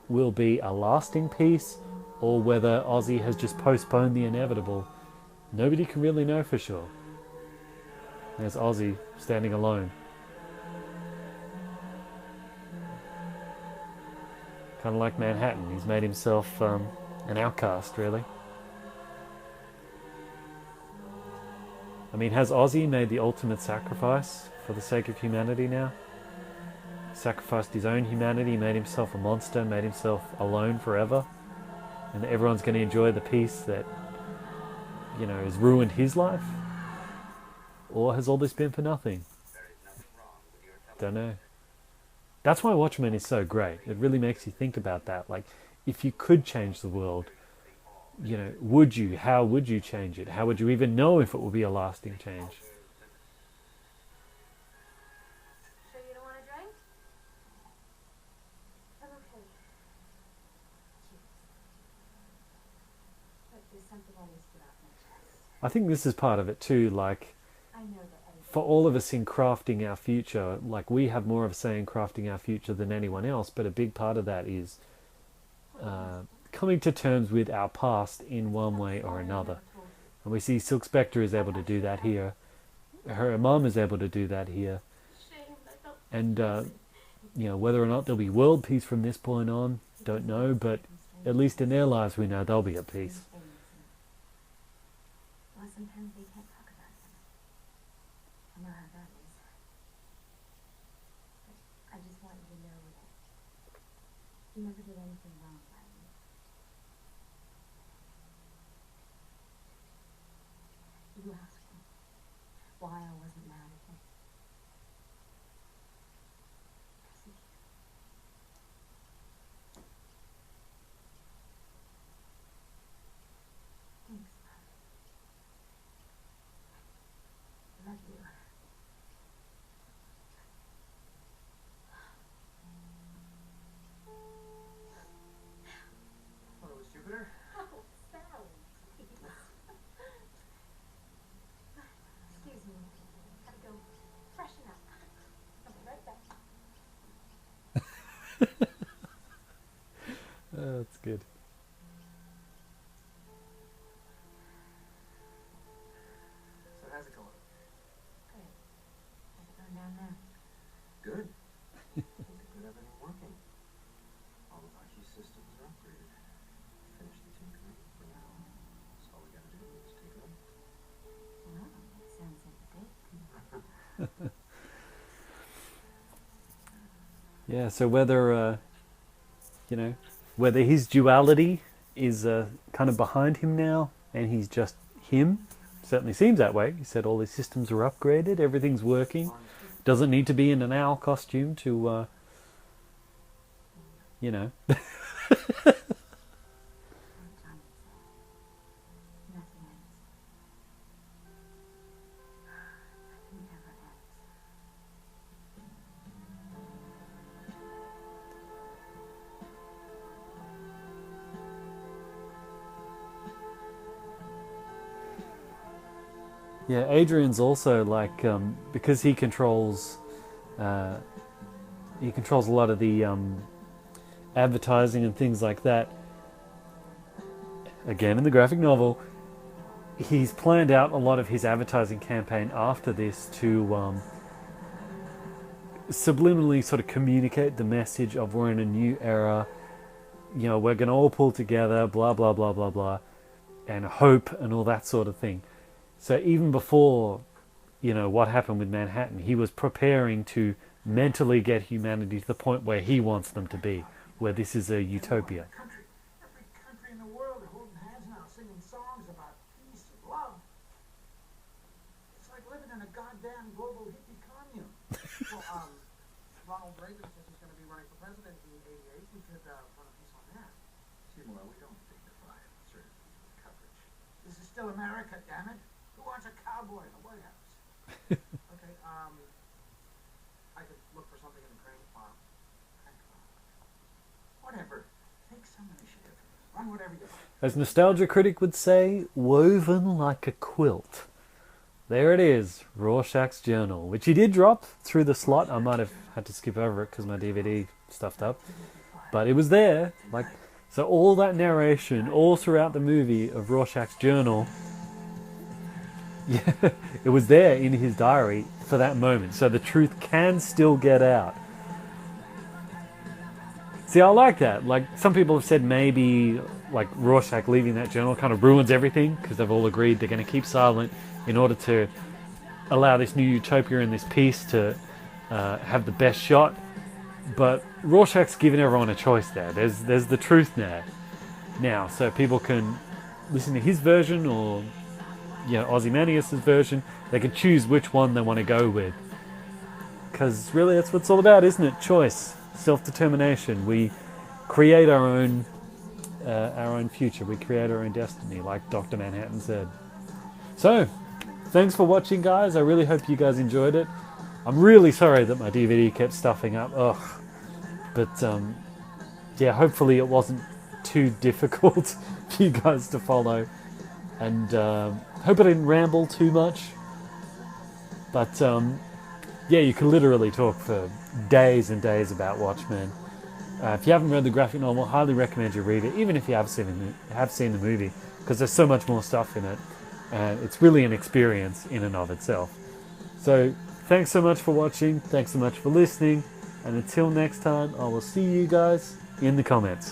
will be a lasting peace or whether Ozzy has just postponed the inevitable, nobody can really know for sure. There's Ozzy standing alone. Kind of like Manhattan. He's made himself an outcast, really. I mean, has Ozzy made the ultimate sacrifice for the sake of humanity now? Sacrificed his own humanity, made himself a monster, made himself alone forever, and everyone's going to enjoy the peace that, you know, has ruined his life? Or has all this been for nothing? Don't know. That's why Watchmen is so great. It really makes you think about that. Like, if you could change the world, you know, would you? How would you change it? How would you even know if it would be a lasting change? Sure you don't want a drink? I'm okay. But there's something I need to get off my chest. I think this is part of it too, like, I know that everything... for all of us in crafting our future, like, we have more of a say in crafting our future than anyone else, but a big part of that is coming to terms with our past in one way or another. And we see Silk Spectre is able to do that here. Her mum is able to do that here. And, you know, whether or not there'll be world peace from this point on, don't know, but at least in their lives we know they'll be at peace. Well, sometimes they can't talk about it. I know how that is. But I just want you to know that you never did anything wrong by me. You asked me why I wasn't mad at him. Because of you. Thanks, Mom. I love you. Hello, Jupiter. Oh, Sally, please. Excuse me. Gotta go freshen up. I'll be right back. Oh, that's good. So how's it going? Good. How's it going down there? Good. Things are good. Everything working. All of our key systems are upgraded. Finished the tinkering for now. So all we gotta do is take it over. Well, that sounds like a date. Yeah, so whether, you know, whether his duality is kind of behind him now and he's just him, certainly seems that way. He said all his systems are upgraded, everything's working. Doesn't need to be in an owl costume to, you know. What Johnny said. Nothing ends. Nothing ever ends. Yeah, Adrian's also like, because he controls a lot of the advertising and things like that. Again, in the graphic novel, he's planned out a lot of his advertising campaign after this to subliminally sort of communicate the message of we're in a new era, you know, we're going to all pull together, blah, blah, blah, blah, blah, and hope and all that sort of thing. So even before, you know, what happened with Manhattan, he was preparing to mentally get humanity to the point where he wants them to be, where this is a utopia. Country. Well, Ronald Reagan says he's going to be running for president in '88. We could run a piece on that. Seymour, we don't dignify certain coverage. This is still America, damn it. Who wants a cowboy in the White House? Okay, I could look for something in the crane file. Whatever. Take some initiative. Run whatever you like. As Nostalgia Critic would say, woven like a quilt. There it is, Rorschach's journal, which he did drop through the slot. I might have had to skip over it because my DVD stuffed up. But it was there. So all that narration, all throughout the movie of Rorschach's journal, yeah, it was there in his diary for that moment. So the truth can still get out. See, I like that. Like, some people have said maybe, like, Rorschach leaving that journal kind of ruins everything because they've all agreed they're going to keep silent in order to allow this new utopia and this peace to have the best shot. But Rorschach's given everyone a choice there. There's the truth now, so people can listen to his version or, you know, Ozymandias' version. They can choose which one they want to go with. Because really, that's what it's all about, isn't it? Choice, self-determination. We create our own future. We create our own destiny, like Dr. Manhattan said. So, thanks for watching, guys. I really hope you guys enjoyed it. I'm really sorry that my DVD kept stuffing up. Ugh. But, yeah, hopefully it wasn't too difficult for you guys to follow. And hope I didn't ramble too much. But, yeah, you can literally talk for days and days about Watchmen. If you haven't read the graphic novel, I highly recommend you read it, even if you have seen the movie, because there's so much more stuff in it. And it's really an experience in and of itself. So, thanks so much for watching, thanks so much for listening, and until next time, I will see you guys in the comments.